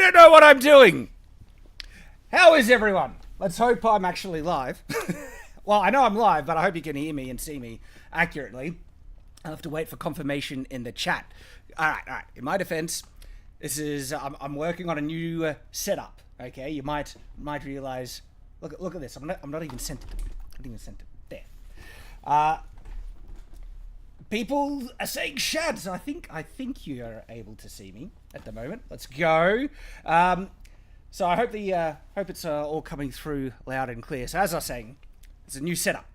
don't know what I'm doing. How is everyone? Let's hope I'm actually live. Well, I know I'm live, but I hope you can hear me and see me accurately. I'll have to wait for confirmation in the chat. All right. In my defense, this is I'm working on a new setup. Okay, you might realize. Look at this. I'm not even sent it. Not even sent it. There. People are saying shad, so I think you are able to see me at the moment. Let's go. So I hope hope it's all coming through loud and clear. So as I was saying, it's a new setup,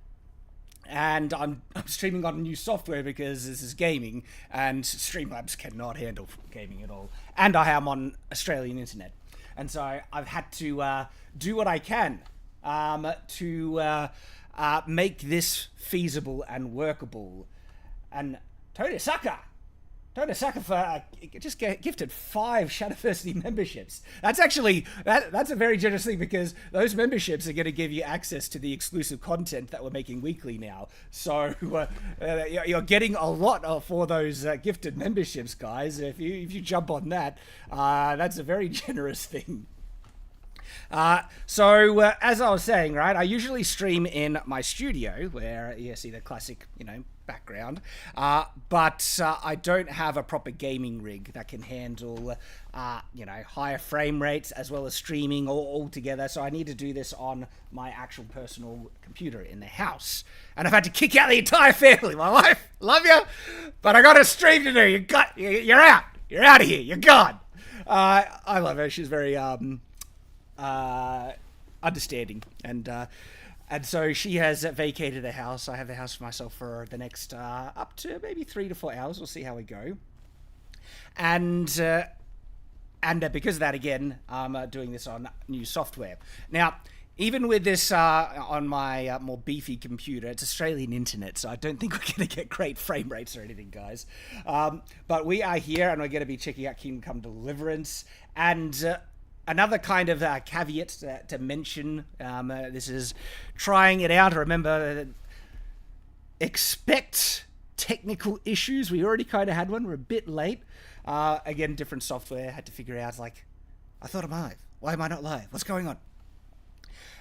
and I'm streaming on new software because this is gaming, and Streamlabs cannot handle gaming at all. And I am on Australian internet, and so I've had to do what I can to make this feasible and workable. And Tony Saka for just gifted 5 Shadiversity memberships. That's actually that's a very generous thing, because those memberships are going to give you access to the exclusive content that we're making weekly now. So you're getting a lot for those gifted memberships, guys. If you jump on that, that's a very generous thing. So as I was saying, right, I usually stream in my studio where you see the classic, background, but I don't have a proper gaming rig that can handle, higher frame rates as well as streaming all together. So I need to do this on my actual personal computer in the house, and I've had to kick out the entire family. My wife, love you, but I got a stream to do. You're out of here. You're gone. I love her. She's very understanding, and so she has vacated the house. I have the house for myself for the next up to maybe 3 to 4 hours. We'll see how we go. And because of that, again, I'm doing this on new software. Now, even with this on my more beefy computer, it's Australian internet, so I don't think we're going to get great frame rates or anything, guys. But we are here, and we're going to be checking out Kingdom Come Deliverance. And another kind of caveat to mention, this is trying it out. Remember, expect technical issues. We already kind of had one. We're a bit late. Again, different software. Had to figure out, I thought I'm live. Why am I not live? What's going on?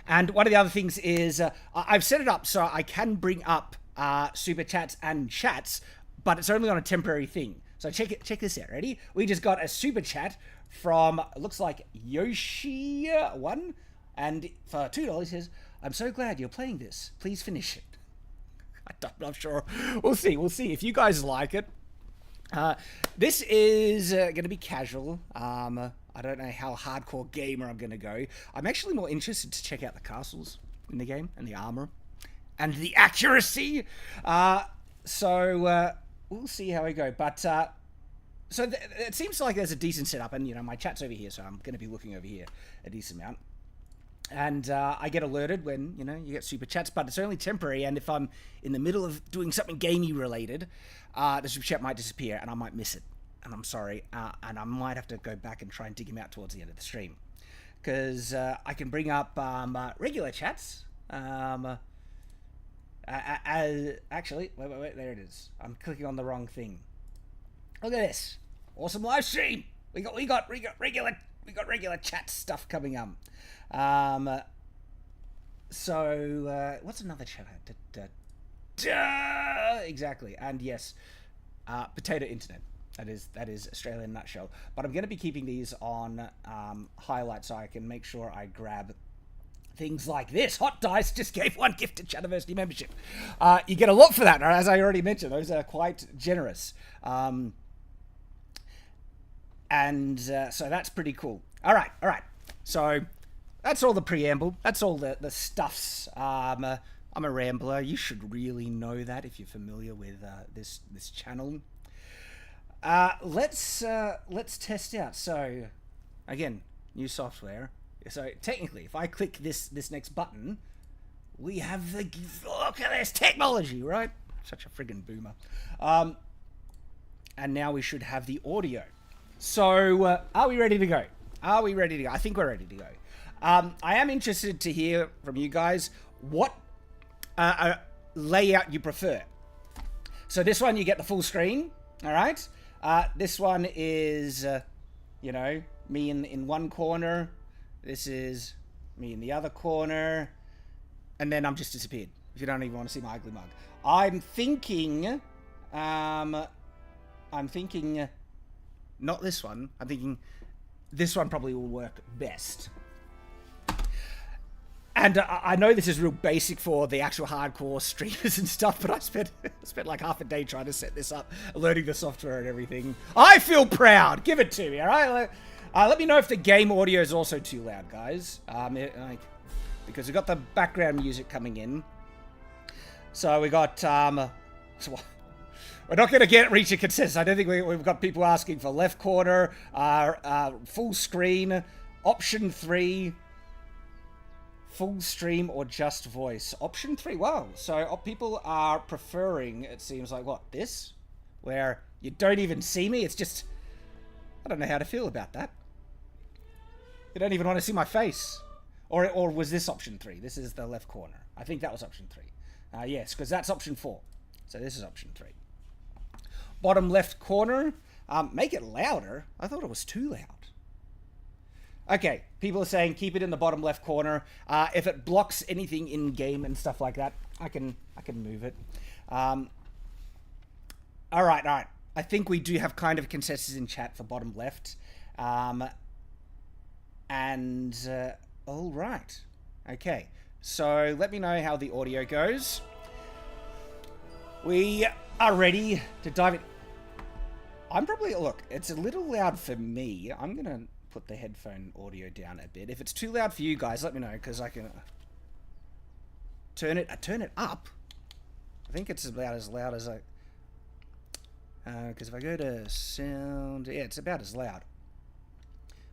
And one of the other things is I've set it up so I can bring up super chats and chats, but it's only on a temporary thing. So check this out. Ready? We just got a super chat from, looks like Yoshi1, and for $2 he says, "I'm so glad you're playing this. Please finish it." I'm not sure. We'll see if you guys like it. This is going to be casual. I don't know how hardcore gamer I'm going to go. I'm actually more interested to check out the castles in the game, and the armor, and the accuracy. So we'll see how we go. But so it seems like there's a decent setup, and my chat's over here, so I'm going to be looking over here a decent amount. And I get alerted when you get super chats, but it's only temporary. And if I'm in the middle of doing something gamey related, the super chat might disappear, and I might miss it. And I'm sorry, and I might have to go back and try and dig him out towards the end of the stream, because I can bring up regular chats. Actually, wait, there it is. I'm clicking on the wrong thing. Look at this awesome live stream. We got regular chat stuff coming up. So what's another chat? Exactly, and yes, potato internet. That is Australian in a nutshell. But I'm going to be keeping these on highlight so I can make sure I grab things like this. Hot Dice just gave 1 gifted Shadiversity membership. You get a lot for that, as I already mentioned. Those are quite generous. And so that's pretty cool. All right. So that's all the preamble. That's all the stuffs. I'm a rambler. You should really know that if you're familiar with this channel. Let's test out. So again, new software. So technically, if I click this next button, we have the look at this technology, right? Such a friggin' boomer. And now we should have the audio. So are we ready to go? I think we're ready to go. I am interested to hear from you guys what layout you prefer. So this one, you get the full screen. All right. This one is, me in one corner. This is me in the other corner. And then I'm just disappeared. If you don't even want to see my ugly mug. I'm thinking... not this one. I'm thinking this one probably will work best. And I know this is real basic for the actual hardcore streamers and stuff, but I spent like half a day trying to set this up, learning the software and everything. I feel proud. Give it to me, all right? Let me know if the game audio is also too loud, guys. Because we've got the background music coming in. So we got... we're not going to reach a consensus. I don't think we've got people asking for left corner, full screen, option 3... full stream or just voice. Option 3, wow. So people are preferring, it seems like, what, this? Where you don't even see me? It's just, I don't know how to feel about that. You don't even want to see my face. Or was this option 3? This is the left corner. I think that was option 3. Yes, because that's option 4. So this is option 3. Bottom left corner. Make it louder. I thought it was too loud. Okay, people are saying keep it in the bottom left corner. If it blocks anything in game and stuff like that, I can move it. All right. I think we do have kind of consensus in chat for bottom left. All right. Okay, so let me know how the audio goes. We are ready to dive in. Look, it's a little loud for me. I'm gonna put the headphone audio down a bit. If it's too loud for you guys, let me know, because I can turn it up. I think it's about as loud as I... because if I go to sound... Yeah, it's about as loud.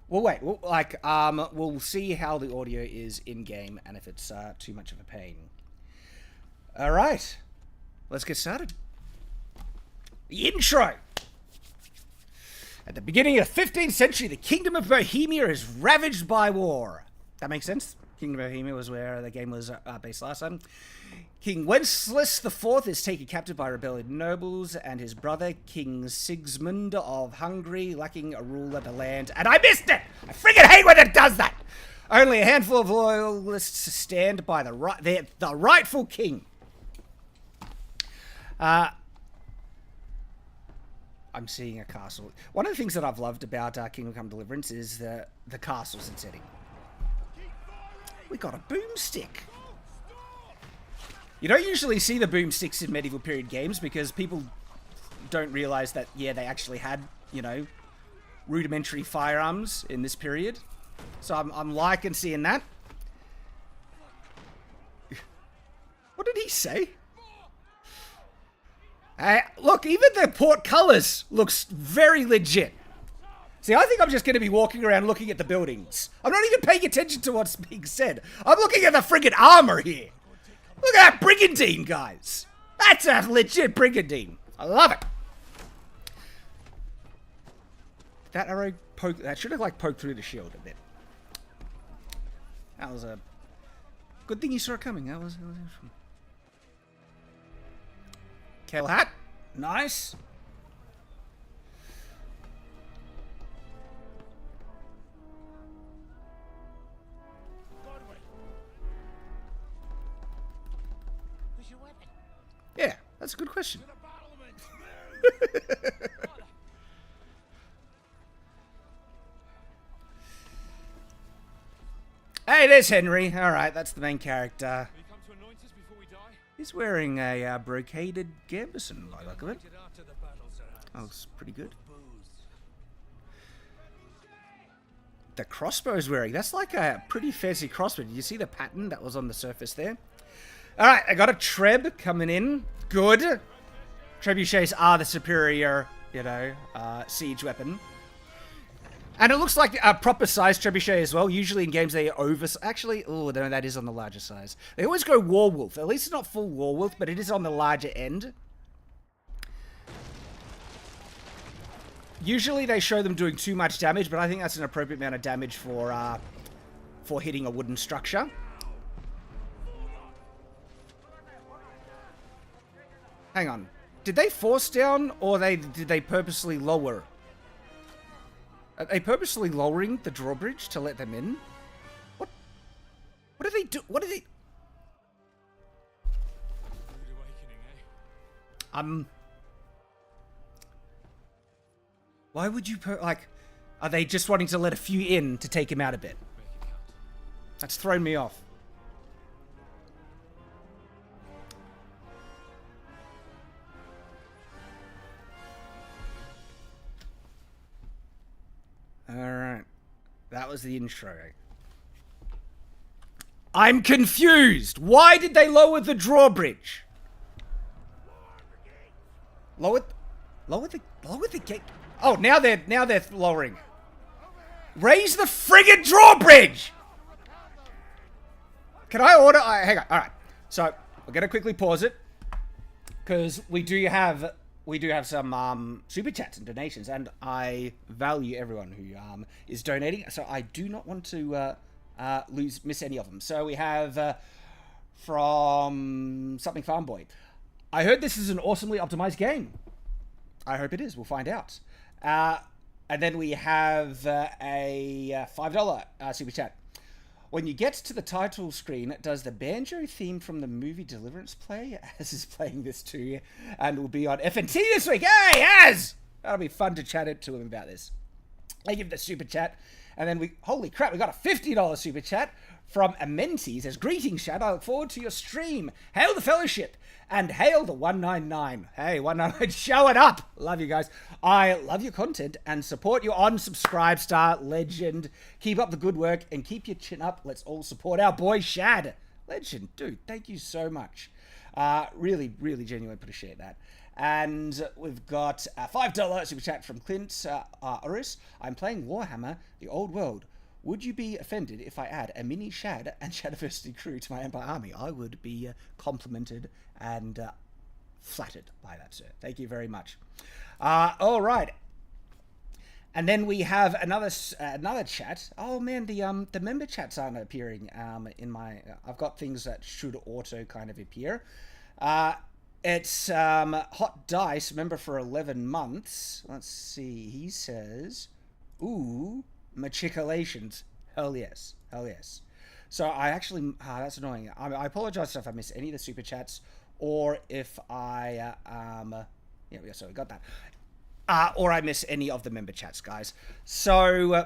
Well, wait. We'll see how the audio is in-game, and if it's too much of a pain. Alright. Let's get started. The intro! At the beginning of the 15th century, the Kingdom of Bohemia is ravaged by war. That makes sense? Kingdom of Bohemia was where the game was based last time. King Wenceslas IV is taken captive by rebellion nobles, and his brother, King Sigismund of Hungary, lacking a ruler of the land. And I missed it! I friggin' hate when it does that! Only a handful of loyalists stand by the rightful king. I'm seeing a castle. One of the things that I've loved about Kingdom Come Deliverance is the castles and setting. We got a boomstick. You don't usually see the boomsticks in medieval period games because people don't realize that, yeah, they actually had, you know, rudimentary firearms in this period. So I'm liking seeing that. What did he say? Look, even the portcullis looks very legit. See, I think I'm just going to be walking around looking at the buildings. I'm not even paying attention to what's being said. I'm looking at the friggin' armor here. Look at that brigandine, guys. That's a legit brigandine. I love it. That arrow poke... That should have, like, poked through the shield a bit. That was a... Good thing you saw it coming. That was Kale hat. Nice. Yeah, that's a good question. Hey, there's Henry. Alright, that's the main character. He's wearing a brocaded gambeson, by the look of it. Oh, it's pretty good. The crossbow's wearing. That's like a pretty fancy crossbow. Did you see the pattern that was on the surface there? Alright, I got a treb coming in. Good. Trebuchets are the superior, you know, siege weapon. And it looks like a proper size trebuchet as well. Usually in games they Actually, oh no, that is on the larger size. They always go Warwolf. At least it's not full Warwolf, but it is on the larger end. Usually they show them doing too much damage, but I think that's an appropriate amount of damage for hitting a wooden structure. Hang on. Did they force down, or did they purposely lower? Are they purposely lowering the drawbridge to let them in? What? What do they do? What are they... Why would you like... Are they just wanting to let a few in to take him out a bit? That's thrown me off. Alright. That was the intro. I'm confused! Why did they lower the drawbridge? Lower the gate. Oh, now they're lowering. Raise the friggin' drawbridge! Can I order? Hang on. All right. So we're gonna quickly pause it because we do have some super chats and donations, and I value everyone who is donating. So I do not want to miss any of them. So we have from something Farm Boy. I heard this is an awesomely optimized game. I hope it is. We'll find out. And then we have a $5 super chat. When you get to the title screen, does the banjo theme from the movie Deliverance play? Az is playing this too, and will be on FNT this week. Hey, Az! That'll be fun to chat to him about this. I give the super chat. And then holy crap, we got a $50 super chat from Amenti. It says, greetings, Shad. I look forward to your stream. Hail the fellowship. And hail the 199. Hey, 199, show it up. Love you guys. I love your content and support you on Subscribe Star Legend. Keep up the good work and keep your chin up. Let's all support our boy Shad. Legend, dude, thank you so much. Really, really genuinely appreciate that. And we've got a $5 super chat from Clint Oris. I'm playing Warhammer, the Old World. Would you be offended if I add a mini Shad and Shadiversity crew to my Empire army? I would be complimented and flattered by that, sir. Thank you very much. All right. And then we have another chat. Oh man, the member chats aren't appearing in my. I've got things that should auto kind of appear. It's Hot Dice, member for 11 months. Let's see. He says, "Ooh, matriculations." Hell yes, hell yes. So I actually, that's annoying. I apologize if I miss any of the super chats, or if I, yeah, so we got that. Or I miss any of the member chats, guys. So,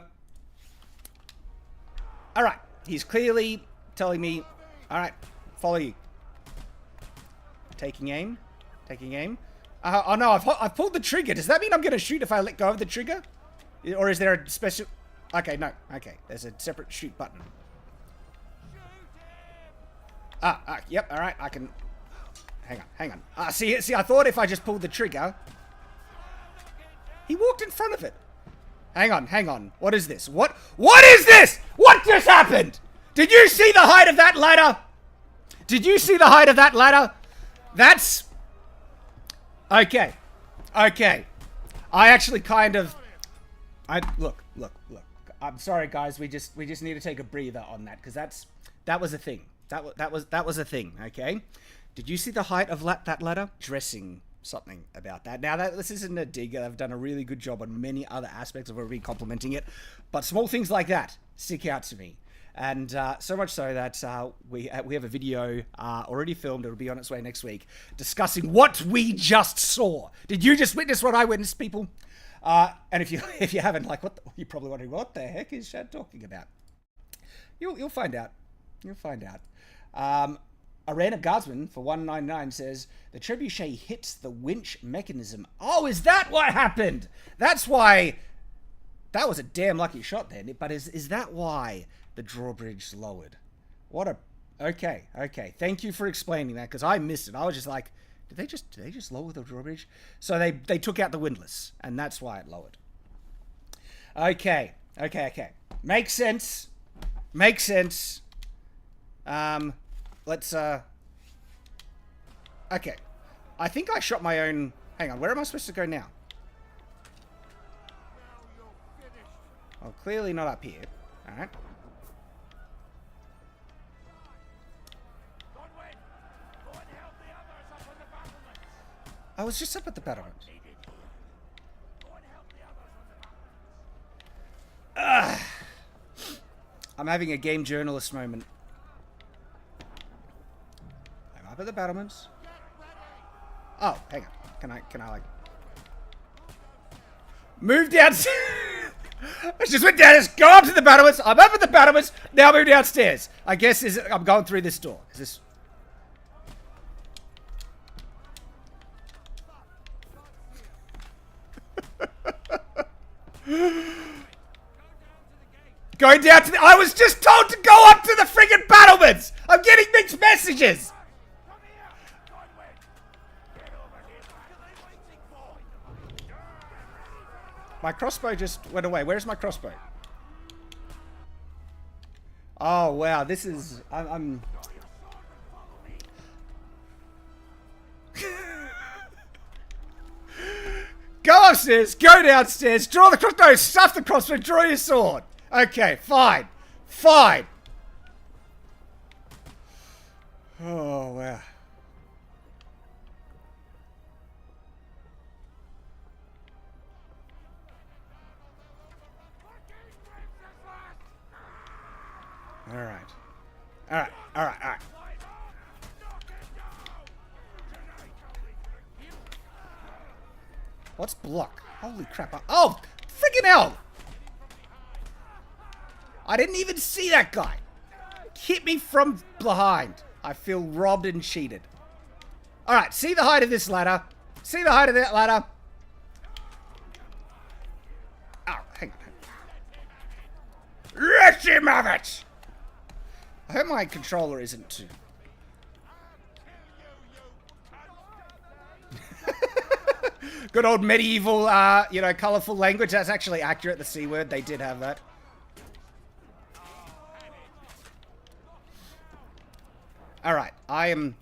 all right. He's clearly telling me, all right, follow you. Taking aim. Taking aim. Oh no, I've pulled the trigger. Does that mean I'm going to shoot if I let go of the trigger? Or is there a special... Okay, no. Okay, there's a separate shoot button. Yep, all right, I can... Hang on. See, I thought if I just pulled the trigger... He walked in front of it. Hang on. What is this? What is this? What just happened? Did you see the height of that ladder? Did you see the height of that ladder? That's... Okay. I actually kind of... Look. I'm sorry, guys. We just need to take a breather on that, because that was a thing. That was a thing. Okay. Did you see the height of that ladder? Dressing something about that. Now this isn't a dig. I've done a really good job on many other aspects of already complimenting it, but small things like that stick out to me. And so much so that we have a video already filmed. It'll be on its way next week, discussing what we just saw. Did you just witness what I witnessed, people? And if you haven't, like, you're probably wondering, what the heck is Shad talking about? You'll find out. You'll find out. Arena Guardsman for 199 says the trebuchet hits the winch mechanism. Oh, is that what happened? That's why. That was a damn lucky shot then. But is that why the drawbridge lowered? Okay. Thank you for explaining that, because I missed it. I was just like, did they just lower the drawbridge? So they took out the windlass, and that's why it lowered. Okay. Makes sense. Let's okay. I think I shot my own. Hang on, where am I supposed to go now? Oh, clearly not up here. Alright. I was just up at the battlement. I'm having a game journalist moment. I'm up at the battlements. Oh, hang on. Can I like... Move downstairs. I just went down. Just go up to the battlements. I'm up at the battlements. Now move downstairs. I guess I'm going through this door. Is this... Going down to the... I was just told to go up to the friggin' battlements. I'm getting mixed messages. My crossbow just went away. Where's my crossbow? Oh, wow. This is... I'm... Go upstairs. Go downstairs. Draw the crossbow. No, stuff the crossbow. Draw your sword. Okay, fine. Fine. Oh, wow. Alright. Alright, alright, alright. What's block? Holy crap. Oh, freaking hell! I didn't even see that guy. Hit me from behind. I feel robbed and cheated. Alright, see the height of this ladder. See the height of that ladder. Oh, hang on. Let him have it! I hope my controller isn't too. Good old medieval, you know, colourful language. That's actually accurate, the C word. They did have that. Alright, I'm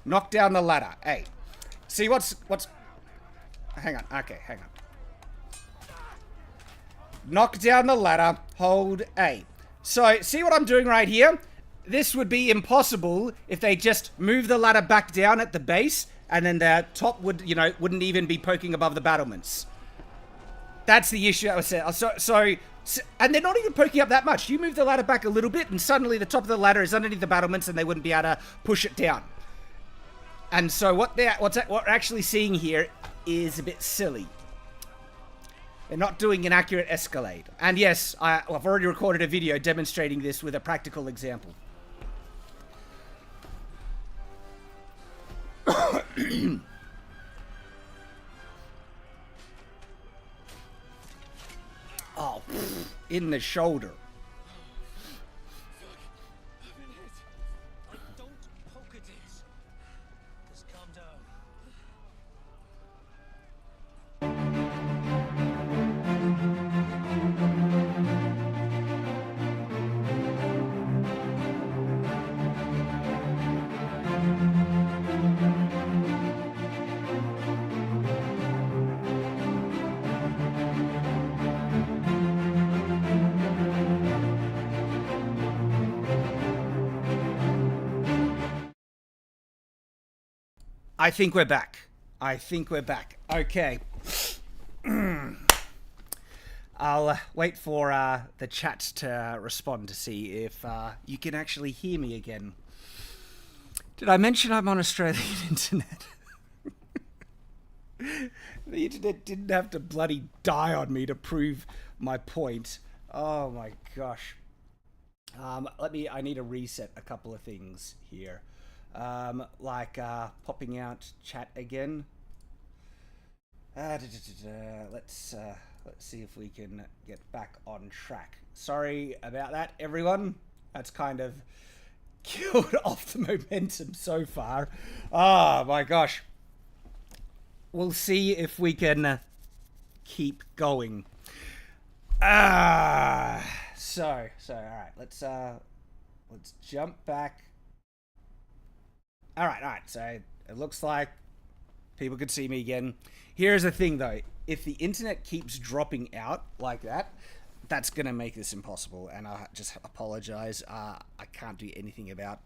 knocked down the ladder. Hey. See what's... Hang on. Okay, hang on. Knock down the ladder. Hold A. So, see what I'm doing right here? This would be impossible if they just move the ladder back down at the base, and then the top would, you know, wouldn't even be poking above the battlements. That's the issue I was saying. So, and they're not even poking up that much. You move the ladder back a little bit, and suddenly the top of the ladder is underneath the battlements, and they wouldn't be able to push it down. And so what we're actually seeing here is a bit silly. They're not doing an accurate escalade. And yes, I've already recorded a video demonstrating this with a practical example. Oh, in the shoulder. Don't poke at it. Just calm down. I think we're back. Okay. I'll wait for the chat to respond to see if you can actually hear me again. Did I mention I'm on Australian internet? The internet didn't have to bloody die on me to prove my point. Oh my gosh. I need to reset a couple of things here. Like popping out chat again. Let's see if we can get back on track. Sorry about that, everyone. That's kind of killed off the momentum so far. Oh my gosh. We'll see if we can keep going. So all right. Let's jump back. All right. So it looks like people could see me again. Here's the thing, though. If the internet keeps dropping out like that, that's going to make this impossible. And I just apologize. I can't do anything about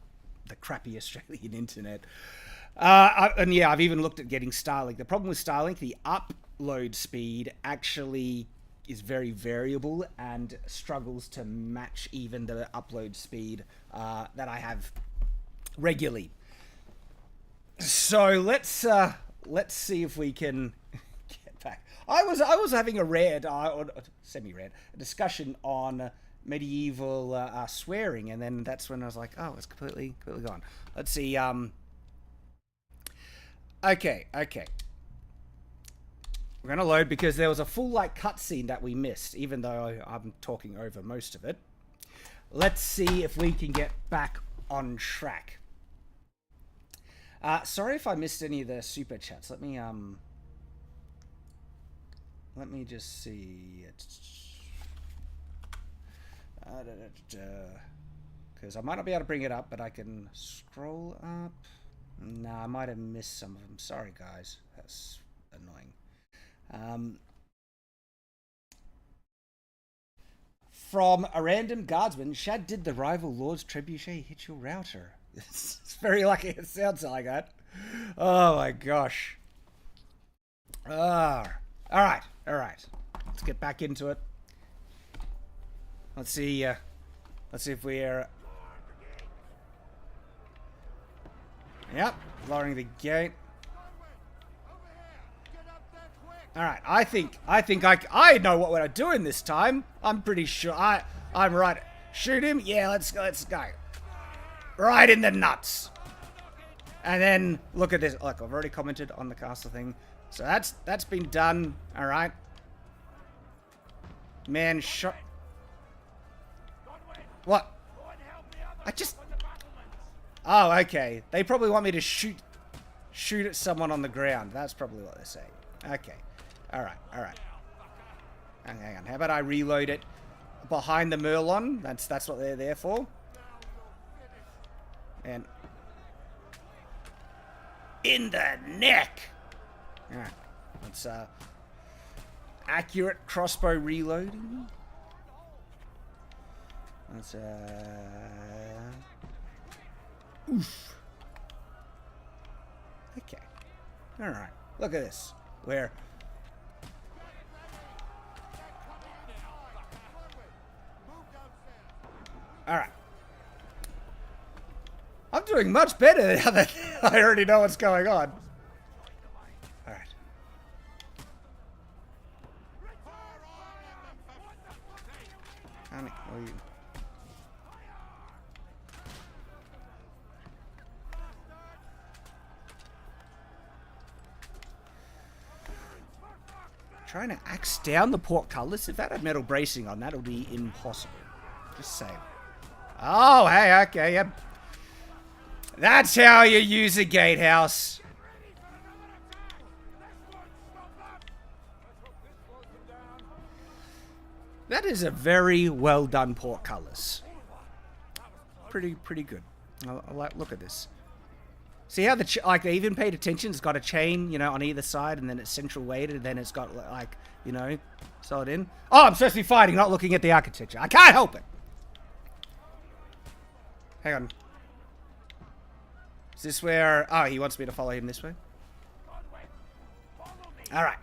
the crappy Australian internet. And yeah, I've even looked at getting Starlink. The problem with Starlink, the upload speed actually is very variable and struggles to match even the upload speed that I have regularly. So let's see if we can get back. I was having a or semi-rant, a discussion on medieval swearing, and then that's when I was like, oh, it's completely gone. Let's see. Okay. We're gonna load because there was a full cutscene that we missed, even though I'm talking over most of it. Let's see if we can get back on track. Sorry if I missed any of the super chats. Let me just see it. Because I might not be able to bring it up, but I can scroll up. Nah, I might have missed some of them. Sorry, guys. That's annoying. From a random guardsman, Shad did the rival Lord's Trebuchet hit your router? It's very lucky. It sounds like that. Oh my gosh. All right. Let's get back into it. Let's see if we're... Yep, lowering the gate. All right, I think I know what we're doing this time. I'm pretty sure I'm right. Shoot him. Yeah, let's go. Right in the nuts. And then look at this. Look, I've already commented on the castle thing. So that's been done. All right. Man shot. What? Oh, okay. They probably want me to shoot at someone on the ground. That's probably what they're saying. Okay. All right. Hang on. How about I reload it behind the Merlon? That's what they're there for. And in the neck. All right. Let's accurate crossbow reloading. Let's oof. Okay. All right. Look at this. Where? All right. I'm doing much better now that I already know what's going on. All right. Honey, what are you? Trying to axe down the portcullis. If that had metal bracing on, that would be impossible. Just saying. Oh, hey, okay, yep. That's how you use a gatehouse. That is a very well done portcullis. Pretty good. I like. Look at this. See how they even paid attention. It's got a chain, on either side, and then it's central weighted, and then it's got solid in. Oh, I'm supposed to be fighting, not looking at the architecture. I can't help it. Hang on. Is this where... Oh, he wants me to follow him this way? Alright.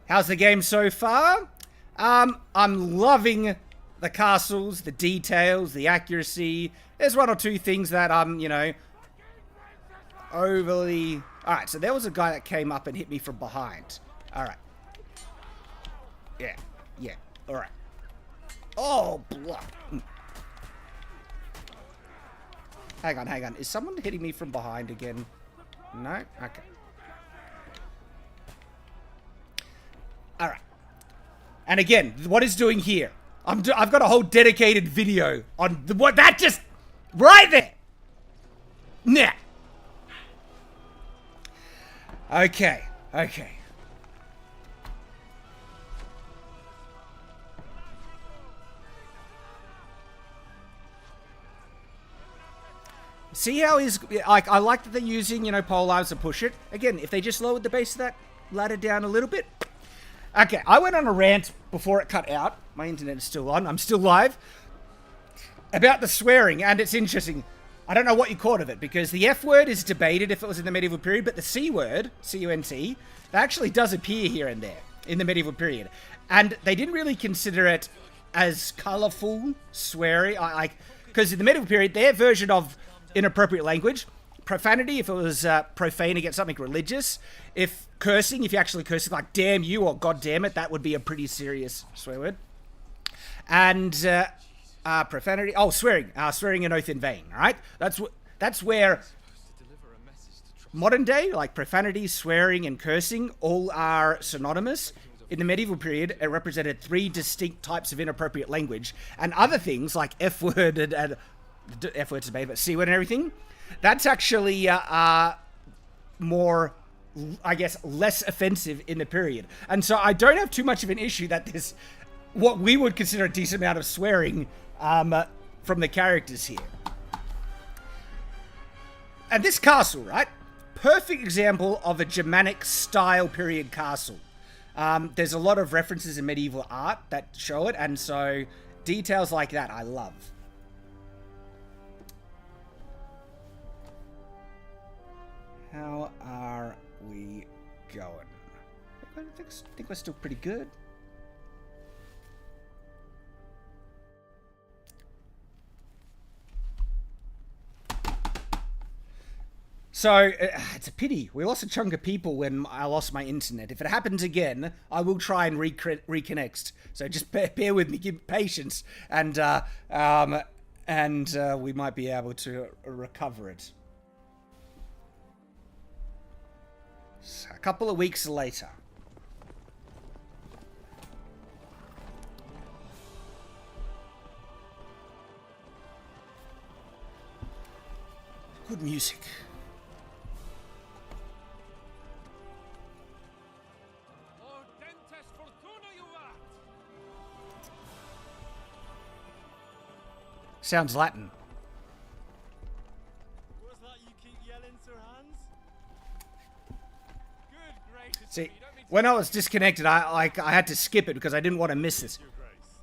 How's the game so far? I'm loving the castles, the details, the accuracy. There's one or two things that I'm, overly... Alright, so there was a guy that came up and hit me from behind. Alright. Yeah. Alright. Oh, blood. Hang on. Is someone hitting me from behind again? No? Okay. Alright. And again, what it's doing here. I've got a whole dedicated video on what that just... Right there! Nah. Okay. See how he's... I like that they're using, pole arms to push it. Again, if they just lowered the base of that ladder down a little bit. Okay, I went on a rant before it cut out. My internet is still on. I'm still live. About the swearing, and it's interesting. I don't know what you called of it, because the F word is debated if it was in the medieval period, but the C word, C-U-N-T, that actually does appear here and there in the medieval period. And they didn't really consider it as colourful swearing, because in the medieval period, their version of inappropriate language, profanity, if it was profane against something religious, if cursing, if you actually cursing like damn you or god damn it, that would be a pretty serious swear word. And profanity, swearing an oath in vain, all right? That's where modern day, like profanity, swearing, and cursing all are synonymous. In the medieval period, it represented 3 distinct types of inappropriate language, and other things like F word and F word's bad, but C word and everything. That's actually more, I guess, less offensive in the period. And so I don't have too much of an issue that this, what we would consider a decent amount of swearing from the characters here. And this castle, right? Perfect example of a Germanic style period castle. There's a lot of references in medieval art that show it, and so details like that I love. How are we going? I think we're still pretty good. So, it's a pity. We lost a chunk of people when I lost my internet. If it happens again, I will try and reconnect. So just bear with me, give patience, and we might be able to recover it. So, a couple of weeks later. Good music. Sounds Latin. What's that you keep yelling, Sir Hans? Good gracious. See, when I was disconnected, I had to skip it because I didn't want to miss this. Your Grace.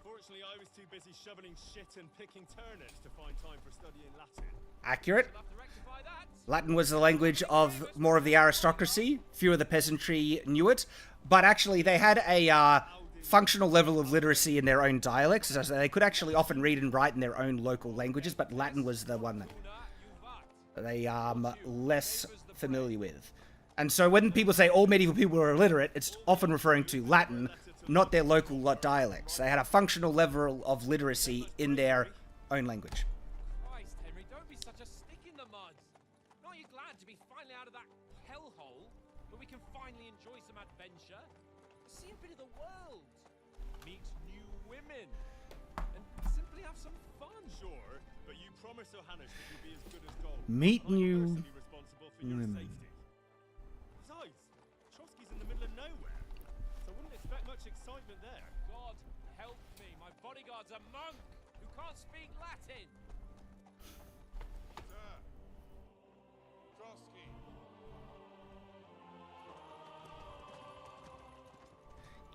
Unfortunately, I was too busy shoveling shit and picking turnips to find time for studying Latin. Accurate. We'll have to rectify that. Latin was the language of more of the aristocracy. Few of the peasantry knew it. But actually, they had a functional level of literacy in their own dialects. So they could actually often read and write in their own local languages, but Latin was the one that they are less familiar with. And so when people say all medieval people were illiterate, it's often referring to Latin, not their local dialects. They had a functional level of literacy in their own language. Christ, Henry, don't be such a stick in the mud. Aren't you glad to be finally out of that hellhole where we can finally enjoy some adventure? See a bit of the world. Meet new women. And simply have some fun. Sure, but you promised Johannes that you'd be as good as gold. Meet I'm new personally responsible for your women. safety. Besides, Trotsky's in the middle of nowhere, so I wouldn't expect much excitement there. God help me. My bodyguard's a monk who can't speak Latin. Sir, Trotsky.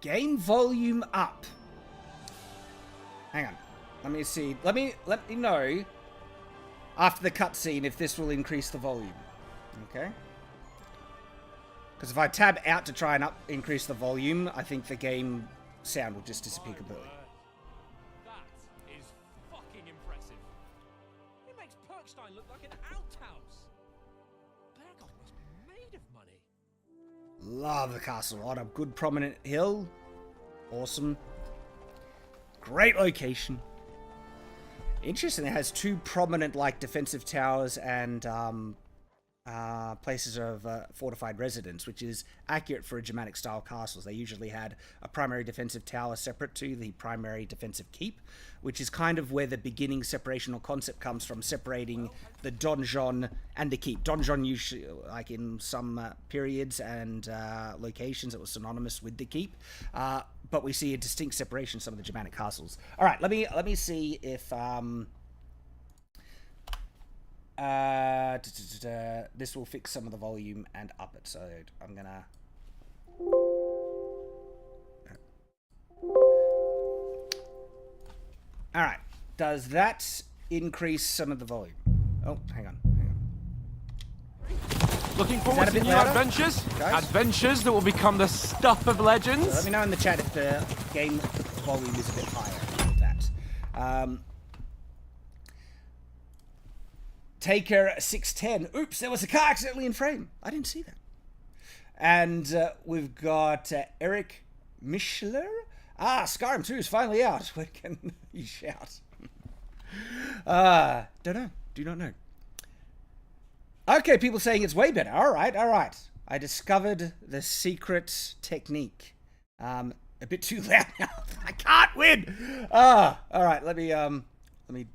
Game volume up. Hang on. Let me see. Let me know after the cutscene if this will increase the volume. Okay. Because if I tab out to try and increase the volume, I think the game sound will just disappear completely. That is fucking impressive. It makes Perkstein look like an outhouse. Berghoff must be made of money. Love the castle on a good prominent hill. Awesome. Great location. Interesting, it has 2 prominent like defensive towers and places of fortified residence, which is accurate for Germanic style castles. They usually had a primary defensive tower separate to the primary defensive keep, which is kind of where the beginning separational concept comes from, separating the donjon and the keep. Donjon usually, like in some periods and locations, it was synonymous with the keep, but we see a distinct separation in some of the Germanic castles. All right, let me see if this will fix some of the volume and up it. So I'm gonna. All right, does that increase some of the volume. Oh, hang on. Looking that forward a to bit new louder, adventures? guys? Adventures that will become the stuff of legends? Let me know in the chat if the game volume is a bit higher than that. Taker 610. Oops, there was a car accidentally in frame. I didn't see that. And we've got Eric Mischler. Skyrim 2 is finally out. When can you shout? Don't know. Do not know. Okay, people saying it's way better. All right. I discovered the secret technique. A bit too loud now. I can't win. All right. Let me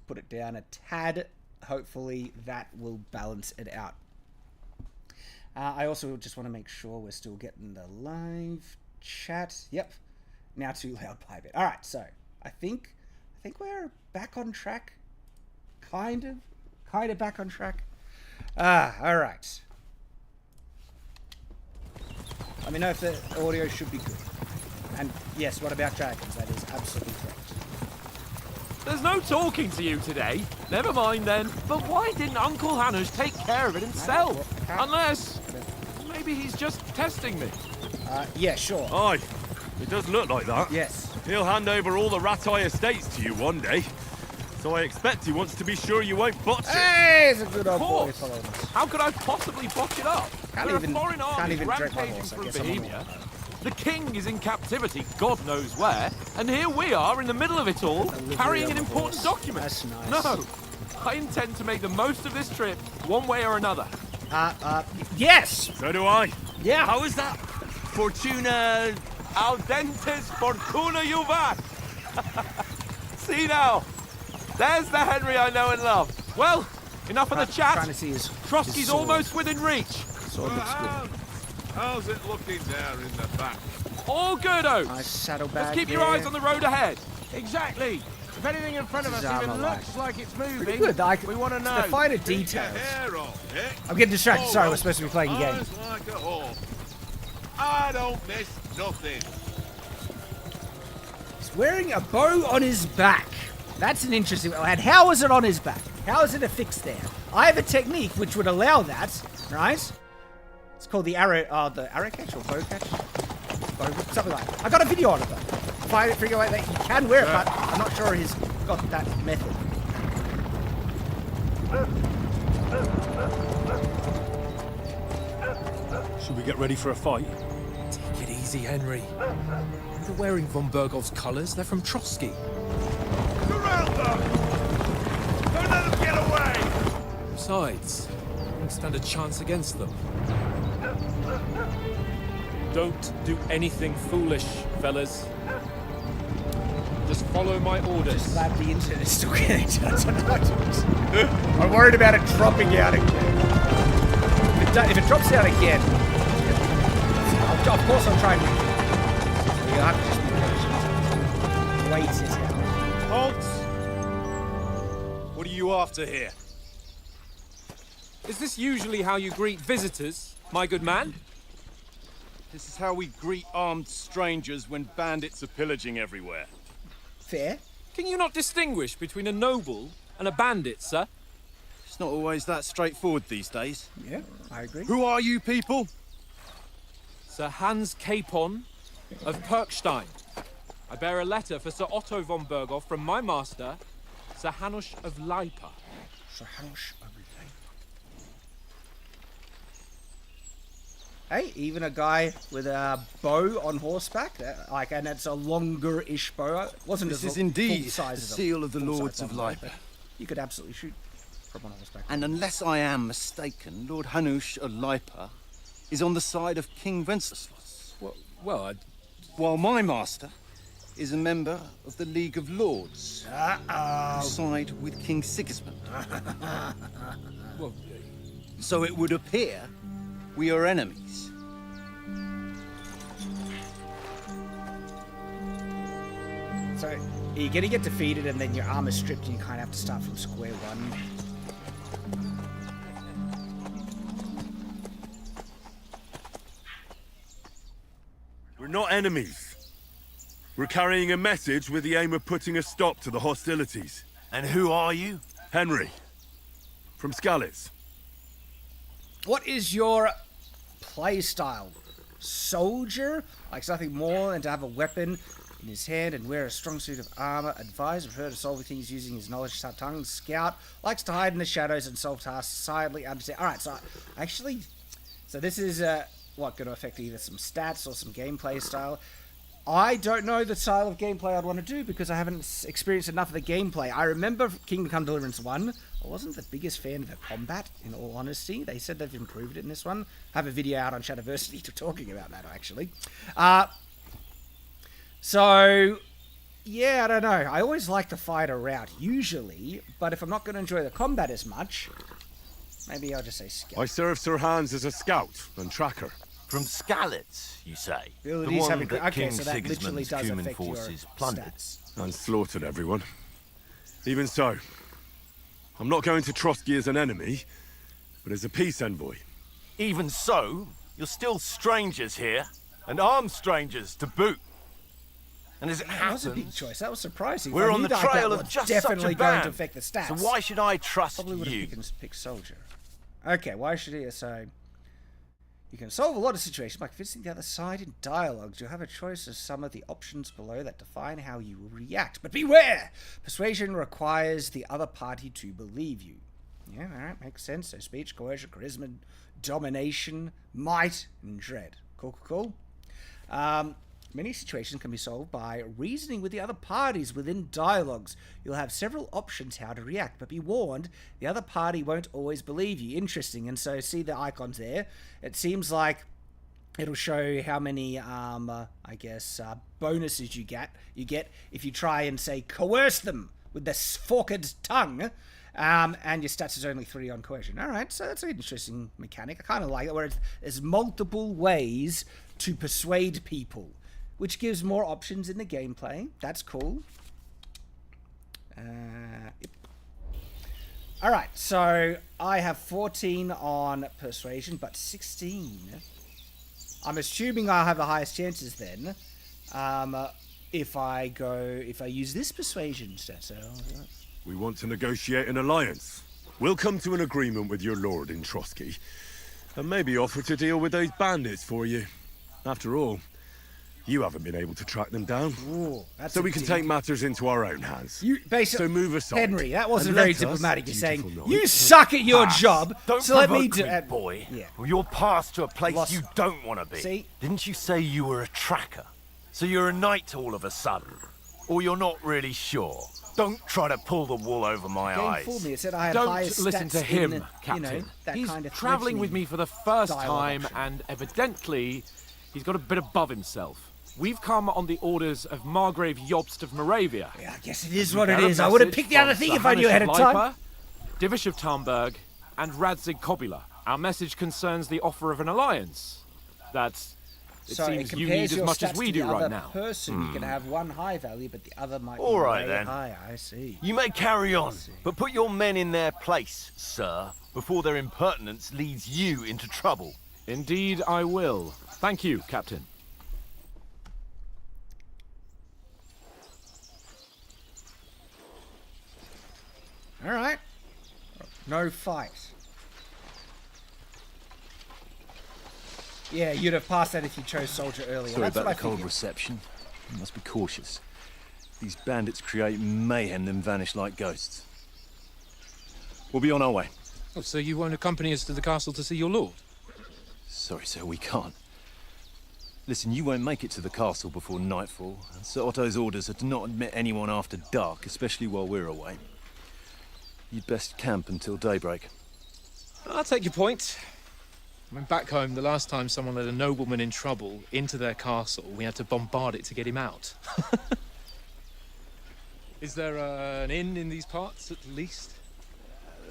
put it down a tad. Hopefully that will balance it out. I also just want to make sure we're still getting the live chat. Yep. Now too loud by a bit. All right. So I think we're back on track. Kind of back on track. All right. Let me know if the audio should be good. And yes, what about dragons? That is absolutely correct. There's no talking to you today. Never mind then. But why didn't Uncle Hanush take care of it himself? Unless maybe he's just testing me. Yeah, sure. Aye, it does look like that. Yes. He'll hand over all the Rat-Eye estates to you one day. So I expect he wants to be sure you won't botch it. Hey, it's a good old boy course. following us. How could I possibly botch it up? There are foreign armies drink my rampaging horse. I through guess I'm on Bohemia. The king is in captivity, God knows where, and here we are in the middle of it all, carrying an important document. That's nice. No, I intend to make the most of this trip, one way or another. Yes. So do I. Yeah. How is that? Fortuna... Al dentes fortuna juvat. See now, there's the Henry I know and love. Well, enough of the chat. Trying to see his Trotsky's sword. almost within reach. Sword looks good. How's it looking there in the back? All good, Oaks. Nice saddlebag. Let's keep your eyes on the road ahead. Exactly. If anything in front of This us is even armor looks like it's moving, Pretty good. we want to know. The finer Your details. hair off, eh? I'm getting distracted. Oh, Sorry, well, we're supposed to be playing a game. eyes like a hawk. I don't miss nothing. He's wearing a bow on his back. That's an interesting one. And how is it on his back? How is it affixed there? I have a technique which would allow that, right? It's called the arrow catch or bow catch? Something like that. I got a video on it though. If I figure out that he can wear it, but I'm not sure he's got that method. Should we get ready for a fight? Take it easy, Henry. They're wearing von Bergov's colours. They're from Trotsky. Surround them! Don't let them get away! Besides, we won't stand a chance against them. Don't do anything foolish, fellas. Just follow my orders. Glad the internet is still connected. I'm worried about it dropping out again. If it drops out again, of course I'll try and you'll have to just wait it out. Halt! What are you after here? Is this usually how you greet visitors, my good man? This is how we greet armed strangers when bandits are pillaging everywhere. Fair. Can you not distinguish between a noble and a bandit, sir? It's not always that straightforward these days. Yeah, I agree. Who are you people? Sir Hans Capon of Perkstein. I bear a letter for Sir Otto von Berghoff from my master, Sir Hanush of Leipa. Hey, even a guy with a bow on horseback, and it's a longer-ish bow. It wasn't This as is indeed full size the as a seal of the full-size Lords of one, Leipa. but you could absolutely shoot from on horseback. And unless I am mistaken, Lord Hanush of Leipa is on the side of King Wenceslas, Well, while my master is a member of the League of Lords, who side with King Sigismund. well, So it would appear we are enemies. So you're gonna get defeated, and then your armor's stripped, and you kind of have to start from square one. We're not enemies. We're carrying a message with the aim of putting a stop to the hostilities. And who are you? Henry. From Skalitz. What is your play style? Soldier? Likes nothing more than to have a weapon in his hand and wear a strong suit of armor. Advisor, prefer to solve things using his knowledge tongue. Scout, likes to hide in the shadows and solve tasks silently. Understand. Alright, so actually... So this is, what, going to affect either some stats or some gameplay style. I don't know the style of gameplay I'd want to do because I haven't experienced enough of the gameplay. I remember Kingdom Come Deliverance 1. I wasn't the biggest fan of the combat, in all honesty. They said they've improved it in this one. I have a video out on Shadiversity talking about that, actually. So, yeah, I don't know. I always like the fighter route, usually. But if I'm not going to enjoy the combat as much, maybe I'll just say scout. I served Sir Hans as a scout and tracker. From Skalitz, you say? The Abilities one having- that okay, King so that literally Sigismund's does human affect your forces plundered. stats. And slaughtered everyone. Even so, I'm not going to Trotsky as an enemy, but as a peace envoy. Even so, you're still strangers here, and armed strangers to boot. And as it That was a big happens, choice. That was surprising. we're I on knew the that trail was of just definitely such a going band. to affect the stats. So why should I trust Probably would you? have picked soldier. Okay, why should he? So you can solve a lot of situations by convincing the other side in dialogues. You'll have a choice of some of the options below that define how you will react. But beware! Persuasion requires the other party to believe you. Yeah, alright, makes sense. So speech, coercion, charisma, domination, might, and dread. Cool, cool, cool. Many situations can be solved by reasoning with the other parties within dialogues. You'll have several options how to react, but be warned, the other party won't always believe you. Interesting. And so see the icons there. It seems like it'll show how many, bonuses you get if you try and, say, coerce them with the forked tongue. And your stats is only 3 on coercion. Alright, so that's an interesting mechanic. I kind of like it, where there's multiple ways to persuade people, which gives more options in the gameplay. That's cool. Yep. Alright, so I have 14 on persuasion, but 16. I'm assuming I'll have the highest chances then. If I use this persuasion stat. So, We want to negotiate an alliance. We'll come to an agreement with your lord in Trotsky, and maybe offer to deal with those bandits for you. After all, you haven't been able to track them down. ooh, that's So a we can dig. take matters into our own hands. You basically, So move aside. Henry, that wasn't and very let us, diplomatic. You're saying, beautiful knight, you suck at your job, Don't so let provoke me do me, boy. Yeah. Or you're passed to a place Lost. you don't want to be. See? Didn't you say you were a tracker? So you're a knight all of a sudden? Or you're not really sure? Don't try to pull the wool over my Game eyes. fooled me. It said I had Don't highest listen stats to him, in, Captain. that He's kind of travelling with me for the first dialogue time, option. and evidently, he's got a bit above himself. We've come on the orders of Margrave Jobst of Moravia. Yeah, I guess it is what it Got a is. I would have message picked the other from thing Sir if I knew ahead of Hannes time. Leiper, Divish of Tarnberg, and Radzig Kobula. Our message concerns the offer of an alliance. It So it seems you compares need as your much as stats we to do the right other now. person. You can have one high value, but the other might All be right, way then. higher. I see. You may carry on, but put your men in their place, sir, before their impertinence leads you into trouble. Indeed, I will. Thank you, Captain. All right. No fight. Yeah, you'd have passed that if you chose soldier earlier. Sorry That's about what the I cold figured. reception. You must be cautious. These bandits create mayhem then vanish like ghosts. We'll be on our way. Oh, so you won't accompany us to the castle to see your lord? Sorry, sir, we can't. Listen, you won't make it to the castle before nightfall. And Sir Otto's orders are to not admit anyone after dark, especially while we're away. You'd best camp until daybreak. I'll take your point. I mean, back home, the last time someone led a nobleman in trouble into their castle, we had to bombard it to get him out. Is there an inn in these parts, at least?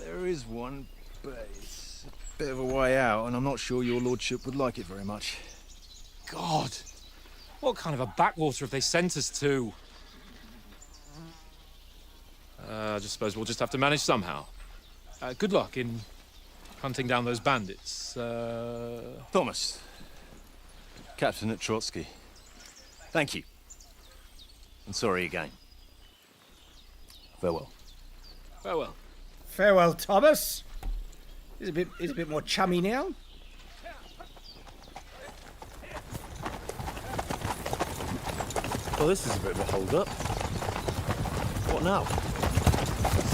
There is one, but it's a bit of a way out, and I'm not sure your lordship would like it very much. God! What kind of a backwater have they sent us to? I just suppose we'll just have to manage somehow. Good luck in hunting down those bandits. Thomas, Captain at Trotsky. Thank you. And sorry again. Farewell. Farewell. Farewell, Thomas. He's a bit more chummy now. Well, this is a bit of a hold-up. What now?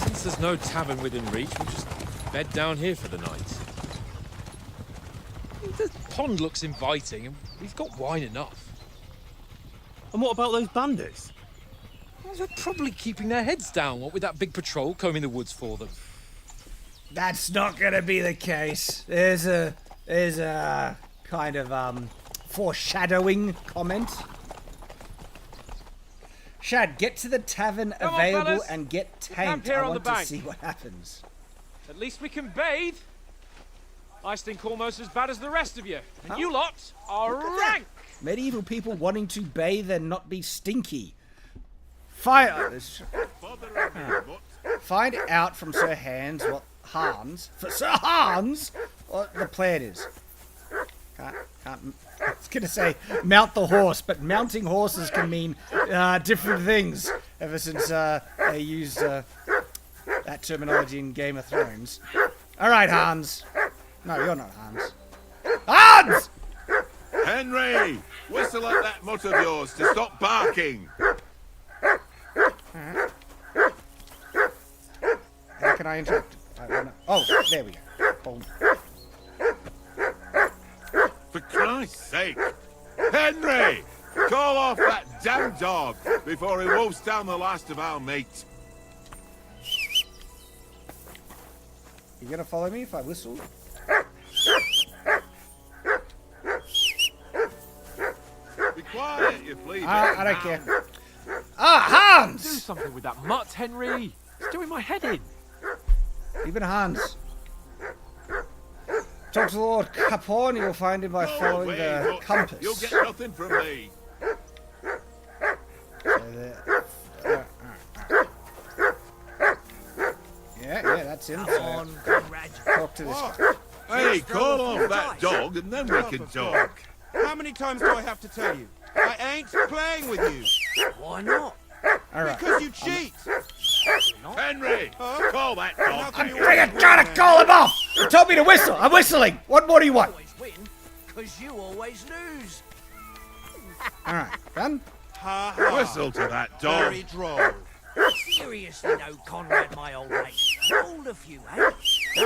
Since there's no tavern within reach, we'll just bed down here for the night. The pond looks inviting, and we've got wine enough. And what about those bandits? Well, they're probably keeping their heads down, what with that big patrol combing the woods for them. That's not gonna be the case. There's a kind of foreshadowing comment. Shad, get to the tavern Come on, available fellas. and get Camp tanked. here I on want the to bank. see what happens. At least we can bathe. I stink almost as bad as the rest of you. And you lot are rank. Medieval people wanting to bathe and not be stinky. Find out from Sir Hans what the plan is. Can't. I was gonna say mount the horse, but mounting horses can mean different things. Ever since they used that terminology in Game of Thrones. All right, Hans. No, you're not Hans. Hans! Henry! Whistle at that mutt of yours to stop barking! How can I interrupt? Oh, there we go. Hold. For Christ's sake! Henry! Call off that damn dog before he wolfs down the last of our meat. You gonna follow me if I whistle? Be quiet, you flea. I don't care. Ah, Hans! Do something with that mutt, Henry. It's doing my head in. Even Hans. Talk to Lord Capone, you'll find him by Go following away, the mutt. compass. You'll get nothing from me. Yeah, that's him. So talk to this guy. Hey, call off that dog and then we can talk. How many times do I have to tell you? I ain't playing with you. Why not? All right. Because you cheat. Henry! Call that dog. I'm freaking trying to call him off! He told me to whistle! I'm whistling! What more do you want? Always win, because you always lose. Alright, done? Ha ha. Whistle to that dog. Very droll. Seriously though, Conrad, my old mate. Rolled a few, eh?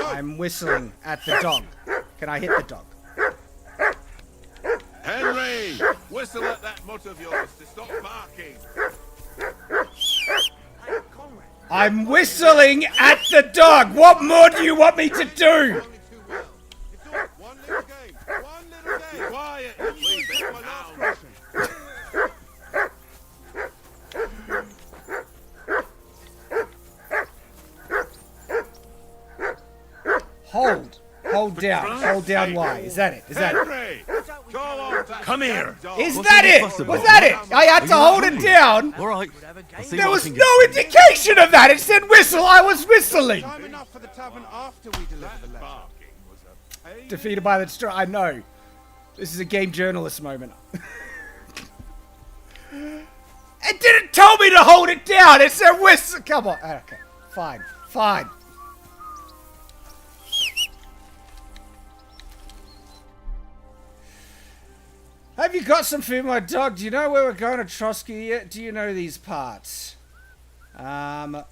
I'm whistling at the dog. Can I hit the dog? Henry! Whistle at that mutt of yours to stop barking. Hey, Conrad. I'm whistling at the dog! What more do you want me to do? Only too well. It's all one little game. One little Be game. quiet, you flea bit My last hound. question. Hold down. Hold down Y. Is that it? Is that it? Henry! Call off that Come here. damn dog. Is that it? Was that it? I had to hold it down. All right. Could have a I'll game. see There what I was can get. no indication of that. It said whistle. I was whistling. Time enough for the tavern after we deliver the letter. Barking was a pain. Defeated by the straw. I know. This is a game journalist moment. It didn't tell me to hold it down. It said whistle. Come on. Okay. Fine. Fine. Have you got some food, my dog? Do you know where we're going to Trotsky yet? Do you know these parts? Do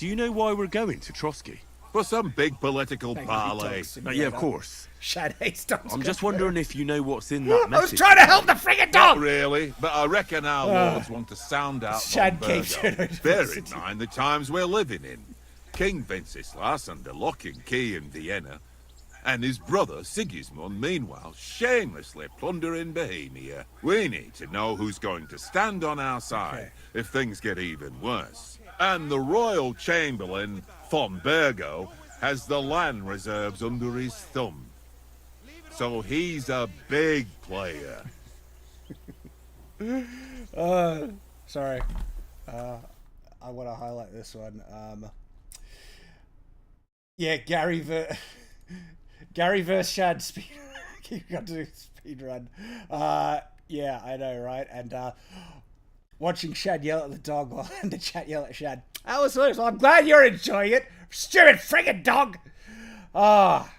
you know why we're going to Trotsky? For some big political Thank you, parley. dogs. Yeah, of course. Shad hates dogs. I'm just wondering if you know what's in that I was message. trying to help the friggin' Not dog! really, but I reckon our lords want to sound out Shad von gave Burgo. Shadow Bear in Diversity. mind the times we're living in. King Wenceslas under lock and key in Vienna, and his brother Sigismund, meanwhile, shamelessly plundering Bohemia. We need to know who's going to stand on our side if things get even worse. And the royal chamberlain, von Burgo, has the land reserves under his thumb. So he's a big player. Sorry. I want to highlight this one. Yeah, Gary vs. Shad speed. You got to do speed run. Yeah, I know, right? And watching Shad yell at the dog while in the chat yell at Shad. That was awesome. I'm glad you're enjoying it. Stupid friggin' dog. Ah.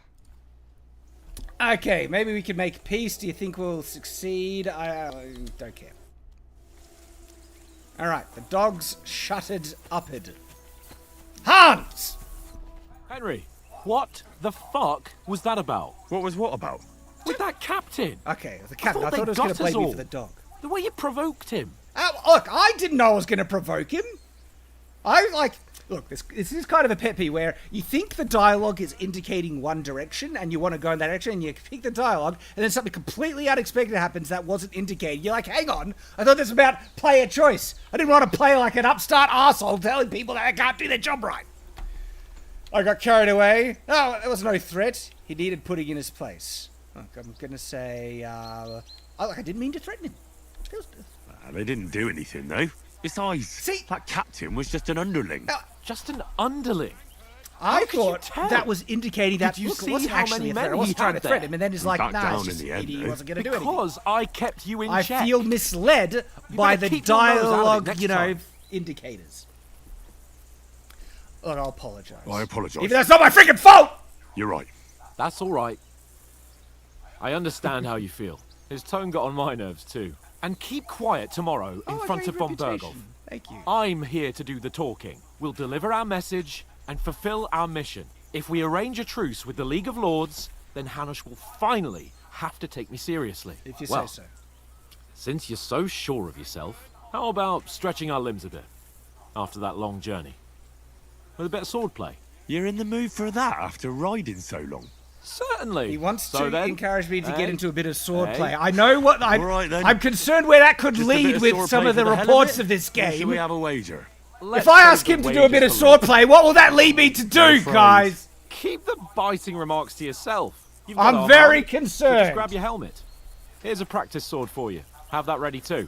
Okay, maybe we can make peace. Do you think we'll succeed? I don't care. Alright, the dog's shuttered upped. Hans! Henry, what the fuck was that about? What was what about? With that captain. Okay, the captain. I they thought it was got going to blame us me all. for the dog. The way you provoked him. Look, I didn't know I was going to provoke him. Look, this is kind of a pet peeve where you think the dialogue is indicating one direction and you want to go in that direction and you pick the dialogue and then something completely unexpected happens that wasn't indicated. You're like, hang on, I thought this was about player choice. I didn't want to play like an upstart arsehole telling people that they can't do their job right. I got carried away. Oh, there was no threat. He needed putting in his place. Look, I'm going to say, I didn't mean to threaten him. They didn't do anything, though. Besides, see, that captain was just an underling. Just an underling? I thought that was indicating that, Did you look, see it wasn't how actually many a threat. men I wasn't he trying to had threaten there? him, and then he's like, backed nah, down it's in just the an end, idiot. He though. wasn't going to do anything. Because I kept you in I check. feel misled by better the keep your nose out of it dialogue, next you know, time. indicators. Look, I'll apologise. I apologise. Even though it's not my freaking fault! You're right. That's all right. I understand how you feel. His tone got on my nerves too. And keep quiet tomorrow in front of Von Burgolf. Thank you. I'm here to do the talking. We'll deliver our message and fulfill our mission. If we arrange a truce with the League of Lords, then Hanush will finally have to take me seriously. If you Well, say so. Since you're so sure of yourself, how about stretching our limbs a bit after that long journey? With a bit of swordplay. You're in the mood for that after riding so long? Certainly. He wants So to then, encourage me to get into a bit of swordplay. hey. I know what All right, then. I'm concerned where that could Just a bit lead of with swordplay some of for the hell reports it? of this Or game. should we have a wager? let's If I save ask the him to do a bit of wages for later. swordplay, what will that lead me to do, afraid. guys? Keep the biting remarks to yourself. You've got I'm our very hand, so concerned. just grab your helmet. Here's a practice sword for you. Have that ready too.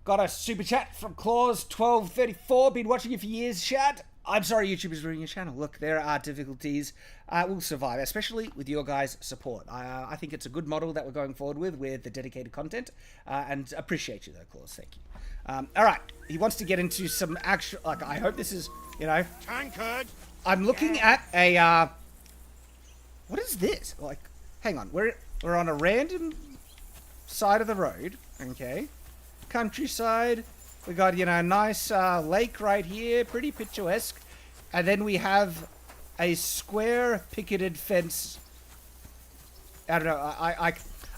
Got a super chat from Claus1234. Been watching you for years, Shad. I'm sorry YouTube is ruining your channel. Look, there are difficulties. We'll survive, especially with your guys' support. I think it's a good model that we're going forward with the dedicated content. And appreciate you though, Claus. Thank you. Alright, he wants to get into some actual... Like, I hope this is, you know... Tankard! I'm looking at a, what is this? Like, hang on. We're on a random side of the road, okay? Countryside. We got, you know, a nice lake right here, pretty picturesque. And then we have a square picketed fence. I don't know,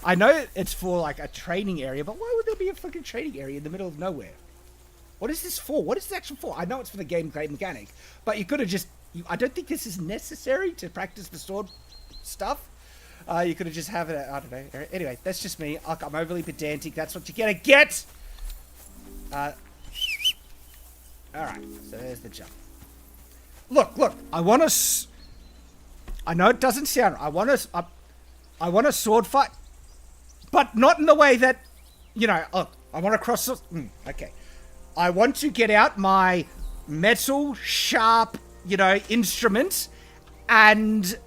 I know it's for, like, a training area, but why would there be a fucking training area in the middle of nowhere? What is this for? What is this actually for? I know it's for the gameplay mechanic, but you could have just... I don't think this is necessary to practice the sword stuff. You could have just have it... I don't know. Anyway, that's just me. I'm overly pedantic. That's what you're gonna get! Alright, so there's the jump. Look, I want to... I know it doesn't sound... I want a sword fight, but not in the way that, you know, I want to cross... okay. I want to get out my metal, sharp, you know, instrument and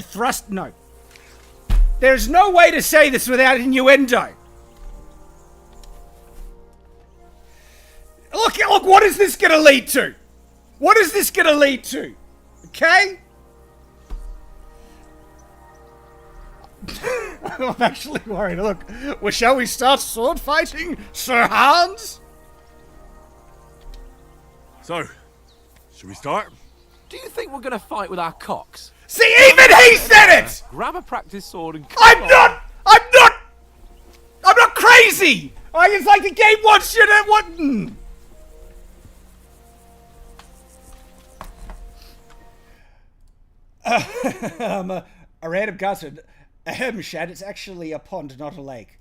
thrust... No. There's no way to say this without innuendo. Look, what is this going to lead to? What is this going to lead to? Okay? I'm actually worried. Look, well, shall we start sword fighting, Sir Hans? So, should we start? Do you think we're going to fight with our cocks? See, even he said it! Grab a practice sword and... I'm not crazy! It's like the game wants you to... What? A random guzzard. Shad, it's actually a pond, not a lake.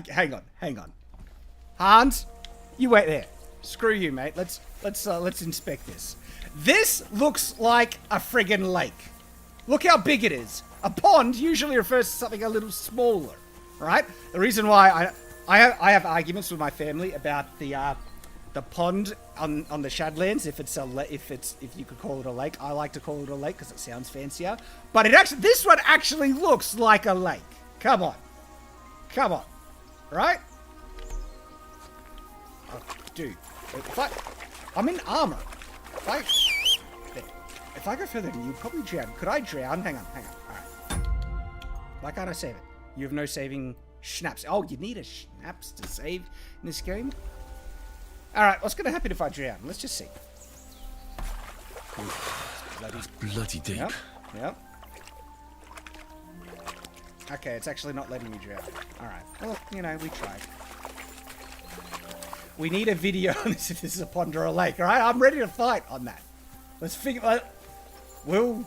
Hang on. Hans, you wait there. Screw you, mate. Let's inspect this. This looks like a friggin' lake. Look how big it is. A pond usually refers to something a little smaller, right? The reason why I have arguments with my family about the The pond on the Shadlands, if you could call it a lake, I like to call it a lake because it sounds fancier. But this one actually looks like a lake. Come on, right? Oh, dude, I'm in armor. If I go further, you probably drown. Could I drown? Hang on. All right. Why can't I save it? You have no saving schnapps. Oh, you need a schnapps to save in this game. All right, what's going to happen if I drown? Let's just see. Bloody deep. Yep. Okay, it's actually not letting me drown. All right. Well, you know, we tried. We need a video on this if this is a pond or a lake. All right, I'm ready to fight on that. Let's figure. All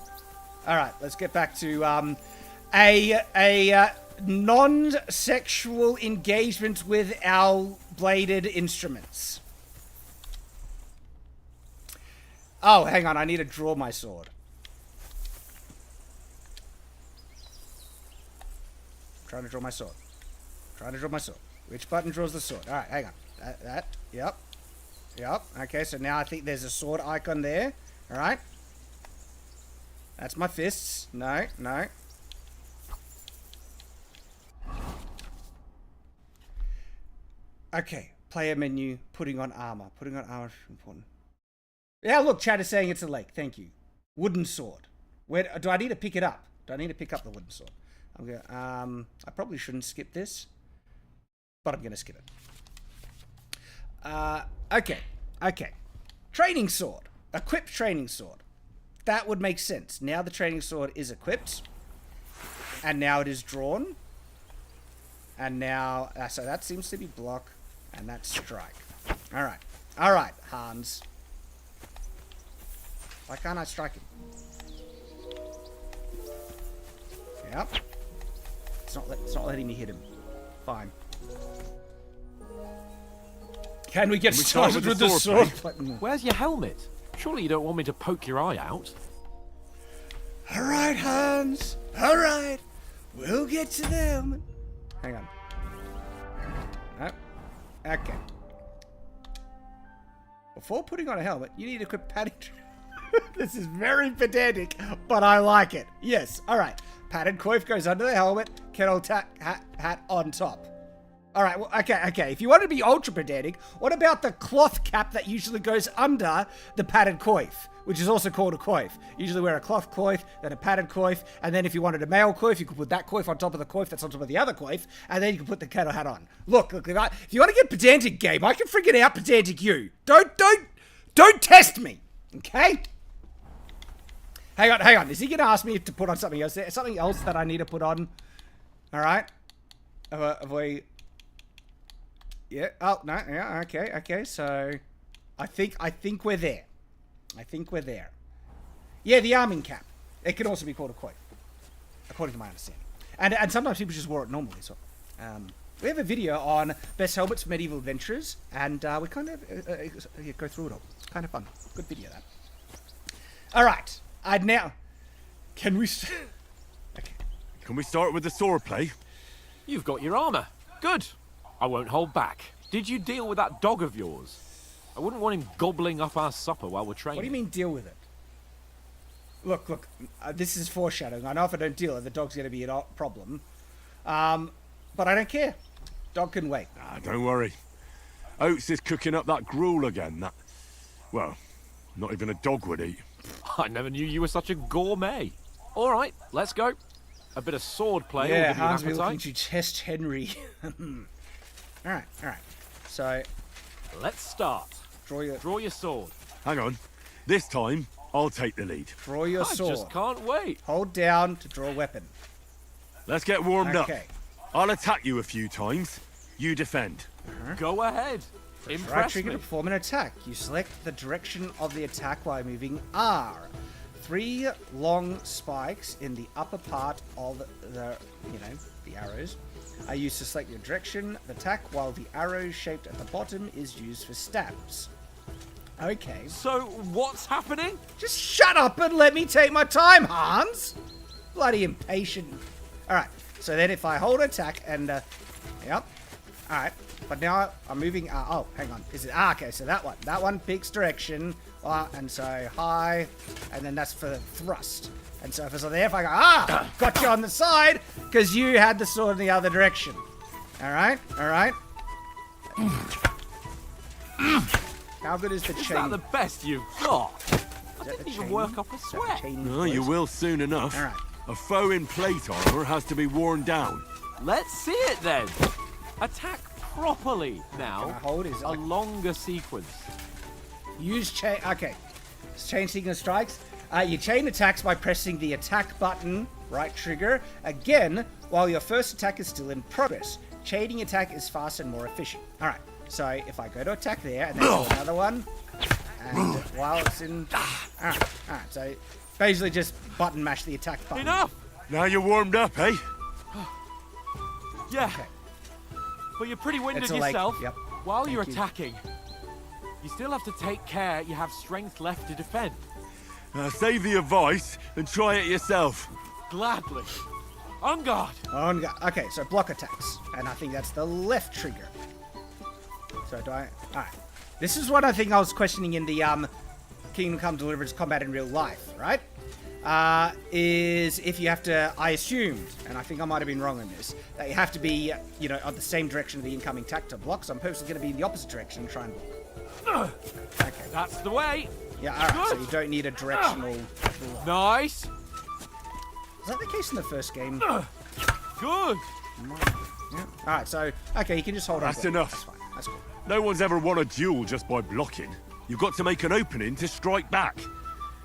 right, let's get back to a non-sexual engagement with our bladed instruments. Oh, hang on. I need to draw my sword. Trying to draw my sword. Which button draws the sword? All right, hang on. That. Yep. Okay, so now I think there's a sword icon there. All right. That's my fists. No. Okay, player menu, putting on armor. Putting on armor is important. Yeah, look, chat is saying it's a lake. Thank you. Wooden sword. Where do I need to pick it up? Do I need to pick up the wooden sword? I'm gonna. I probably shouldn't skip this, but I'm gonna skip it. Okay. Training sword. Equipped training sword. That would make sense. Now the training sword is equipped, and now it is drawn, and now so that seems to be block, and that's strike. All right, Hans. Why can't I strike him? Yep. It's not letting me hit him. Fine. Can we get started with the sword? Where's your helmet? Surely you don't want me to poke your eye out? All right, Hans. All right. We'll get to them. Hang on. Oh. Okay. Before putting on a helmet, you need to equip padding. This is very pedantic, but I like it. Yes. All right. Padded coif goes under the helmet. Kettle hat on top. All right. Well, okay. If you want to be ultra pedantic, what about the cloth cap that usually goes under the padded coif, which is also called a coif? You usually wear a cloth coif, then a padded coif, and then if you wanted a male coif, you could put that coif on top of the coif that's on top of the other coif, and then you can put the kettle hat on. Look. If you want to get pedantic, game, I can figure it out. Pedantic, you don't test me, okay? Hang on. Is he going to ask me to put on something else? There's something else that I need to put on. All right. Yeah. Oh no. Yeah. Okay. So, I think we're there. Yeah, the arming cap. It can also be called a coif, according to my understanding. And sometimes people just wore it normally. So, we have a video on best helmets for medieval adventurers, and we kind of go through it all. It's kind of fun. Good video that. All right. Can we? Okay. Can we start with the sword play? You've got your armor. Good. I won't hold back. Did you deal with that dog of yours? I wouldn't want him gobbling up our supper while we're training. What do you mean deal with it? Look. This is foreshadowing. I know if I don't deal with it, the dog's going to be a problem. But I don't care. Dog can wait. Don't worry. Oates is cooking up that gruel again. Well, not even a dog would eat. I never knew you were such a gourmet. All right, let's go. A bit of sword play. Yeah, Hans will be looking to test Henry. All right. So, let's start. Draw your sword. Hang on. This time, I'll take the lead. Draw your sword. I just can't wait. Hold down to draw a weapon. Let's get warmed up. Okay. I'll attack you a few times. You defend. Go ahead. Impress trigger me. to perform an attack. You select the direction of the attack while moving R. 3 long spikes in the upper part of the arrows are used to select your direction of attack, while the arrow shaped at the bottom is used for stabs. Okay. So, what's happening? Just shut up and let me take my time, Hans! Bloody impatient. Alright, so then if I hold attack and, yep. Alright. But now I'm moving. Oh, hang on. Is it? Okay. So that one. That one picks direction. And so high, and then that's for thrust. And so if it's there, if I go, got you on the side, because you had the sword in the other direction. All right. How good is the chain? Is that the best you've got? I didn't even work up a sweat. No, you will soon enough. All right. A foe in plate armor has to be worn down. Let's see it then. Attack properly Can I now. hold? Is it A like longer sequence. use chain? Okay. Chain sequence strikes. You chain attacks by pressing the attack button, right trigger, again while your first attack is still in progress. Chaining attack is faster and more efficient. All right. So if I go to attack there and then do another one, and while it's in, all right. So basically just button mash the attack button. Enough. Now you're warmed up, eh? Yeah. Okay. But you're pretty winded It's a leg. yourself. Yep. While Thank you're you. attacking, you still have to take care you have strength left to defend. Save the advice and try it yourself. Gladly. On guard. Okay, so block attacks. And I think that's the left trigger. So do I... Alright. This is what I think I was questioning in the Kingdom Come Deliverance combat in real life, right? Is if you have to... I assumed, and I think I might have been wrong on this, that you have to be, you know, on the same direction of the incoming attack to block, so I'm purposely going to be in the opposite direction and try and block. Okay. That's the way. Yeah, alright, so you don't need a directional... Nice. Is that the case in the first game? Good. Yeah. Alright, so... Okay, you can just hold on. That's enough. That's fine. That's cool. No one's ever won a duel just by blocking. You've got to make an opening to strike back.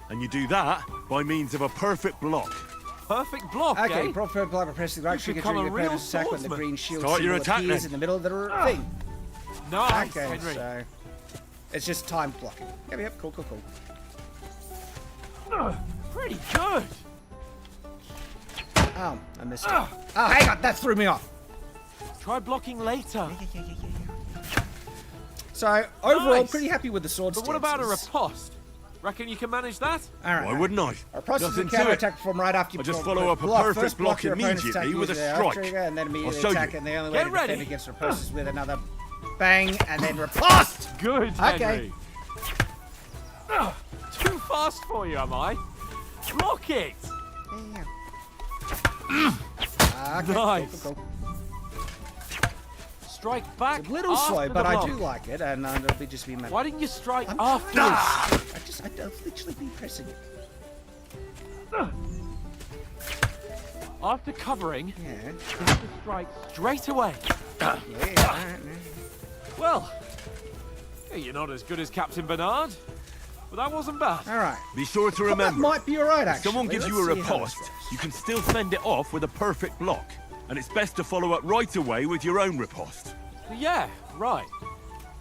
And you do that by means of a perfect block. Perfect block, Okay, eh? proper block by pressing the right You've trigger become during a the real opponent's attack when the swordsman. green shield Start your symbol attack appears then. in the middle of the thing. Nice, Okay, Henry. so... It's just time blocking. Yep, cool. Pretty good. Oh, I missed it. Oh, hang on, that threw me off. Try blocking later. So, overall, Nice. pretty happy with the sword But what about a stances. riposte? Reckon you can manage that? Alright. Why wouldn't I? A process Nothing of to it. counter-attack from right after you I just perform follow up a block. perfect First block your opponent's immediately attack with a using the left strike. trigger, and then immediately I'll show attack, you. and the only way Get to ready. defend against riposte is with another bang, and then riposte! Good, Okay. Henry. Too fast for you, am I? Block it. Okay, Nice. cool. Strike back. It's a little after slow, the but I block. do like it, and it'll be just be mad. Why didn't you strike I'm afterwards? I've literally been pressing it. After covering, Yeah. you have to strike straight away. Yeah. Well, you're not as good as Captain Bernard, but that wasn't bad. Ah. Alright. Be sure to That remember, might be alright, if actually. someone gives you a Let's see how riposte, this goes. you can still fend it off with a perfect block. And it's best to follow up right away with your own riposte. Yeah, right.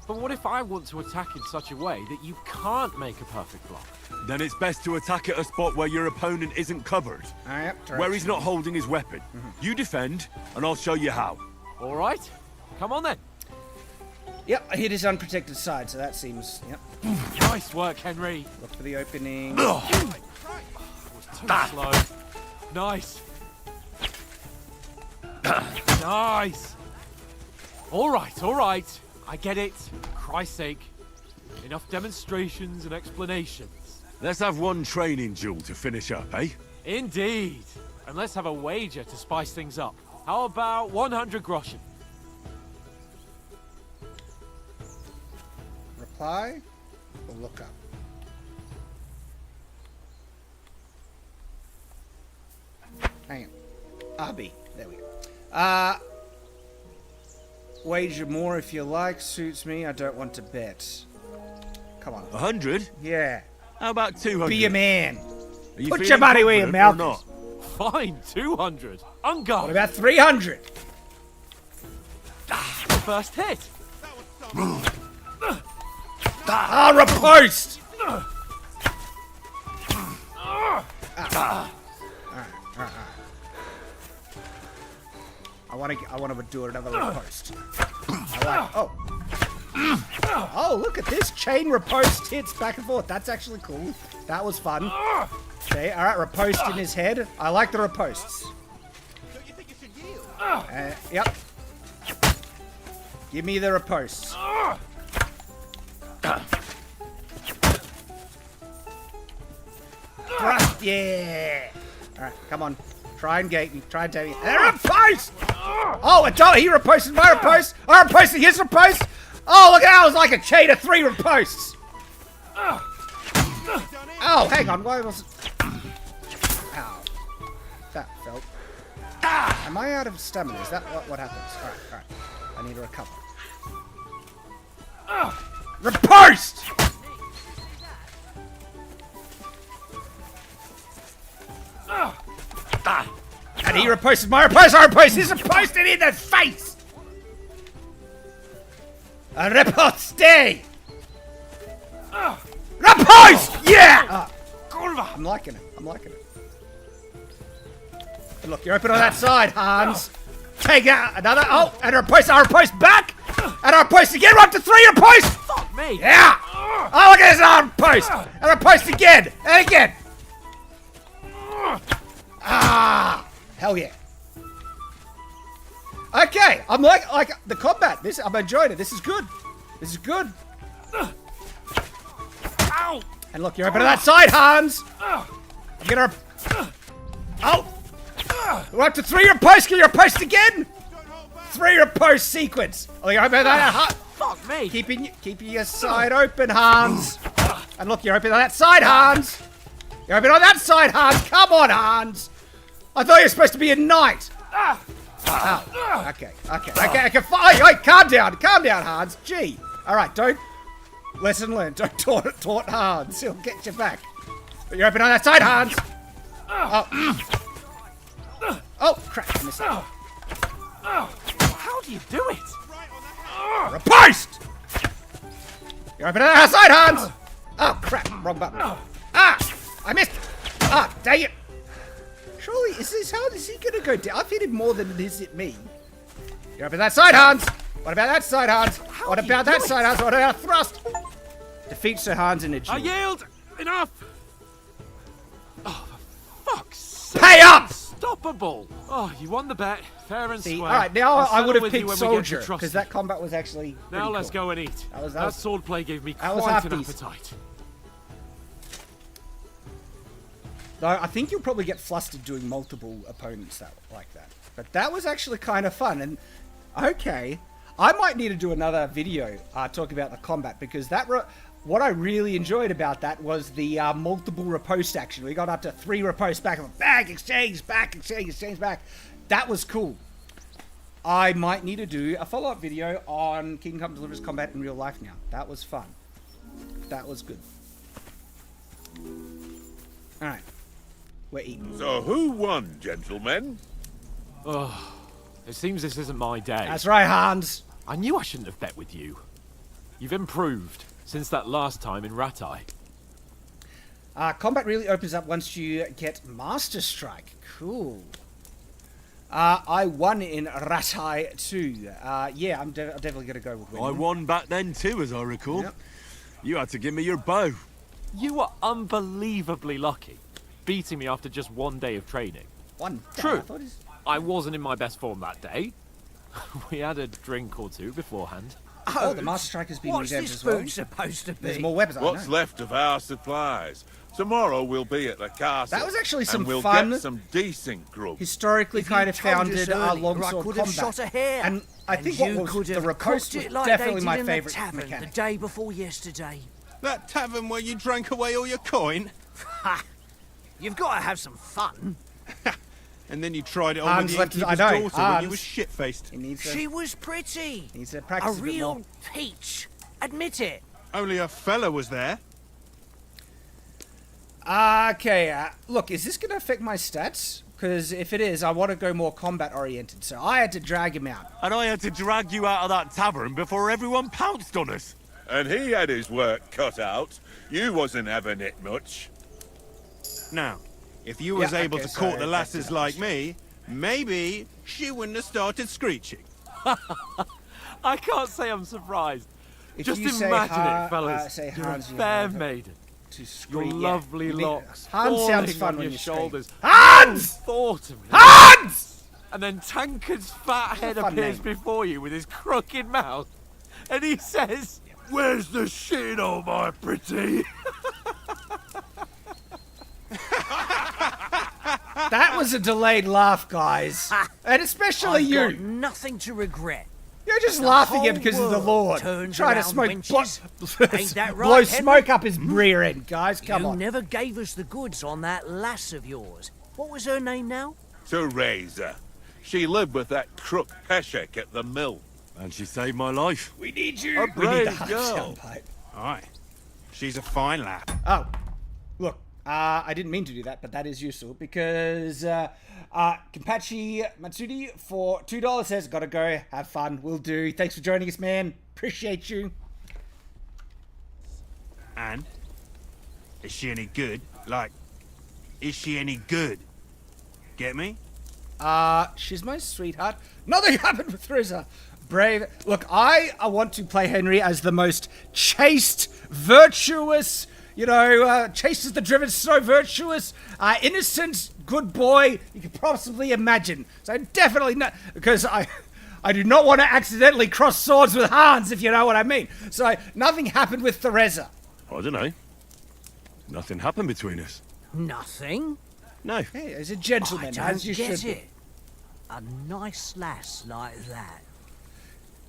But what if I want to attack in such a way that you can't make a perfect block? Then it's best to attack at a spot where your opponent isn't covered. Alright, Where he's not holding his weapon. You defend, and I'll show you how. All right, come on then. Yep, I hit his unprotected side, so that seems... Yep. Nice work, Henry. Look for the opening. Too slow. Nice. Nice. All right. I get it. Christ's sake. Enough demonstrations and explanations. Let's have one training duel to finish up, eh? Indeed. And let's have a wager to spice things up. How about 100 groschen? Reply or look up? Hang on. RB. There we go. Wager more if you like. Suits me. I don't want to bet. Come on. 100? Yeah. How about 200? Be a man. Are you Put feeling your money where your confident mouth or is. not? Fine, 200. On guard. What about 300? First hit. Ah, riposte! I want to do another riposte. Oh, look at this chain riposte hits back and forth. That's actually cool. That was fun. Okay, all right, riposte in his head. I like the ripostes. Yep. Give me the riposte. Thrust, yeah. All right, come on. Try and gate me. Try and take me. And a riposte! Oh, he riposted my riposte. I riposted his riposte. Oh, look at that. It was like a chain of 3 ripostes. Oh, hang on. Why was it? Ow. That felt. Am I out of stamina? Is that what happens? All right. I need to recover. Riposte! And he riposted my riposte. I riposted his riposte in the face. A riposte! Riposte! Yeah! I'm liking it. But look, you're open on that side, Hans. Take out another. Oh, and a riposte. I riposte back. And a riposte again. We're up to 3 riposte. Fuck me! Yeah! Oh, look at this riposte. And a riposte again. And again. Ah! Hell yeah. Okay, I'm like the combat. I'm enjoying it. This is good. Ow! And look, you're open to that side, Hans. You get her. Oh! We're up to 3 riposte. Get your riposte again. 3 riposte sequence. Oh, you're open to that. Fuck me! Keeping your side open, Hans. And look, you're open on that side, Hans. You're open on that side, Hans. Come on, Hans. I thought you were supposed to be a knight. Oh, okay. Calm down, Hans. Gee. All right, don't. Lesson learned. Don't taunt Hans. He'll get you back. But you're open on that side, Hans. Oh, crap. I missed that. How do you do it? Riposte! You're open on that side, Hans. Oh, crap. Wrong button. I missed. Dang it. Surely, how is he gonna go down? I've hit him more than it has hit me. You're up in that side, Hans! What about that side, Hans? What about that side, Hans? What about a thrust? Defeat Sir Hans in a duel. I yield! Enough! Oh, for fuck's sake. Pay up! Unstoppable! Oh, you won the bet. Fair and See, square. alright, now I would have picked when Soldier, because that combat was actually Now let's cool. go and eat. That was That swordplay gave me that was quite an half-decent. appetite. Though I think you'll probably get flustered doing multiple opponents like that. But that was actually kind of fun. And okay, I might need to do another video talking about the combat, because what I really enjoyed about that was the multiple riposte action. We got up to 3 riposte back, exchange, back. That was cool. I might need to do a follow-up video on Kingdom Come Deliverance combat in real life now. That was fun. That was good. Alright. We're eating. So who won, gentlemen? Oh, it seems this isn't my day. That's right, Hans. I knew I shouldn't have bet with you. You've improved since that last time in Ratai. Combat really opens up once you get Master Strike. Cool. I won in Ratai too. Yeah, I'm definitely going to go with winning. I won back then too, as I recall. Yep. You had to give me your bow. You were unbelievably lucky, beating me after just 1 day of training. 1 day? True. I wasn't in my best form that day. We had a drink or 2 beforehand. Oh, the Master Strike has been What's revamped this as well. food supposed to be? There's more weapons. What's left of our supplies? Tomorrow we'll be at the castle. That was actually some and we'll fun, get some decent grub. historically If you kind of told us founded earlier, longsword I could have combat. shot a hare. And I And think you what could was the have riposte cooked was it like definitely they my did in the favourite tavern mechanic. the day before yesterday. That tavern where you drank away all your coin? Ha! You've got to have some fun. And then you tried it on Hans with the left his- innkeeper's I know, daughter when you Hans. were shit-faced. He needs to, She was pretty. needs to A practice a bit more. real peach. Admit it. Only a fella was there. Okay, look, is this going to affect my stats? Because if it is, I want to go more combat-oriented, so I had to drag him out. And I had to drag you out of that tavern before everyone pounced on us. And he had his work cut out. You wasn't having it much. Now, if you was Yeah, able okay, to court so the that's lasses enough. like me, maybe she wouldn't have started screeching. I can't say I'm surprised. If Just you say imagine Ha- it, fellas. say You're Hans, a you fair have maiden. To Your scream. lovely Yeah. locks Hans sounds falling fun on when your you scream. shoulders. Hans! Thought of me. Hans! And then Tankard's fat head fun appears name. before you with his crooked mouth. And he says, "Where's the shit, oh my pretty?" That was a delayed laugh, guys. And especially I've you. got nothing to regret. You're just The laughing at whole because of the world Lord. turns Trying to around smoke wenches. Ain't that right, blow Henry? smoke up his rear end, guys. Come You on. never gave us the goods on that lass of yours. What was her name now? Teresa. She lived with that crook Peshek at the mill. And she saved my life. We need you. A We need the brave hard girl. soundbite. Aye. She's a fine lad. Oh, look, I didn't mean to do that, but that is useful because Kenpachi Matsuri for $2 says, "Gotta go, have fun, will do. Thanks for joining us, man. Appreciate you." And? Is she any good? Like, is she any good? Get me? She's my sweetheart. Nothing happened with Teresa. Brave. Look, I want to play Henry as the most chaste, virtuous, chaste as the driven, so virtuous, innocent, good boy you could possibly imagine. So definitely not, because I do not want to accidentally cross swords with Hans, if you know what I mean. So nothing happened with Teresa. I don't know. Nothing happened between us. Nothing. No. Hey, as a I gentleman, don't as you get should be. it. A nice lass like that.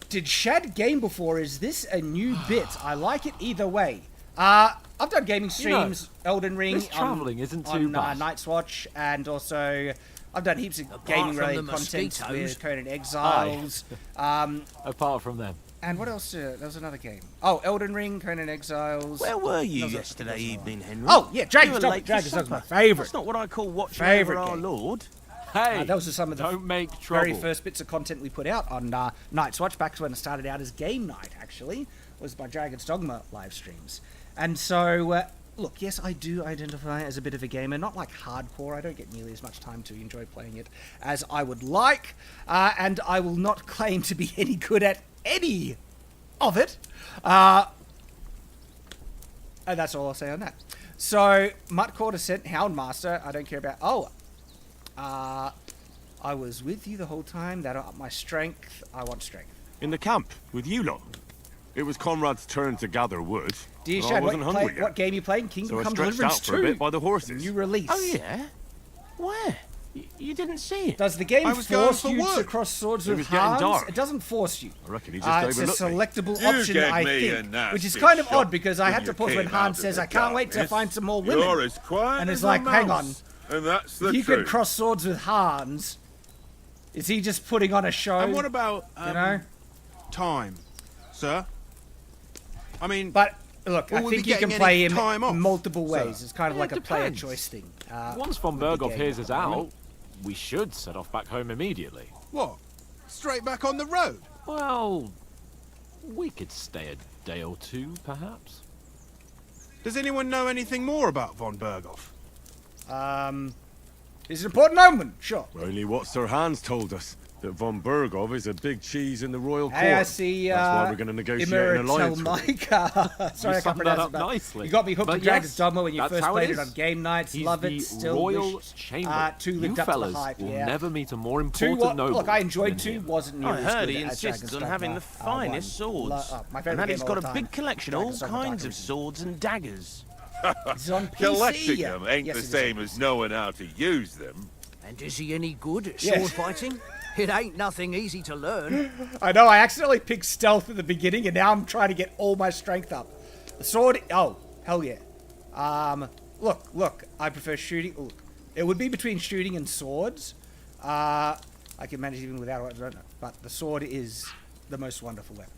Did Shad game before? Is this a new bit? I like it either way. I've done gaming streams, Elden Ring, this travelling isn't too on bad. Night's Watch, and also I've done heaps of Apart gaming-related from the content mosquitoes. with Conan Exiles. Apart from them. And what else? There was another game. Oh, Elden Ring, Conan Exiles. Where were you Those are- yesterday those are mine. evening, Henry? Oh, yeah, Dragon's You were Dogma. late for Dragon's Dogma, supper. favourite. That's not what I call watching Favourite over our game. Lord. Hey, Those are some of the don't make trouble. very first bits of content we put out on Night's Watch, back when it started out as game night, actually, was my Dragon's Dogma live streams. And so, look, yes, I do identify as a bit of a gamer, not like hardcore. I don't get nearly as much time to enjoy playing it as I would like, and I will not claim to be any good at any of it. And that's all I'll say on that. So, Muttcourt Ascent, Houndmaster, I don't care about. Oh, I was with you the whole time. That'll up my strength. I want strength. In the camp, with you lot. It was Conrad's turn to gather wood. Dear but I Shad, wasn't hungry yet. what game you playing? Kingdom So I Come stretched Deliverance out for a 2. bit by the horses. New release. Oh, yeah? Where? You didn't see it? Does the game I was going force for you to wood. cross swords It with was getting Hans? dark. It doesn't force you. I reckon he just It's a overlooked me. selectable You option, gave I me a think. nasty Which is kind of shock odd, because I when had to you pause when came Hans out says, of I the can't wait to darkness. find some more women. You're as quiet And it's as like, a hang mouse, And that's the If you truth. could cross swords with Hans, is he just putting on a show? And what about, you know? time, sir? I mean, But look, Will I we think be you can getting play any him time off, multiple ways. sir? It's kind of Yeah, like it a player depends. choice thing. Once von with the Berghoff game hears at us the moment. out, we should set off back home immediately. what? Straight back on the road? Well, we could stay a day or two, perhaps. Does anyone know anything more about von Berghoff? It's an important moment, sure. Only what Sir Hans told us. That von Berghoff is a big cheese in the royal court. Hey, I see. That's why we're going to negotiate an alliance with him. Mike. Sorry, I You can't summed that pronounce up it. But nicely. You got me hooked But on Dragon's yes, Dogma when you that's first how played it is. on game nights. He's Love the it. Still royal wish, chamber. 2 You lived up to the fellas hype. will Yeah. never meet a more 2, important noble. look, I enjoyed than 2. him. Wasn't nearly I as heard good he as insists Dragon's on Dogma, having the 1. finest swords. My And favorite that game he's of got all a big time. collection of all Dragon's Dogma kinds Dark of Arisen. swords and daggers. It's on PC. Collecting yeah. them ain't Yes, the it is same on as PC. knowing how to use them. And is he any good at Yes. sword fighting? It ain't nothing easy to learn. I know, I accidentally picked stealth at the beginning, and now I'm trying to get all my strength up. The sword, oh, hell yeah. Look, I prefer shooting. Ooh, it would be between shooting and swords. I can manage even without it, I don't know. But the sword is the most wonderful weapon.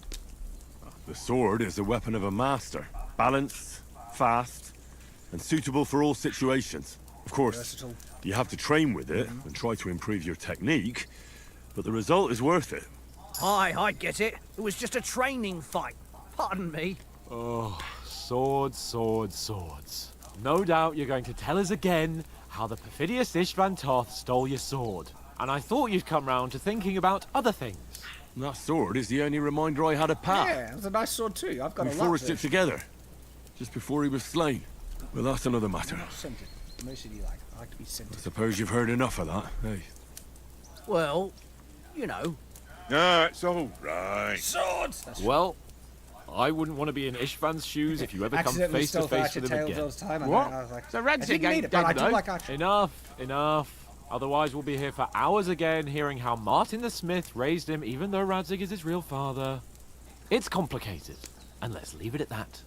The sword is the weapon of a master. Balanced, fast, and suitable for all situations. Of course, Versatile. you have to train with it and try to improve your technique, but the result is worth it. Aye, I get it. It was just a training fight. Pardon me. Oh, swords, swords, swords. No doubt you're going to tell us again how the perfidious Istvan Toth stole your sword. And I thought you'd come round to thinking about other things. And that sword is the only reminder I had of Pat. Yeah, it was a nice sword too. I've got We a lot forged of it together, just before he was slain. Well, that's another matter. Scented. Mostly like. I like to be I scented. suppose you've heard enough of that, hey? Well, you know. That's all right. Swords! That's Well, I wouldn't want to be in Ishvan's shoes if you ever come accidentally face to stealth face archer with him tails again. all the time. I What? know, I was like, So I Radzig didn't need ain't it, but I dead, do though. like archer. Enough. Otherwise, we'll be here for hours again, hearing how Martin the Smith raised him, even though Radzig is his real father. It's complicated, and let's leave it at that.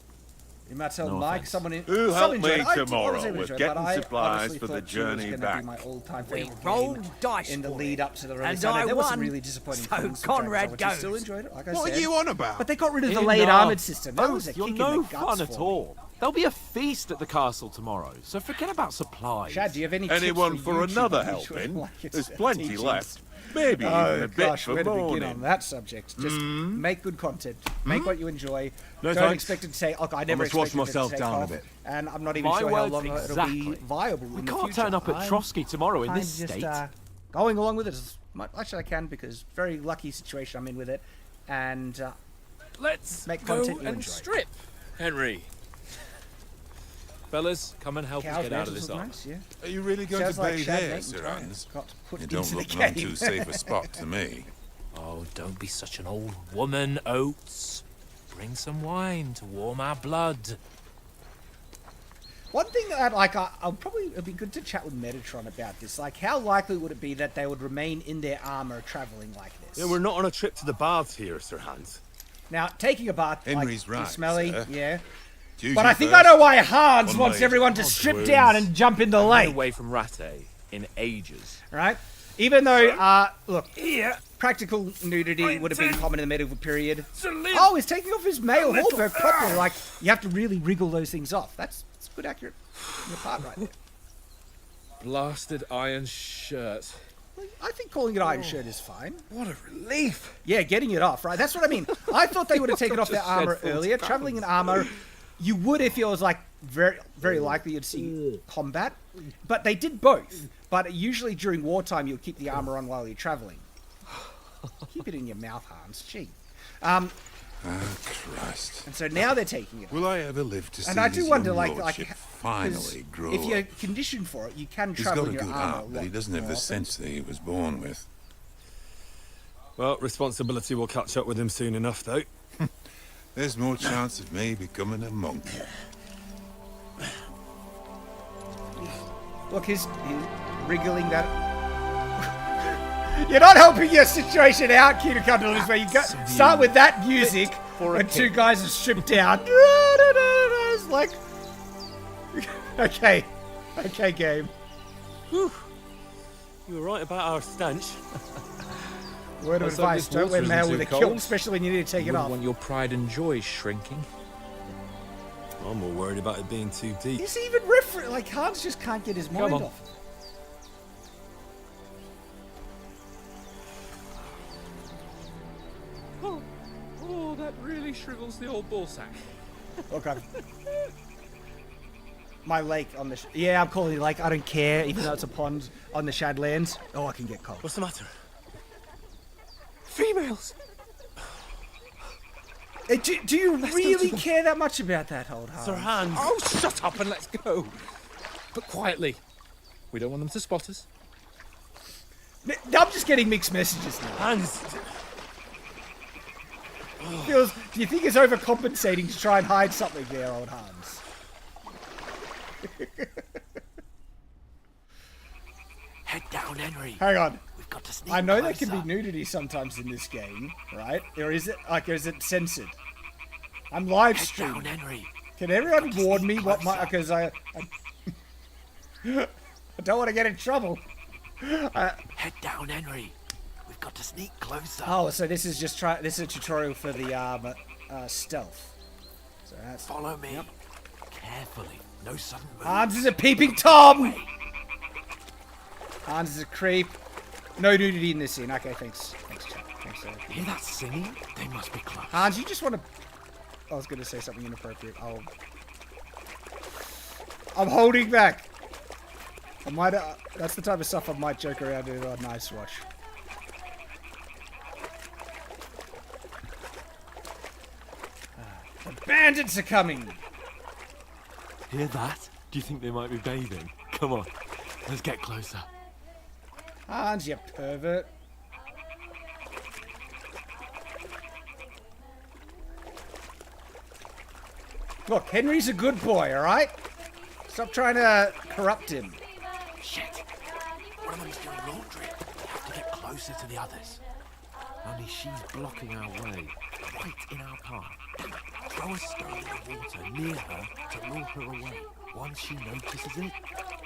You might tell No Mike, offense. someone in. Who'll some help enjoyed me it. I tomorrow honestly with enjoyed it, getting but I supplies honestly for the thought she was journey gonna back. Be my all-time We favorite rolled game dice in the for lead it, up to the release. and I know I there was some won. really disappointing So things. Conrad which I still goes. enjoyed it. Like I What said. are you on about? But they got rid of the Enough. late armored system. That was a You're kick no in the guts fun for at me. all. There'll be a feast at the castle tomorrow, so forget about supplies. Shad, do you have any Anyone tips for YouTube another on YouTube? helping? Like it's There's plenty teachings? left. Maybe even Oh a bit gosh, for where to begin morning. on that subject? Just make good content. Make what you enjoy. No, Don't thanks. expect it to take. Look, I never must wash expected it to myself take down a off, bit. and I'm not even My sure how words, long it'll be exactly. viable We in the can't future. turn up at I'm- Trotsky tomorrow in I'm this just, state. going along with it as much as I can because very lucky situation I'm in with it, and Let's make go content you and enjoy. strip, Henry. Fellas, come and help us Cows get out of mantles this look ark. nice, yeah. Are you really going Sounds to like bathe Shad here, Nathan Sir Twain Hans? got put You into don't the look none game. too safe a spot to me. Oh, don't be such an old woman, Oates. Bring some wine to warm our blood. One thing that I'll probably it'd be good to chat with Metatron about this. Like, how likely would it be that they would remain in their armor traveling like this? Yeah, we're not on a trip to the baths here, Sir Hans. Now, taking a bath, Henry's like, right, smelly, sir. yeah. Duty But I think first, I know why Hans one wants later. everyone to Oh, strip wounds. down and jump in the Been lake, away from Rattay in ages. right? Even though, look, practical nudity would have been common in the medieval period. Oh, he's taking off his male hallberg properly. Like, you have to really wriggle those things off. That's good, accurate on your part right there. Blasted iron shirt. I think calling it iron shirt is fine. What a relief. Yeah, getting it off, right? That's what I mean. I thought they would have taken off their armor earlier. Traveling in armor, you would if it was like very likely you'd see combat. But they did both. But usually during wartime, you'll keep the armor on while you're traveling. Keep it in your mouth, Hans. Gee. Oh, Christ. And so now they're taking it off. Will I ever live to see And I do his wonder, young like, lordship 'cause finally grow if you're up? conditioned for it, you can He's travel got a in your good armor. heart, but he doesn't have the sense that he was born with. Well, responsibility will catch up with him soon enough, though. There's more chance of me becoming a monk. Look, he's wriggling that. You're not helping your situation out, Kid Cundle, where you go start with that music and two guys are stripped down. It's like, okay, game. You were right about our stench. Word of Let's hope advice: this don't water wear isn't mail too with a cold. kilt, especially when you need to take You it wouldn't off. want your pride and joy shrinking. I'm more worried about it being too deep. He's even referring like Hans just can't get his mind on. off. Oh, that really shrivels the old ballsack. Okay. My lake on the yeah, I'm calling it lake. I don't care, even though it's a pond on the Shadlands. Oh, I can get cold. What's the matter? Females! Do you really care that much about that, old Hans? Sir Hans. Oh, shut up and let's go. But quietly. We don't want them to spot us. I'm just getting mixed messages now. Hans. Do you think he's overcompensating to try and hide something there, old Hans? Head down, Henry. Hang on. We've got to sneak I know there closer. can be nudity sometimes in this game, right? Or is it censored? I'm live Head streaming. down, Henry. Can everyone Got to warn sneak me what my closer. because I don't want to get in trouble. Head down, Henry. We've got to sneak closer. Oh, so this is just this is a tutorial for the stealth. So that's Follow me. Carefully. No sudden moves. Hans is a peeping Tom. Hans is a creep. No nudity in this scene. Okay, thanks. Thanks, chat. Thanks, sir. Hear that singing? They must be close. Hans, you just want to. I was going to say something inappropriate. I'm holding back. I might. That's the type of stuff I might joke around with on Nice Watch. The bandits are coming. Hear that? Do you think they might be bathing? Come on, let's get closer. Hans, you pervert. Look, Henry's a good boy, alright? Stop trying to corrupt him. Shit. One of them's doing laundry. We have to get closer to the others. Only she's blocking our way. Right in our path. Throw a stone in the water near her to lure her away. Once she notices it,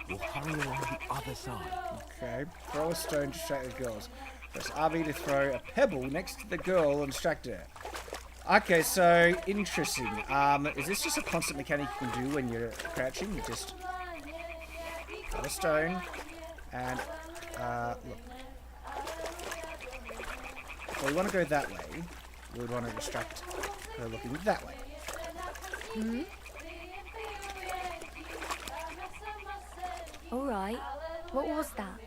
we'll hurry along the other side. Okay. Throw a stone to distract the girls. Press RB to throw a pebble next to the girl and distract her. Okay, so interesting. Is this just a constant mechanic you can do when you're crouching? You just throw a stone and look. So we want to go that way. We would want to distract her looking that way. Hmm? Alright. What was that?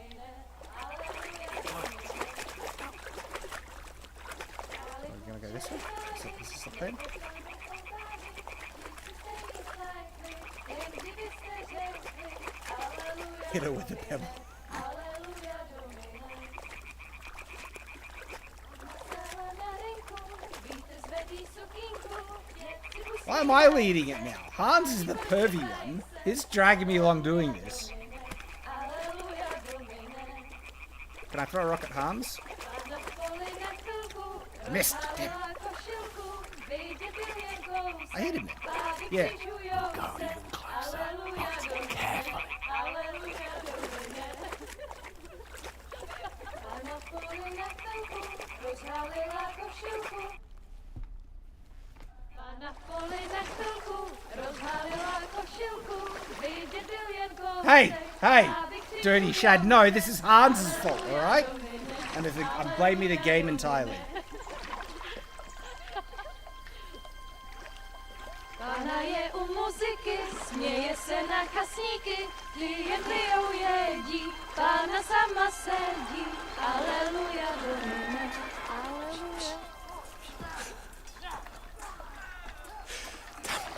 We're going to go this way. Is this the plan? Hit her with the pebble. Why am I leading it now? Hans is the pervy one. He's dragging me along doing this. Can I throw a rock at Hans? Missed. Damn. I hit him there. Yeah. Go even closer, but carefully. Hey, hey, dirty Shad. No, this is Hans's fault, alright? And I'm blaming the game entirely.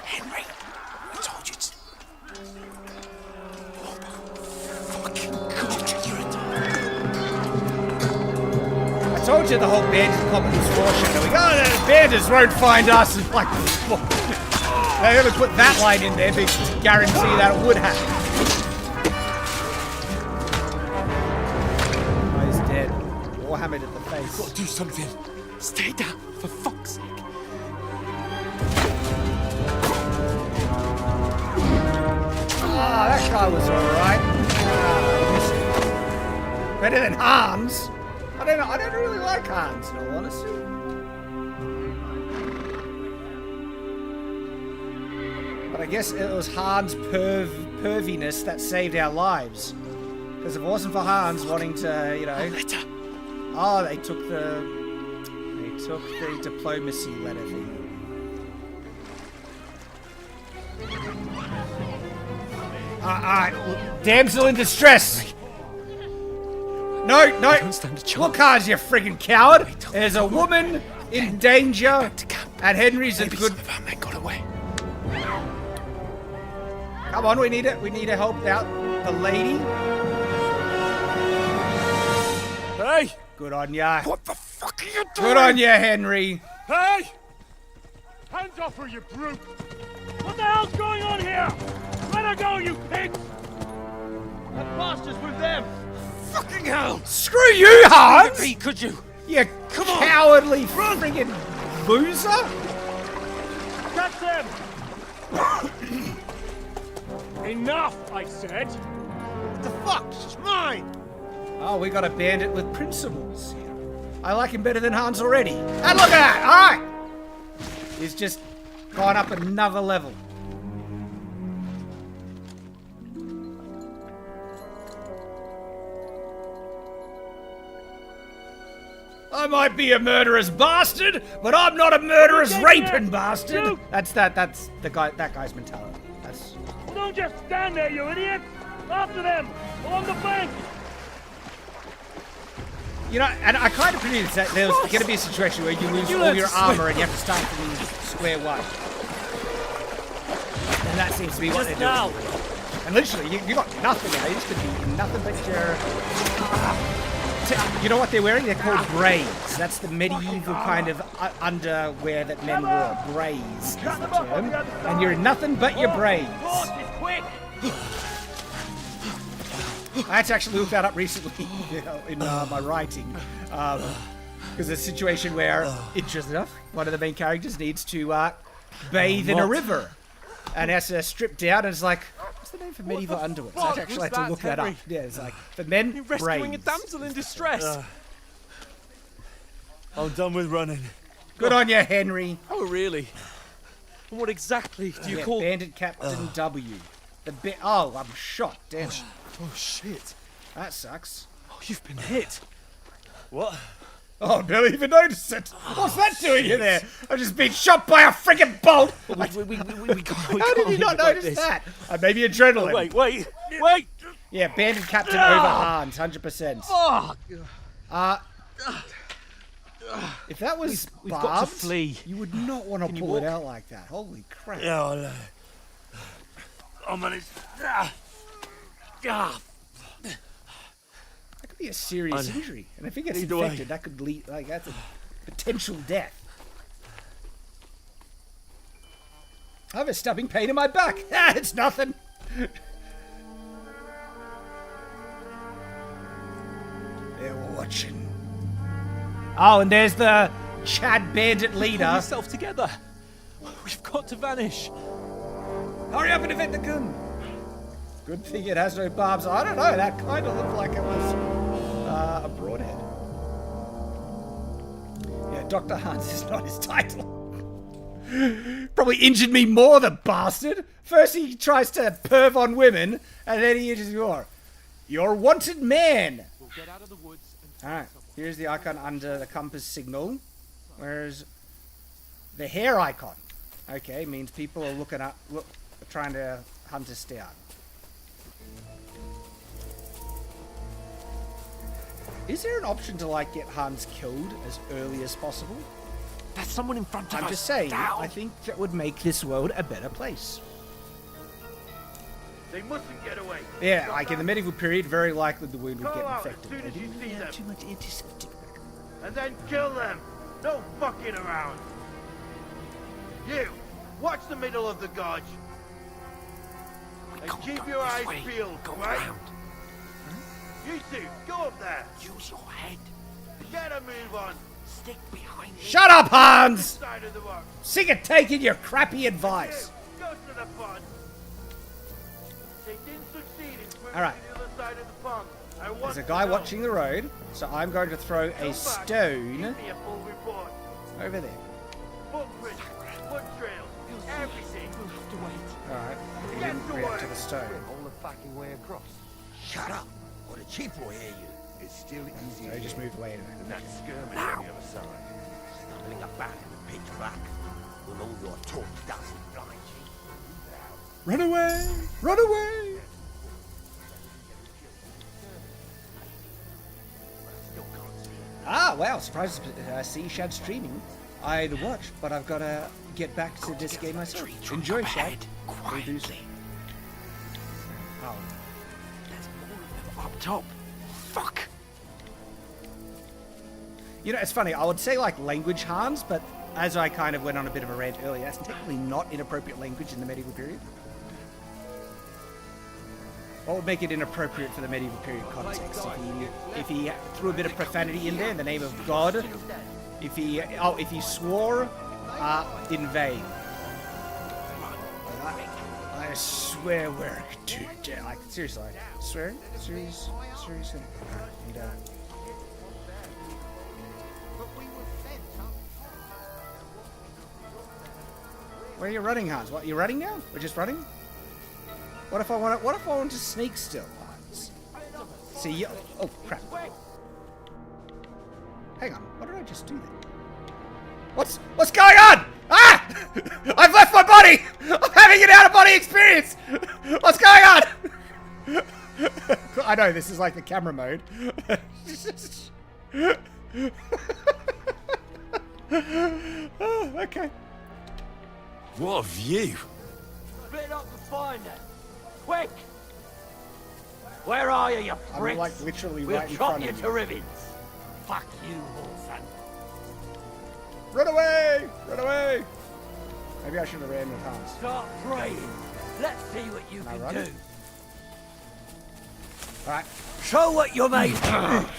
Henry, I told you to... I told you the whole bandit plot was foreshadowing. Oh, the bandits won't find us. And like, they only put that line in there to guarantee that it would happen. Oh, he's dead. Warhammered at the face. Gotta do something. Stay down, for fuck's sake. Ah, that guy was alright. Better than Hans. I don't really like Hans, in all honesty. But I guess it was Hans' perviness that saved our lives. Because if it wasn't for Hans wanting to, you know... Oh, they took the diplomacy letter thing. Damsel in distress! No! Look, Hans, you friggin' coward! There's a woman in danger, and Henry's a good... got away. Come on, we need to help out the lady. Hey! Good on ya. What the fuck are you doing? Good on ya, Henry. Hey! Hands off her, you brute! What the hell's going on here? Let her go, you pigs! That bastard's with them! Fucking hell! Screw you, Hans! Pete, could you? You cowardly friggin' loser! Catch them! Enough, I said! What the fuck? She's mine! Oh, we got a bandit with principles here. I like him better than Hans already. And look at that! Alright! He's just gone up another level. I might be a murderous bastard, but I'm not a murderous raping bastard. That's the guy. That guy's mentality. That's. Don't just stand there, you idiot! After them! Along the bank! You know, and I kind of predicted that there was going to be a situation where you lose all your armor and you have to start from square one. And that seems to be what they're doing. And literally, you got nothing now. You just could be nothing but your... You know what they're wearing? They're called braids. That's the medieval kind of underwear that men wore. Braids is the term. And you're nothing but your braids. I had to actually look that up recently in my writing. Because there's a situation where, interesting enough, one of the main characters needs to bathe in a river. And has to strip down, and it's like, what's the name for medieval underwear? So I actually had to look that up. Yeah, it's like, for men, You're rescuing a braids. damsel in distress. I'm done with running. Good on you, Henry. Oh, really? And what exactly do you call... Bandit Captain W. Oh, I'm shot. Damn it. Oh, shit. That sucks. Oh, you've been hit. What? Oh, never even noticed it. What's that doing in there? I've just been shot by a friggin' bolt. How did you not notice that? Maybe adrenaline. Wait. Yeah, Bandit Captain over Hans, 100%. If that was We've barbed, got to flee. you would not want to pull it out like that. Holy crap. Yeah, I know. I'm on it. That could be a serious injury. And if it gets Either way. infected, that could lead, that's a potential death. I have a stabbing pain in my back. It's nothing. They're watching. Oh, and there's the Chad Bandit leader. Pull yourself together. We've got to vanish. Hurry up and event the gun. Good thing it has no barbs. I don't know. That kind of looked like it was a broadhead. Yeah, Dr. Hans is not his title. Probably injured me more, the bastard. First he tries to perv on women, and then he injures me more. You're wanted man. We'll get out of the woods and... Alright, here's the icon under the compass signal. Where's the hair icon? Okay, means people are trying to hunt us down. Is there an option to like get Hans killed as early as possible? There's someone in front of us. I'm just saying, Down. I think that would make this world a better place. They mustn't get away. Yeah, like in the medieval period, very likely the wound would Go get out infected. as soon as They you didn't see have them. too much antiseptic. And then kill them. No fucking around. You, watch the middle of the gorge. And keep your eyes peeled, Go right? around. You two, go up there. Use your head. Get a move on. Stick behind me. Shut up, Hans! Side of the rock. Sick of taking your crappy advice. You, go to the pond. They didn't succeed in swimming Alright. to the other side of the pond. I want There's a to guy know. watching the road, so I'm going to throw Come a back, stone give me a full report. over there. Footprints, foot trails, everything. We'll have to wait. Alright, he Get didn't to react work. to the stone. All the fucking way across. Shut up, or the chief will hear you. It's still easy. So he just moved away. And that skirmish on the other side. Stumbling about in the pitch black when all your talk doesn't blind you. Run away! Run away! Ah, wow, surprised to see Shad streaming. I watch, but I've got to get back to this game myself. Enjoy, Shad. We'll do so. Oh. There's more of them up top. Fuck. You know, it's funny, I would say like language Hans, but as I kind of went on a bit of a rant earlier, that's technically not inappropriate language in the medieval period. What would make it inappropriate for the medieval period context? If he threw a bit of profanity in there in the name of God, if he swore in vain. I swear we're too dead. Like seriously, swearing? Seriously. And, where are you running, Hans? What, you're running now? We're just running? What if I want to sneak still, Hans? See, you... Oh, crap. Hang on, what did I just do then? What's going on? Ah! I've left my body! I'm having an out-of-body experience! What's going on? I know, this is like the camera mode. Oh, okay. What a view! Split up and find her. Quick! Where are you, you I'm pricks? like literally We'll right in chop front you of to you. ribbons. Fuck you, Wilson. Run away! Run away! Maybe I should have ran with Hans. Start praying. Let's see what you Can I can run do. it? Alright. Show what you're made of.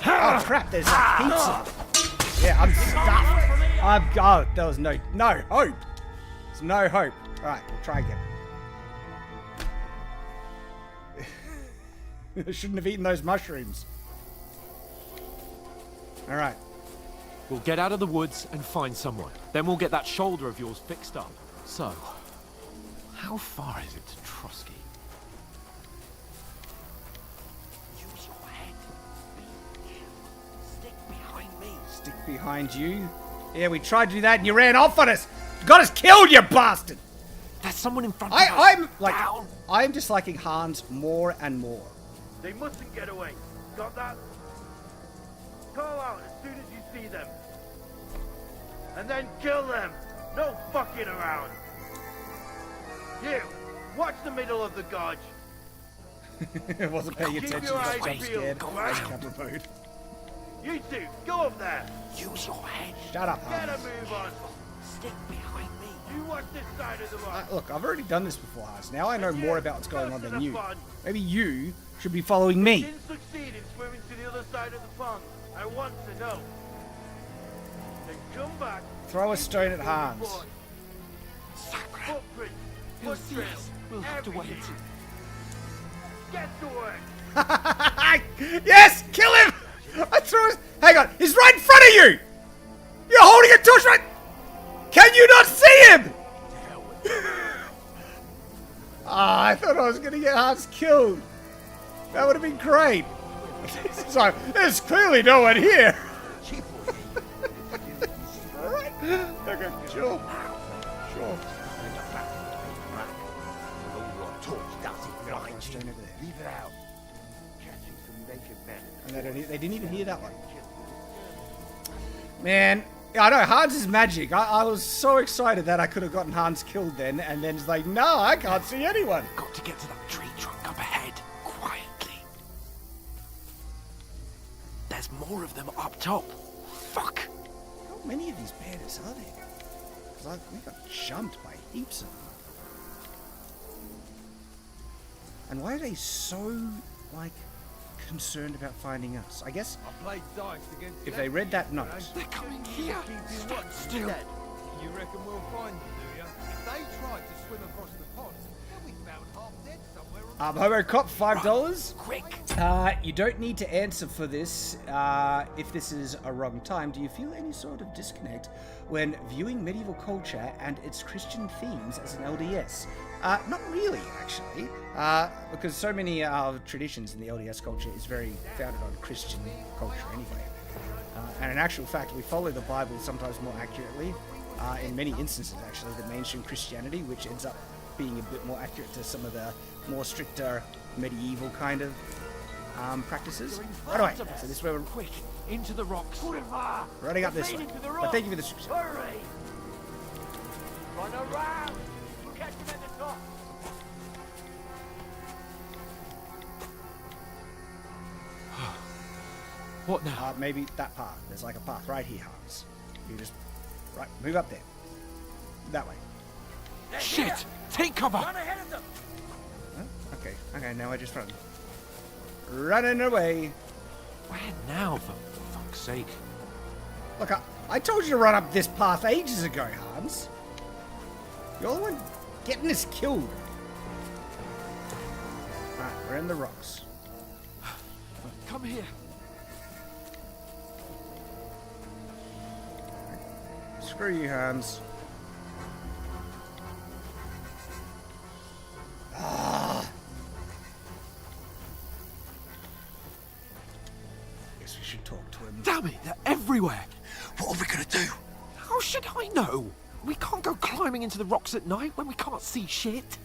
Oh crap, there's a pizza. Yeah, I'm stuffed. Oh, there was no hope. There's no hope. Alright, we'll try again. I shouldn't have eaten those mushrooms. Alright. We'll get out of the woods and find someone. Then we'll get that shoulder of yours fixed up. So, how far is it to Trotsky? Use your head. Stick behind me. Stick behind you. Yeah, we tried to do that and you ran off on us. You got us killed, you bastard! There's someone in front of us. I'm disliking Hans more and more. They mustn't get away. Got that? Call out as soon as you see them. And then kill them. No fucking around. You, watch the middle of the gorge. I wasn't paying Keep attention. your I was eyes so peeled. scared. Go I was around. camera mode. You two, go up there. Use your head. Shut up, Get a Hans. move on. Stick behind me. You watch this side of the rock. Look, I've already done this before, Hans. Now I know more about what's going on Go to than the you. fun. Maybe you should be following me. Didn't succeed in swimming to the other side of the pond. I want to know. Then come back. Throw a stone at Hans. Footprints, He'll foot see trails, us. We'll have to wait. everything. Get to work. Yes! Kill him! I threw his... Hang on, he's right in front of you! You're holding a torch right... Can you not see him? I thought I was going to get Hans killed. That would have been great. So, there's clearly no one here. Alright. Okay, sure. Sure. Leave it out. Catching some naked men. And they didn't even hear that one. Man, I know, Hans is magic. I was so excited that I could have gotten Hans killed then, and then it's like, no, I can't see anyone. Got to get to that tree trunk up ahead, quietly. There's more of them up top. Fuck. How many of these bandits are there? Because we got jumped by heaps of them. And why are they so, like, concerned about finding us? I guess I played dice against if they read that note... They're coming here. Stand still. You reckon we'll find them, do you? If they tried to swim across the pond, they'll be found half dead somewhere on Hobo Cop, $5. Quick. You don't need to answer for this if this is a wrong time. Do you feel any sort of disconnect when viewing medieval culture and its Christian themes as an LDS? Not really, actually, because so many traditions in the LDS culture is very founded on Christian culture anyway. And in actual fact, we follow the Bible sometimes more accurately, in many instances actually, than mainstream Christianity, which ends up being a bit more accurate to some of the more stricter medieval kind of practices. Right away, so this is where we're Quick, into the rocks. running up this way. But thank you for the description. Hurry. Run around. We'll catch him at the top. What now? Maybe that path. There's like a path right here, Hans. You just move up there. That way. Shit! Take cover! Run ahead of them. Huh? Okay, now I just run. Running away. Where now, for fuck's sake? Look, I told you to run up this path ages ago, Hans. You're the one getting us killed. Alright, we're in the rocks. Come here. Screw you, Hans. Guess we should talk to him. Damn it, they're everywhere. What are we gonna do? How should I know? We can't go climbing into the rocks at night when we can't see shit.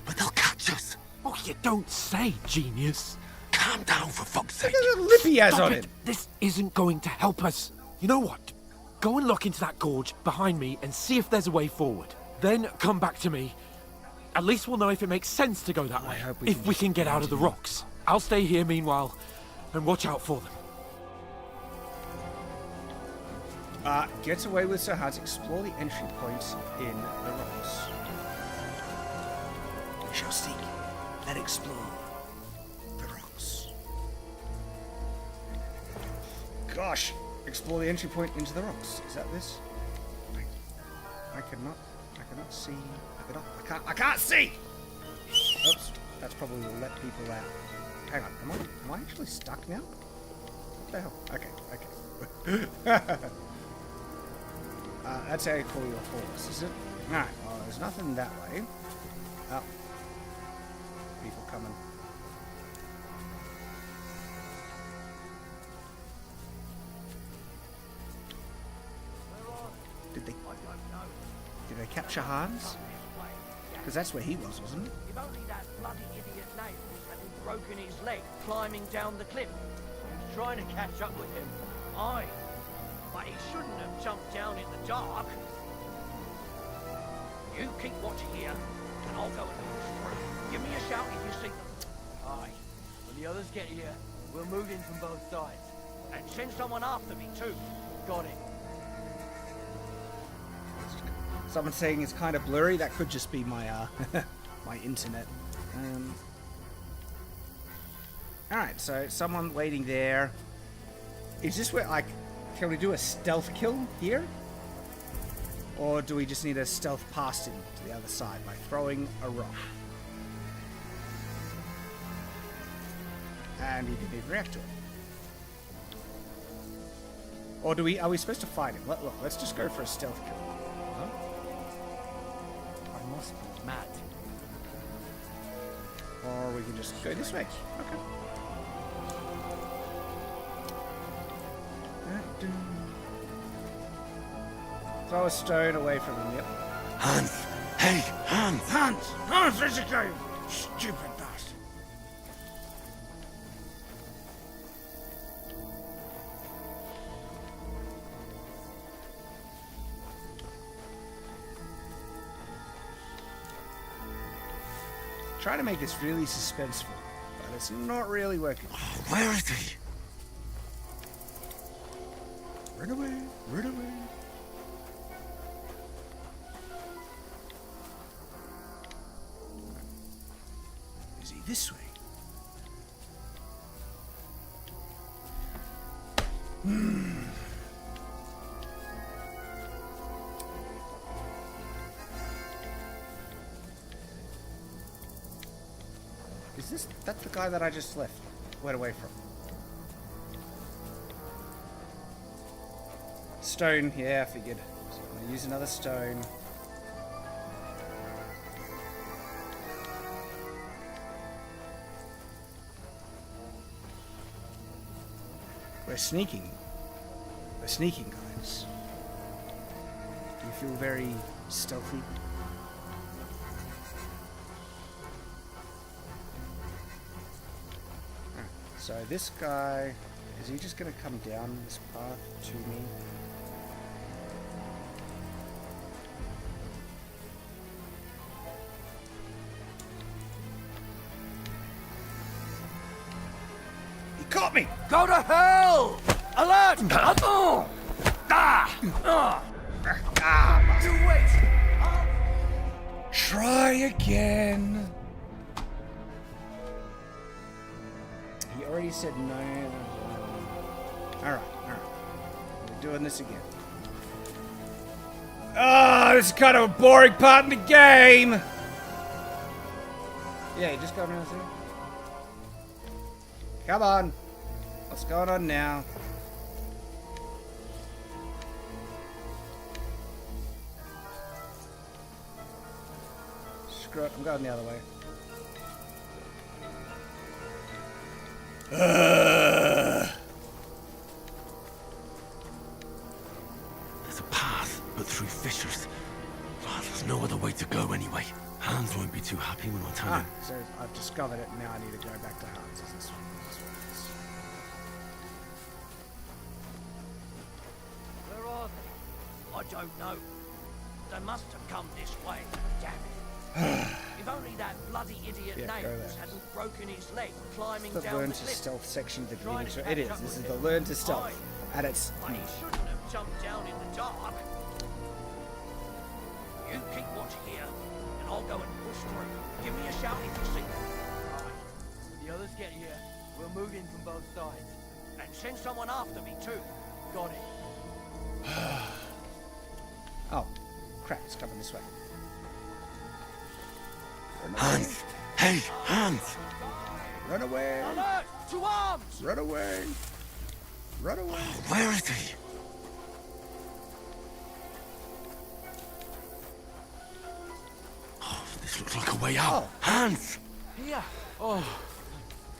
But they'll catch us. Oh, you don't say, genius. Calm down, for fuck's sake. Look at the lip he has Stop on it. him. This isn't going to help us. You know what? Go and look into that gorge behind me and see if there's a way forward. Then come back to me. At least we'll know if it makes sense to go that way. hope If we can get out of the rocks. I'll stay here meanwhile and watch out for them. Get away with Sir Hans. Explore the entry points in the rocks. We shall seek and explore the rocks. Gosh! Explore the entry point into the rocks. Is that this? I cannot see. I can't see! Oops. That's probably will let people out. Hang on. Am I actually stuck now? What the hell? Okay. That's how you call your horse, is it? Alright, well, there's nothing that way. Oh. People coming. Did they capture Hans? Because that's where he was, wasn't it? If only that bloody idiot Nails hadn't broken his leg climbing down the cliff. I was trying to catch up with him. Aye. But he shouldn't have jumped down in the dark. You keep watch here, and I'll go and look through. Give me a shout if you see them. Aye. When the others get here, we'll move in from both sides. And send someone after me, too. Got it. Someone's saying it's kind of blurry. That could just be my my internet. Alright, so someone waiting there. Is this where, like, can we do a stealth kill here? Or do we just need to stealth past him to the other side by throwing a rock? And he didn't even react to it. Or are we supposed to fight him? Look, let's just go for a stealth kill. Huh? I must be mad. Or we can just go this way. Okay. Throw a stone away from him, yep. Hans! Hey, Hans! Hans, where's it going? Stupid bastard. Try to make this really suspenseful, but it's not really working. Where is he? Run away, run away. Is he this way? Is that's the guy that I just went away from? Stone, yeah, I figured. So I'm gonna use another stone. We're sneaking. We're sneaking, guys. Do you feel very stealthy? So this guy, is he just gonna come down this path to me? He caught me! Go to hell! Alert! You wait! Try again. He already said no. Alright. We're doing this again. This is kind of a boring part in the game! Yeah, you just got me. Come on. What's going on now? Screw it, I'm going the other way. There's a path, but through fissures. Oh, there's no other way to go anyway. Hans won't be too happy when I tell him. So I've discovered it, and now I need to go back to Hans. Is this Where are they? I don't know. They must have come this way. Damn it. If only that bloody idiot Yeah, go Nails there. hadn't broken his leg climbing The down learn the to cliff. stealth section of the Trying beginning. to So it catch is. up This is with the him. learn to stealth, and it's. But he shouldn't have jumped down in the dark. You keep watch here, and I'll go and push through. Give me a shout if you see them. When the others get here, we'll move in from both sides. And send someone after me too. Got it. Oh, crap! It's coming this way. Hans! Hey, Hans! Run away! Alert! To arms! Run away! Run away! Where is he? Oh, this looks like a way out. Oh. Hans! Here. Oh,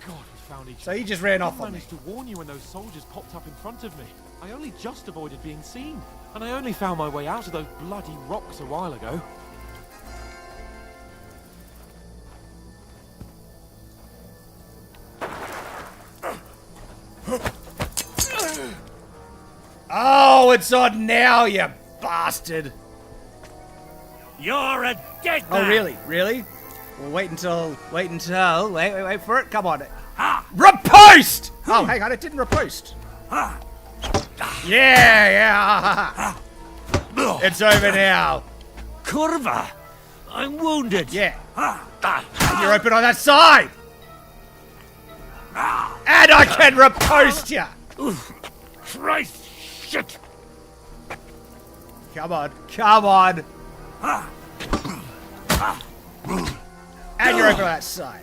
God, we found each So he just ran off I on me. managed to warn you when those soldiers popped up in front of me. I only just avoided being seen. And I only found my way out of those bloody rocks a while ago. Oh, it's on now, you bastard! You're a dead man! Oh, really? Really? Well, wait for it. Come on. Repost! Oh, hang on, it didn't repost. Yeah. It's over now. Curva! I'm wounded! Yeah. You're open on that side! And I can repost you! Christ! Shit! Come on. And you're open on that side.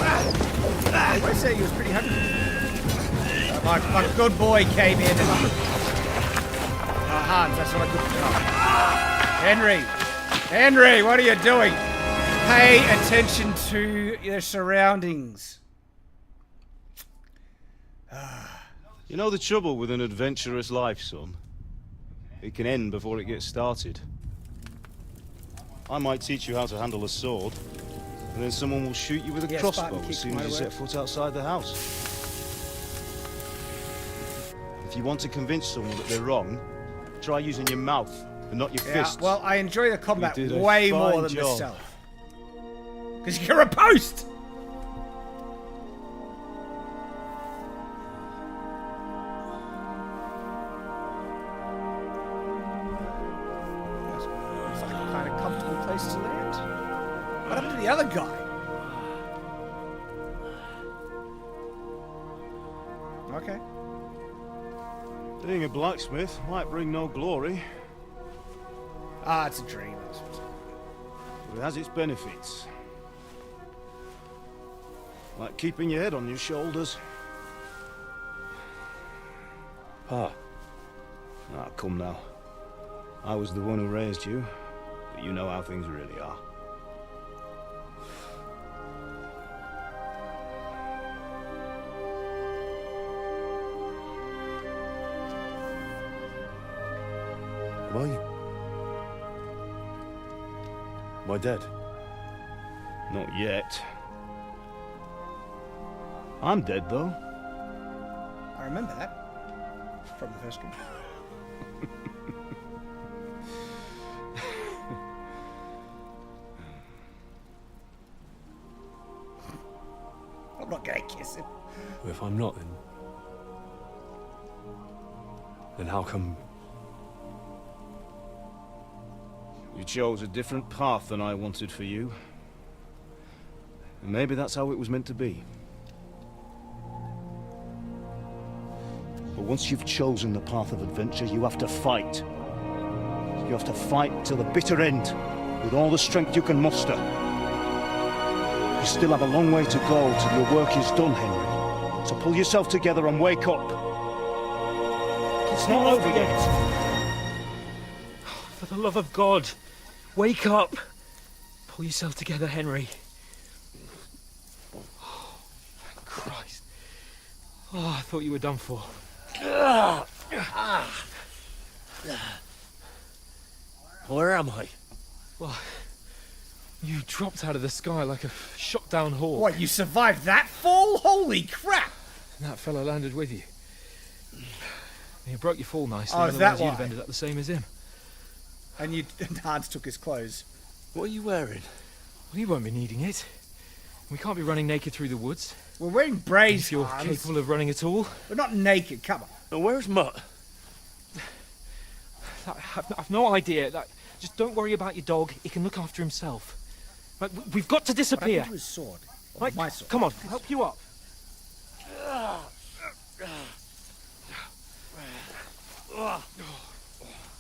I say he was pretty hungry. My good boy came in and... Hans, that's not a good job. Henry, what are you doing? Pay attention to your surroundings. You know the trouble with an adventurous life, son? It can end before it gets started. I might teach you how to handle a sword, and then someone will shoot you with a Yeah, crossbow Spartan as kick soon might as you work. set foot outside the house. If you want to convince someone that they're wrong, try using your mouth and not your Yeah, fists. well, I enjoy the combat You did a way more fine than the job. stealth. Because you can repost! Looks like a kind of comfortable place to land. What happened to the other guy? Okay. Being a blacksmith might bring no glory, Ah, it's a dream. but it has its benefits. Like keeping your head on your shoulders. Ah, come now. I was the one who raised you, but you know how things really are. Why? Am I dead? Not yet. I'm dead, though. I remember that from the first game. I'm not gonna kiss him. If I'm not, then how come... You chose a different path than I wanted for you. And maybe that's how it was meant to be. But once you've chosen the path of adventure, you have to fight. You have to fight till the bitter end, with all the strength you can muster. You still have a long way to go till your work is done, Henry. So pull yourself together and wake up. It's not over yet. For the love of God, wake up! Pull yourself together, Henry. Oh, thank Christ. Oh, I thought you were done for. Where am I? Well, You dropped out of the sky like a shot down hawk. What, you survived that fall? Holy crap! And that fella landed with you. You broke your fall nicely, Oh, is that otherwise you'd have why? ended up the same as him. And Hans took his clothes. What are you wearing? Well, you won't be needing it. We can't be running naked through the woods. We're wearing braids, If you're Hans. capable of running at all. We're not naked, come on. And where's Mutt? I've no idea. Just don't worry about your dog. He can look after himself. Right, we've got to What disappear. happened to his sword? Or Right, my sword? come on, I'll help you up.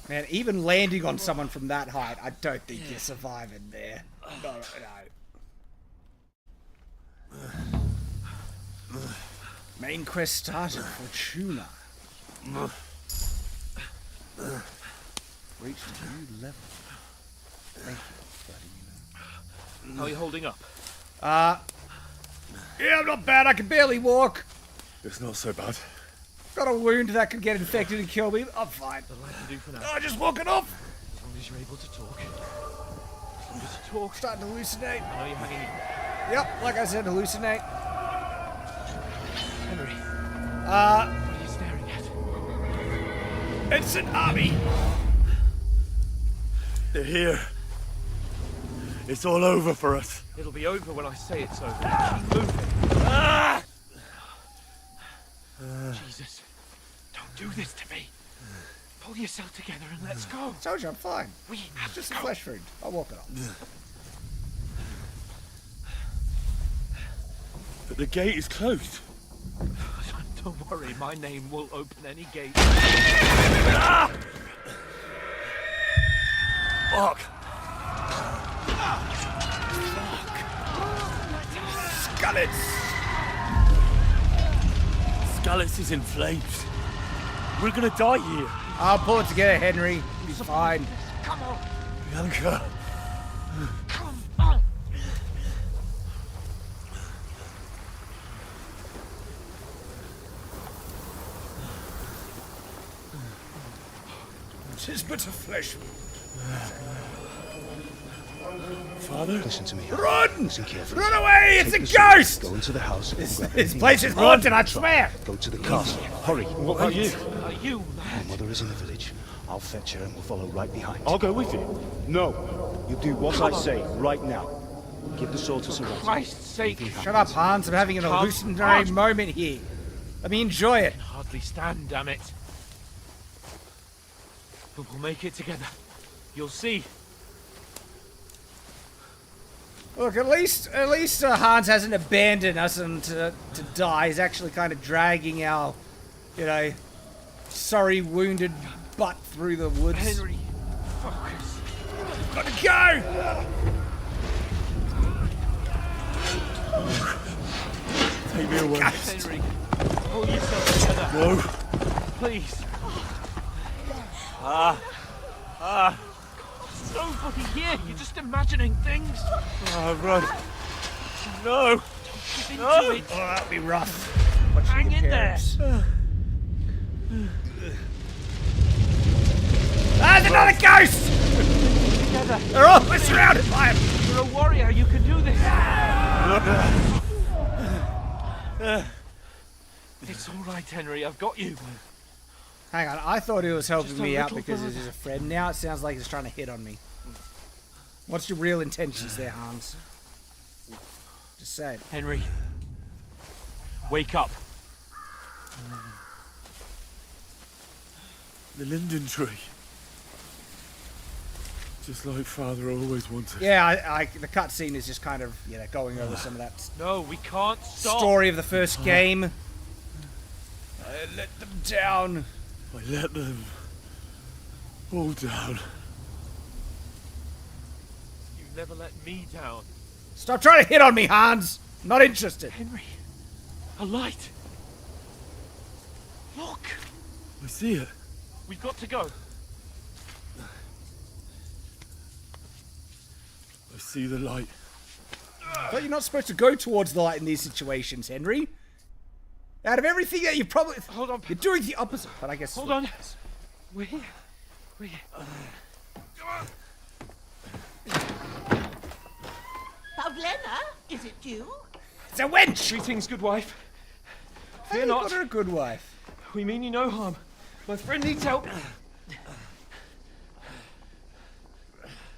Man, even landing on someone from that height, I don't think you're surviving there. No. Main quest started, Fortuna. Reached a new level. Thank you, buddy. How are you holding up? Yeah, I'm not bad. I can barely walk. It's not so bad. Got a wound that could get infected and kill me. I'm fine. That'll have to do for now. Oh, just walking off. As long as you're able to talk. As long as you talk. Starting to hallucinate. I know you're hanging in. Yep, like I said, hallucinate. Henry. Uh, What are you staring at? it's an army. They're here. It's all over for us. It'll be over when I say it's over. Keep moving. Jesus. Don't do this to me. Pull yourself together and let's go. Told you I'm fine. We have Just to a go. flesh wound. I'll walk it off. But the gate is closed. Don't worry, my name will open any gate. Fuck. Scullets. Skalitz is in flames. We're gonna die here. I'll pull it together, Henry. He's fine. Come on. Bianca. Come on. Tis but a flesh wound. Father? Listen to me. Run! Listen carefully. Run away! It's Take a the sword, ghost! Go into the house. and grab This anything place else is you haunted, find. I swear! Go to the castle. Hurry. What about you? Are you My mother is in the village. I'll fetch her and we'll follow right behind. I'll go with you. No. You do what I say right now. Give the sword to Sir Walter. Christ's sake. Shut up, Hans. I'm having an Come hallucinatory on. moment here. Let me enjoy it. Hardly stand, damn it. But we'll make it together. You'll see. Look, at least Hans hasn't abandoned us and to die. He's actually kind of dragging our, sorry, wounded butt through the woods. Henry, focus. Gotta go! Take me away. Henry, pull yourself together. No. Please. There's nobody here. You're just imagining things. Run. No. Give into No. it. Oh, that'll be rough. Hang in there. Ah, there's another ghost! Together. They're all we're surrounded by him. You're a warrior. You can do this. It's all right, Henry. I've got you. Hang on, I thought he was helping Just a me out little because further. he's a friend. Now it sounds like he's trying to hit on me. What's your real intentions there, Hans? Just say it. Henry, wake up. The linden tree. Just like Father always wanted. Yeah, the cutscene is just kind of, going over some of that No, we can't stop. story of the first game. I let them down. I let them all down. You never let me down. Stop trying to hit on me, Hans. I'm not interested. Henry, a light. Look, I see it. we've got to go. I see the light. But you're not supposed to go towards the light in these situations, Henry. Out of everything that you probably... Hold on. You're doing the opposite, but I guess... Hold on. We're here. We're here. Lena, is it you? It's a wench! Greetings, good wife. Fear Fear not. not. You're a good wife. We mean you no harm. My friend needs help.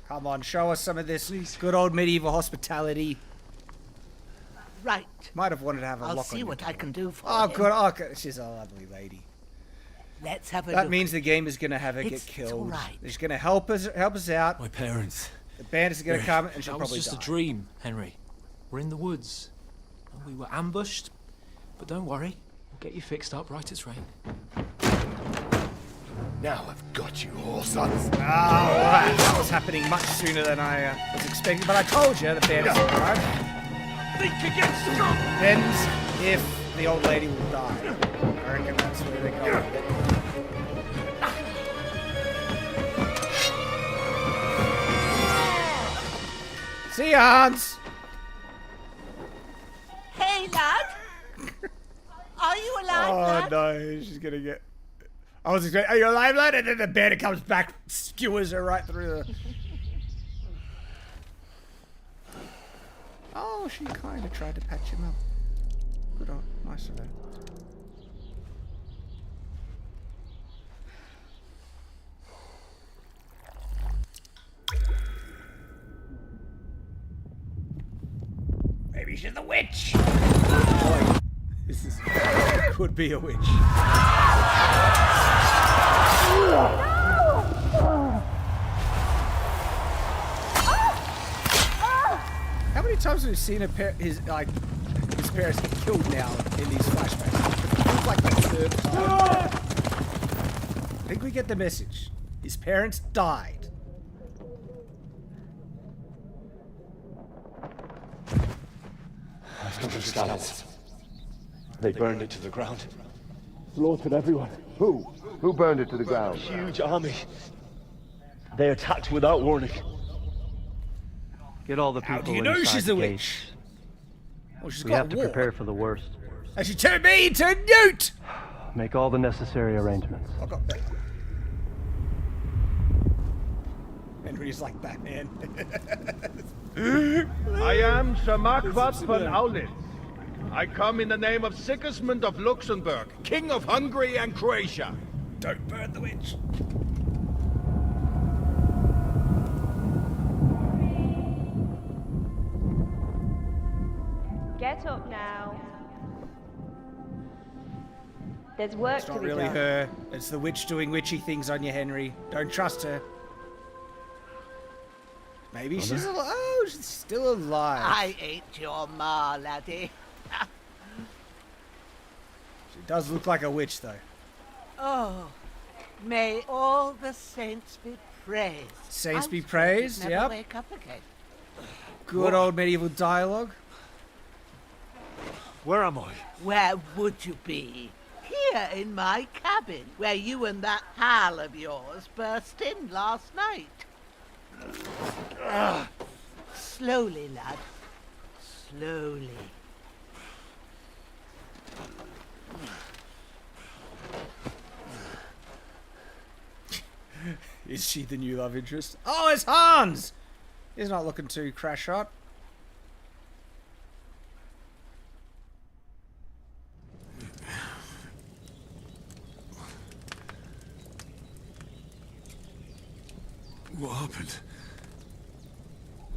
Come on, show us some of this good old medieval hospitality. Right. Might have wanted to have a I'll lock see on what you. I can do for Oh, him. good. Oh, good. She's a lovely lady. Let's have a That look. means the game is going to have her get It's killed. all right. She's going to help us out. My parents. The bandits are going to come and she'll That was probably just die. a dream, Henry. We're in the woods. We were ambushed, but don't worry. We'll get you fixed up right as rain. Now I've got you all, sons. Oh, right. That was happening much sooner than I was expecting. But I told you the bandits will arrive. Think again, scum! Depends if the old lady will die. I reckon that's where they're going with it. See ya, Hans! Hey, lad! Are you alive, Oh lad? no, she's gonna get... I was expecting, are you alive, lad? And then the bandit comes back, skewers her right through the... Oh, she kind of tried to patch him up. Good on, nice of her. Maybe she's a witch. Boy, this is could be a witch. How many times have we seen his parents get killed now in these flashbacks? It feels like the third time. I think we get the message. His parents died. I've got the scallops. They burned it to the ground. Slaughtered everyone. Who? Who burned it to the ground? Huge army. They attacked without warning. Get all the How people do you know inside she's the a gate. witch? Well, she's We got have to war. prepare for the worst. And she turned me into a newt! Make all the necessary arrangements. I got that. Henry's like Batman. I am Sir Marquardt von Aulitz. I come in the name of Sigismund of Luxembourg, King of Hungary and Croatia. Don't burn the witch. Get up now. There's work It's to not be really done. her. It's the witch doing witchy things on you, Henry. Don't trust her. Maybe she's alive. Oh, she's still alive. I ain't your ma, laddie. She does look like a witch, though. Oh, may all the saints be praised. Saints I'm be surprised praised, you'd never yep. wake up again. Good old medieval dialogue. Where am I? Where would you be? Here in my cabin, where you and that pal of yours burst in last night. Slowly, lad. Slowly. Is she the new love interest? Oh, it's Hans! He's not looking too crash hot. What happened?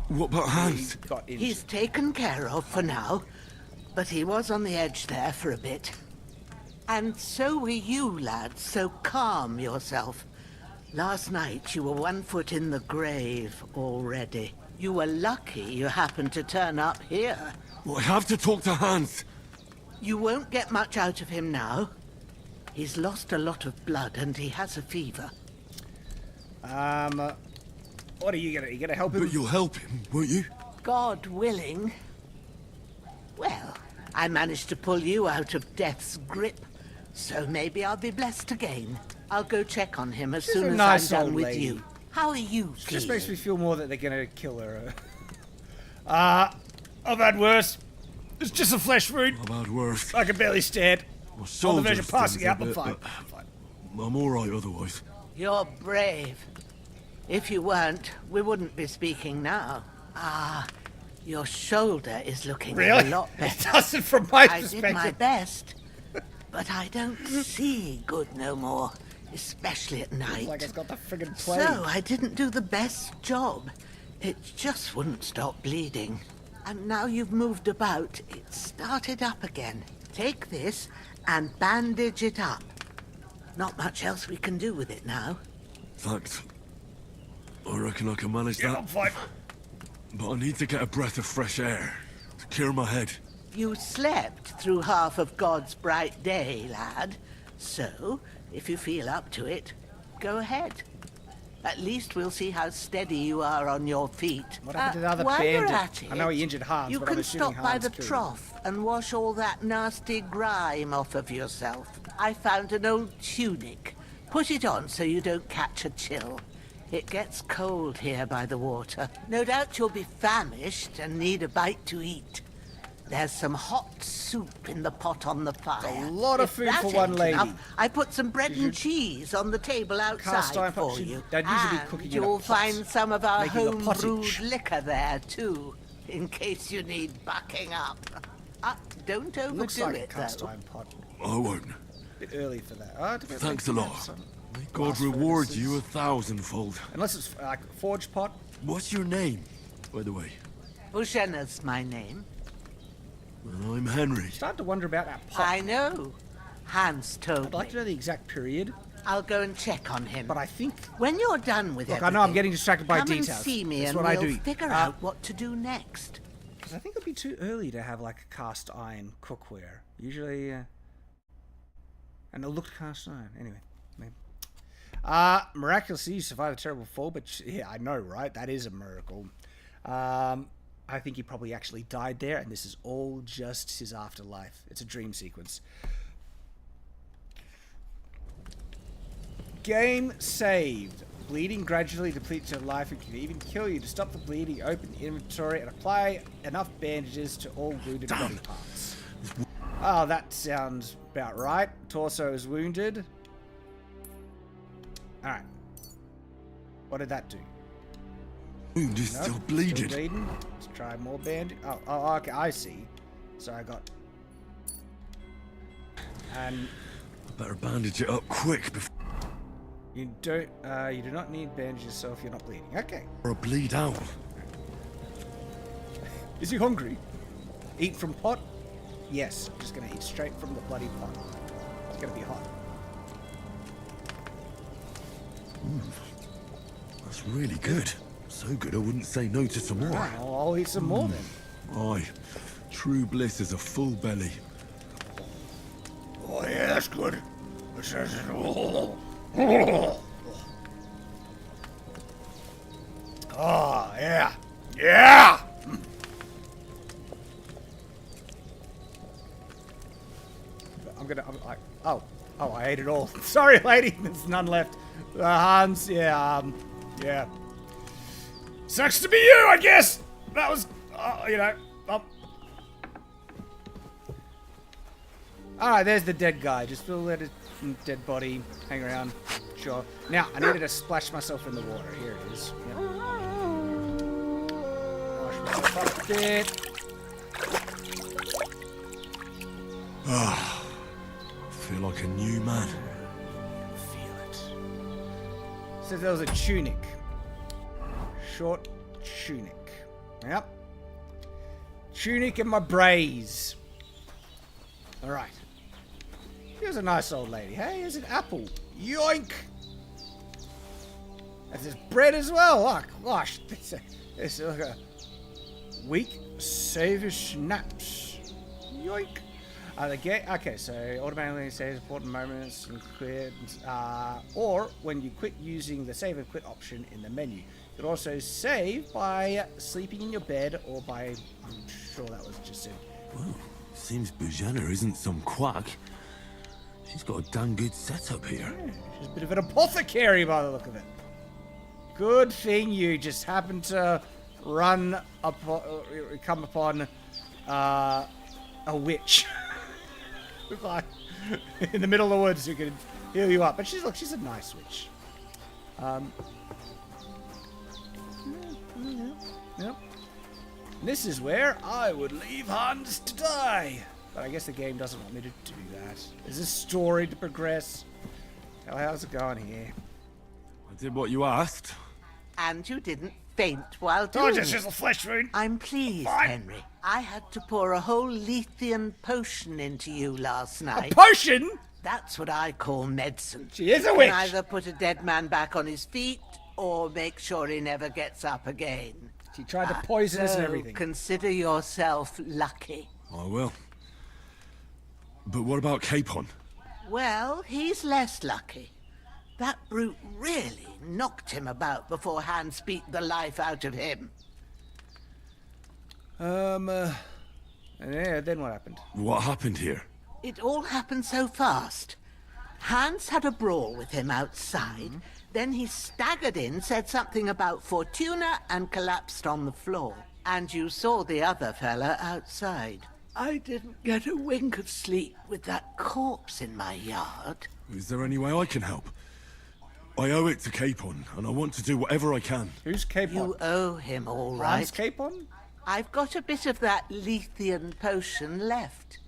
What about Hans? He's taken care of for now, but he was on the edge there for a bit. And so were you, lad, so calm yourself. Last night you were 1 foot in the grave already. You were lucky you happened to turn up here. I have to talk to Hans. You won't get much out of him now. He's lost a lot of blood and he has a fever. What are you gonna help him? But you'll help him, won't you? God willing. Well, I managed to pull you out of death's grip, so maybe I'll be blessed again. I'll go check on him as She's soon a as nice I'm old done with lady. you. How are you It feeling? just makes me feel more that they're gonna kill her. I've had worse. It's just a flesh wound. I've had worse. I can barely stand. My On the soul verge of just passing stings out. a I'm bit, fine. but I'm all right otherwise. You're brave. If you weren't, we wouldn't be speaking now. Your shoulder is looking Really? a lot better. It doesn't from my I perspective. did my best, but I don't see good no more, especially at night. Like it's got the friggin' plague. So I didn't do the best job. It just wouldn't stop bleeding. And now you've moved about, it started up again. Take this and bandage it up. Not much else we can do with it now. Thanks. I reckon I can manage that. I'm fine. But I need to get a breath of fresh air to clear my head. You slept through half of God's bright day, lad. So, if you feel up to it, go ahead. At least we'll see how steady you are on your feet. What happened to the other while you're bandit? at it, I know he injured Hans, you but I'm can assuming stop by Hans the killed him. trough and wash all that nasty grime off of yourself. I found an old tunic. Put it on so you don't catch a chill. It gets cold here by the water. No doubt you'll be famished and need a bite to eat. There's some hot soup in the pot on the fire. A lot of If food that for one ain't lady. enough, I put some bread and cheese on the table Cast outside iron pot for should- you. they'd usually be And cooking in a you'll pot, find some of our making a home-brewed pottage. liquor there, too, in case you need bucking up. Don't Looks overdo like a it, cast though. iron pot. I won't. Bit early for that. Oh, Thanks a lot. May God reward you 1,000-fold. Unless it's like a forge pot. What's your name, by the way? Bushena's my name. Well, I'm Henry. Starting to wonder about that pot. I know. Hans told I'd like to know the exact period. I'll go and check on him. But I think... When you're done with Look, everything, I know I'm getting distracted by come details. and see me That's and what I we'll do. figure out what to do next. Because I think it'd be too early to have like a cast iron cookware. Usually, and it looked cast iron. Anyway, maybe. Miraculously, you survived a terrible fall, but yeah, I know, right? That is a miracle. I think he probably actually died there, and this is all just his afterlife. It's a dream sequence. Game saved. Bleeding gradually depletes your life and can even kill you. To stop the bleeding, open the inventory and apply enough bandages to all wounded body parts. Oh, that sounds about right. Torso is wounded. Alright. What did that do? Wound is still bleeding. Still bleeding. Let's try more bandage. Oh, okay, I see. So I got... And... I better bandage it up quick before you do not need bandages so if you're not bleeding. Okay. I bleed out. Is he hungry? Eat from pot? Yes. I'm just gonna eat straight from the bloody pot. It's gonna be hot. That's really good. So good I wouldn't say no to some more. Alright, I'll eat some more then. Aye. True bliss is a full belly. Oh yeah, that's good. Oh yeah, yeah. I'm like, oh, I ate it all. Sorry, lady, there's none left. Hans, yeah. Sucks to be you, I guess. That was, Alright, there's the dead guy. Just we'll let his dead body hang around. Sure. Now, I needed to splash myself in the water. Here it is. Yep. Wash myself up a bit. Ah, I feel like a new man. Feel it. Says there was a tunic. Short tunic. Yep. Tunic and my braise. Alright. Here's a nice old lady. Hey, here's an apple. Yoink! And there's bread as well. Oh, gosh. It's like a weak, savor snaps. Yoink! Okay, so automatically saves important moments and quit, or when you quit using the save and quit option in the menu. You can also save by sleeping in your bed or by, I'm sure that was just it. Well, seems Bujana isn't some quack. She's got a damn good setup here. Yeah, she's a bit of an apothecary by the look of it. Good thing you just happened to come upon a witch. Like, in the middle of the woods who can heal you up. But she's a nice witch. Yep. This is where I would leave Hans to die. But I guess the game doesn't want me to do that. There's a story to progress. How's it going here? I did what you asked. And you didn't faint while doing Just it. a flesh wound. I'm pleased, Henry. I had to pour a whole Lethean potion into you last night. A potion? That's what I call medicine. She is a witch. Can either put a dead man back on his feet or make sure he never gets up again. She tried to poison us and everything. Consider yourself lucky. I will. But what about Capon? Well, he's less lucky. That brute really knocked him about before Hans beat the life out of him. Yeah, then what happened? What happened here? It all happened so fast. Hans had a brawl with him outside. Then he staggered in, said something about Fortuna, and collapsed on the floor. And you saw the other fella outside. I didn't get a wink of sleep with that corpse in my yard. Is there any way I can help? I owe it to Capon, and I want to do whatever I can. Who's Capon? You owe him, all right. Hans Capon? I've got a bit of that Lethean potion left.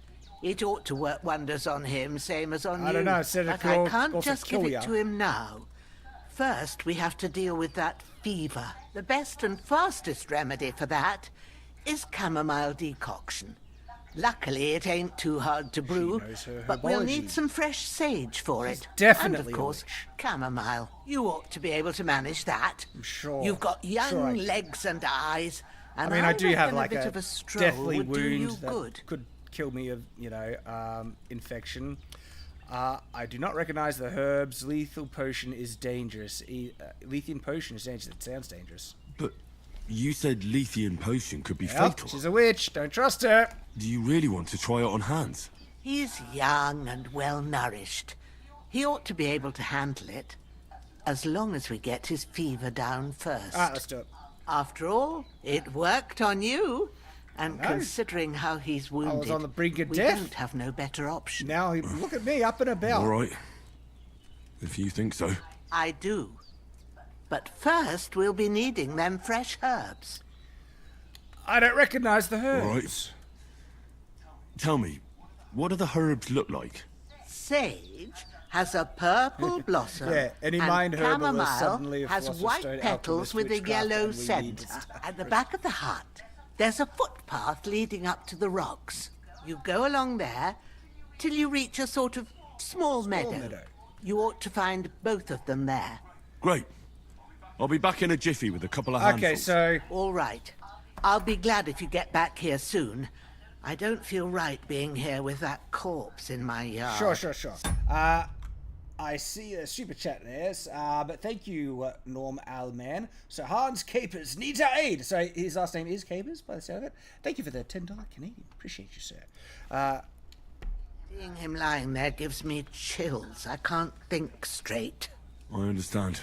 It ought to work wonders on him, same as on you. I don't know, said it but could I can't also just give kill it ya. to him now. First, we have to deal with that fever. The best and fastest remedy for that is chamomile decoction. Luckily, it ain't too hard to brew, knows her but we'll herbology. need some fresh sage for it. definitely and a of course, witch. chamomile. You ought to be able to manage that. I'm sure. You've got young Sure I- legs and eyes, and I mean, I do have reckon like a bit a of a stroll deathly would do you wound that good. could kill me of, infection. I do not recognize the herbs. Lethal potion is dangerous. Lethean potion is dangerous. It sounds dangerous. But you said Lethean potion could be Well, fatal. she's a witch. Don't trust her. Do you really want to try it on Hans? He's young and well nourished. He ought to be able to handle it, as long as we get his fever down first. Let's do it. After all, it worked on you. And I know. considering how he's wounded, on the brink of we death. don't have no better option. Now, look at me, up and about. All right. If you think so. I do. But first, we'll be needing them fresh herbs. I don't recognize the herbs. All right. Tell me, what do the herbs look like? Sage has a purple blossom. Yeah, any and mind herbalist chamomile suddenly a has philosopher's white stone petals alchemist, with a witchcraft, yellow and we need centre. At the back of the hut, there's a footpath leading up to the rocks. You go along there till you reach a sort of small meadow. You ought to find both of them there. Great. I'll be back in a jiffy with a couple of handfuls. Okay, so All right. I'll be glad if you get back here soon. I don't feel right being here with that corpse in my yard. Sure. I see a super chat there, but thank you, Norm Alman. So Hans Capers needs our aid. So his last name is Capers, by the sound of it. Thank you for the $10 Canadian. Appreciate you, sir. Seeing him lying there gives me chills. I can't think straight. I understand.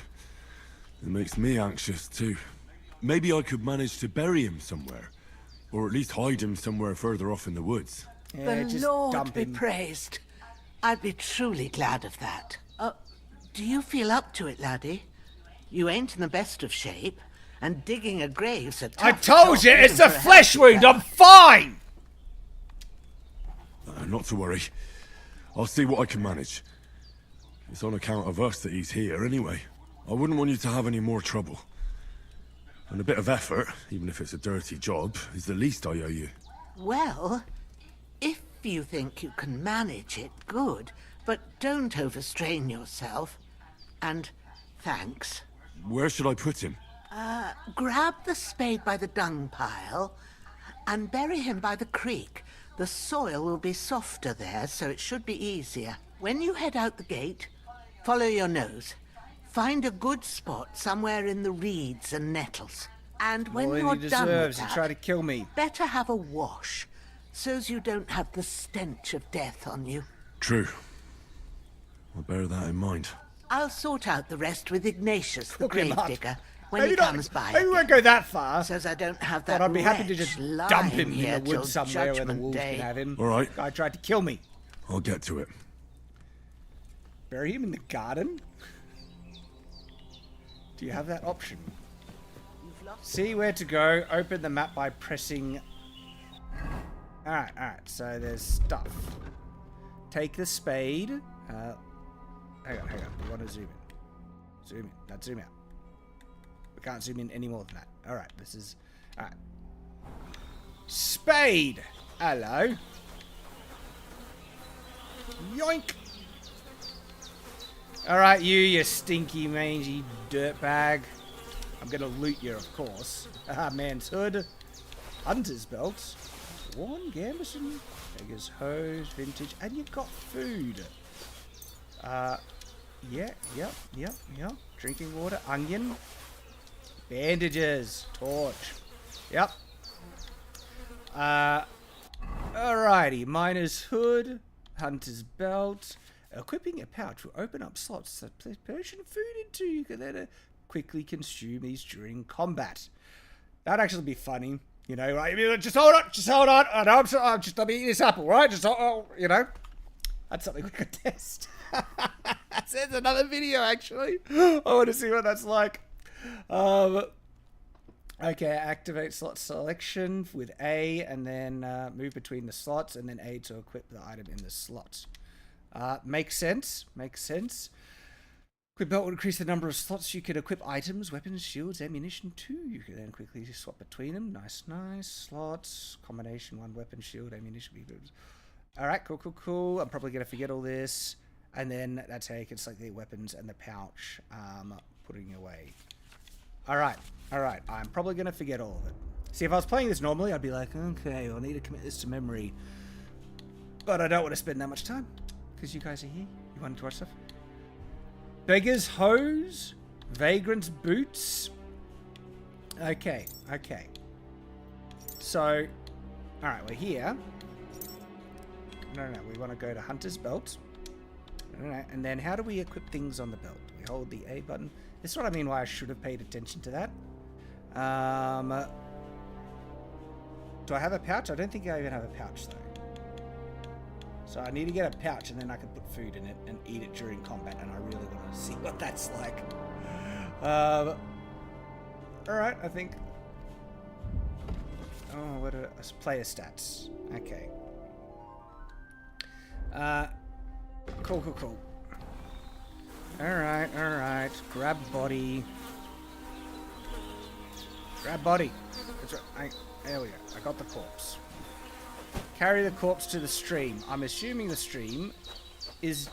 It makes me anxious, too. Maybe I could manage to bury him somewhere. Or at least hide him somewhere further off in the woods. Yeah, The just Lord dump be him. praised. I'd be truly glad of that. Do you feel up to it, laddie? You ain't in the best of shape, and digging a grave's a tough I told job you, even it's a for flesh healthy wound. fella. I'm fine. Not to worry. I'll see what I can manage. It's on account of us that he's here, anyway. I wouldn't want you to have any more trouble. And a bit of effort, even if it's a dirty job, is the least I owe you. Well, if you think you can manage it, good. But don't overstrain yourself. And thanks. Where should I put him? Grab the spade by the dung pile and bury him by the creek. The soil will be softer there, so it should be easier. When you head out the gate, follow your nose. Find a good spot somewhere in the reeds and nettles. And when More than you're he done with deserves. He that, tried to kill me. better have a wash, so's you don't have the stench of death on you. True. I'll bear that in mind. I'll sort out the rest with Ignatius, the Hook him up. gravedigger, when Maybe he not- comes by. Maybe we won't go that far. Says I don't have But that I'd be happy to wretch just lying dump him here in the till woods somewhere where the Judgment wolves Day. can have him. All right. Guy tried to kill me. I'll get to it. Bury him in the garden? Do you have that option? See where to go. Open the map by pressing... Alright. So there's stuff. Take the spade. Hang on. We want to zoom in. Zoom in. Not zoom out. We can't zoom in any more than that. Alright, this is... Alright. Spade! Hello. Yoink! Alright, you stinky, mangy dirtbag. I'm gonna loot you, of course. Man's hood. Hunter's belt. Worn gambeson. Beggar's hose. Vintage. And you've got food. Yeah. Drinking water. Onion. Bandages. Torch. Yep. Alrighty. Miner's hood. Hunter's belt. Equipping a pouch will open up slots that Persian food into. You can then quickly consume these during combat. That'd actually be funny. You know, right? Just hold on. I know I'm just let me eat this apple, right? Just you know. That's something we could test. There's another video, actually. I want to see what that's like. Okay, activate slot selection with A, and then move between the slots, and then A to equip the item in the slot. Makes sense. Equip belt will increase the number of slots you can equip items, weapons, shields, ammunition to. You can then quickly swap between them. Nice. Slots, combination, one weapon, shield, ammunition. Alright, cool. I'm probably going to forget all this. And then that's how you can select the weapons and the pouch. Putting away. Alright. I'm probably going to forget all of it. See, if I was playing this normally, I'd be like, okay, I'll need to commit this to memory. But I don't want to spend that much time. Because you guys are here. You wanted to watch stuff? Beggar's hose. Vagrant's boots. Okay. So, alright, we're here. No, we want to go to Hunter's belt. No, and then how do we equip things on the belt? We hold the A button. This is what I mean why I should have paid attention to that. Do I have a pouch? I don't think I even have a pouch, though. So I need to get a pouch, and then I can put food in it and eat it during combat, and I really want to see what that's like. Alright, I think... Oh, what are player stats? Okay. Cool. Alright. Grab body. That's right. There we go. I got the corpse. Carry the corpse to the stream. I'm assuming the stream is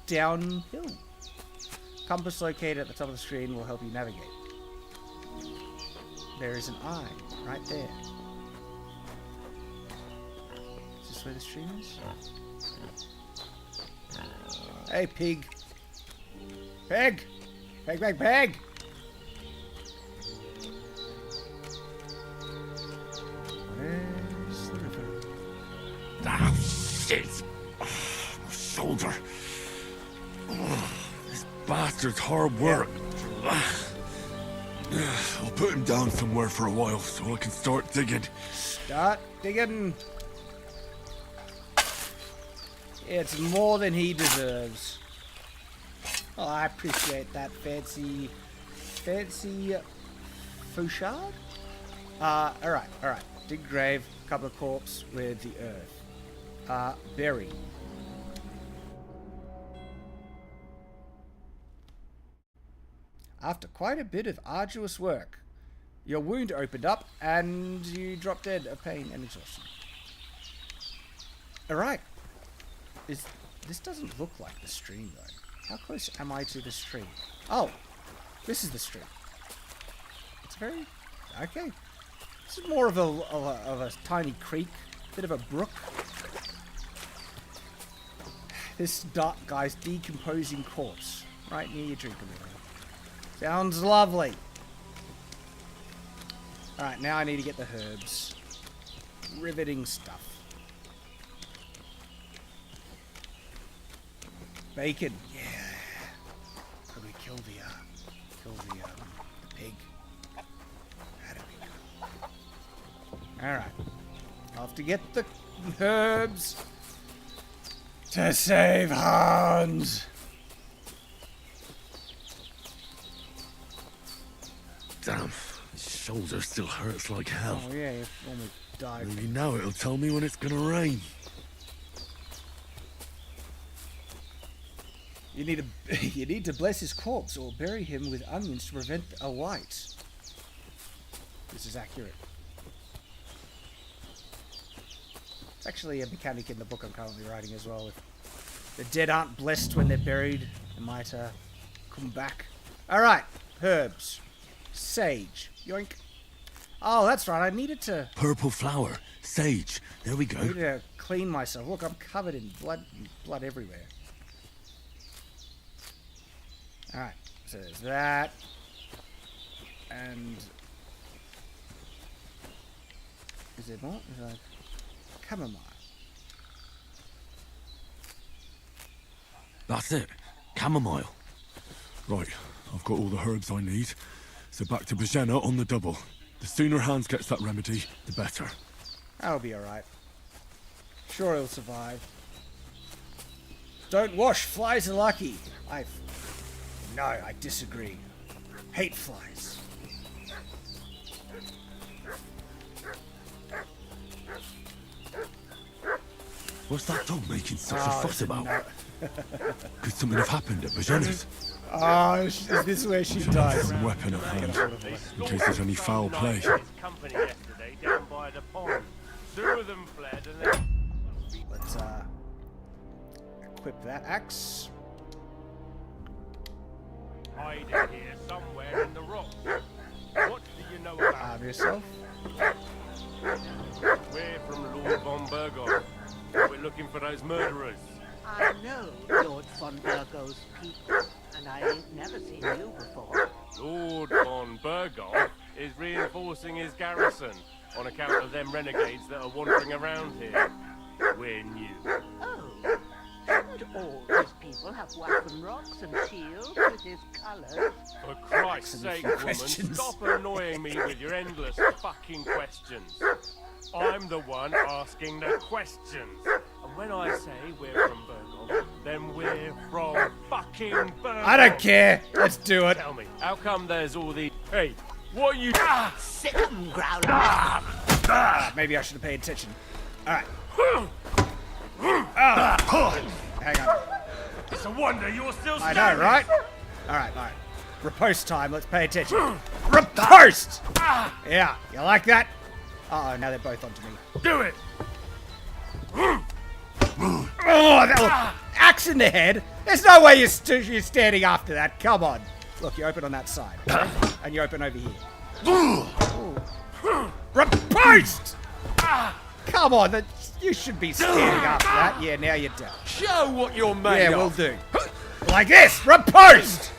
downhill. Compass located at the top of the screen will help you navigate. There is an eye right there. Is this where the stream is? Hey, pig. Peg! Peg! Where's the river? Ah, shit! Oh, my shoulder. Oh, this bastard's hard work. I'll put him down somewhere for a while so I can start digging. Start digging. It's more than he deserves. Oh, I appreciate that, fancy Fouchard. Alright. Dig grave, couple of corpse with the earth. Bury. After quite a bit of arduous work, your wound opened up and you dropped dead of pain and exhaustion. Alright. This doesn't look like the stream, though. How close am I to the stream? Oh, this is the stream. It's very... Okay. This is more of a tiny creek. Bit of a brook. This dark guy's decomposing corpse. Right near your drinking water. Sounds lovely. Alright, now I need to get the herbs. Riveting stuff. Bacon. Yeah. Could we kill the pig? That'd be good. Alright. I'll have to get the herbs to save Hans. Damn. This shoulder still hurts like hell. Oh yeah, you almost died. Maybe now it'll tell me when it's gonna rain. You need to bless his corpse or bury him with onions to prevent a light. This is accurate. It's actually a mechanic in the book I'm currently writing as well. If the dead aren't blessed when they're buried, they might come back. Alright, herbs. Sage. Yoink. Oh, that's right, I needed to... Purple flower. Sage. There we go. I needed to clean myself. Look, I'm covered in blood everywhere. Alright, so there's that. And... Is there more? There's like... Chamomile. That's it. Chamomile. Right, I've got all the herbs I need. So back to Bajena on the double. The sooner Hans gets that remedy, the better. That'll be alright. Sure he'll survive. Don't wash, flies are lucky. No, I disagree. Hate flies. What's that dog making such a fuss about? Could something have happened at Bajena's? Oh, is this where she dies? Some weapon at hand, in case there's any foul play. Company yesterday down by the pond. Two of them fled and then... Let's equip that axe. Hiding here somewhere in the rocks. What do you know about Arm yourself. We're from Lord von Burgos. We're looking for those murderers. I know Lord von Burgos' people, and I ain't never seen you before. Lord von Burgos is reinforcing his garrison on account of them renegades that are wandering around here. We're new. Oh, shouldn't all his people have weapon rocks and shields with his colours? For Christ's sake, woman, stop annoying me with your endless fucking questions. I'm the one asking the questions. And when I say we're from Burgos, then we're from fucking Burgos. I don't care. Let's do it. Tell me, how come there's all these... Hey, what are you... Sick 'em, Growler. Maybe I should have paid attention. Alright. Hang on. It's a wonder you're still I standing. know, right? Alright. Riposte time. Let's pay attention. Riposte! Yeah, you like that? Uh-oh, now they're both onto me. Do it! Oh, that look, axe in the head. There's no way you're standing after that. Come on. Look, you open on that side, okay? And you open over here. Riposte! Come on, you should be standing after that. Yeah, now you're down. Show what you're made of. Yeah, we'll do. Like this, riposte!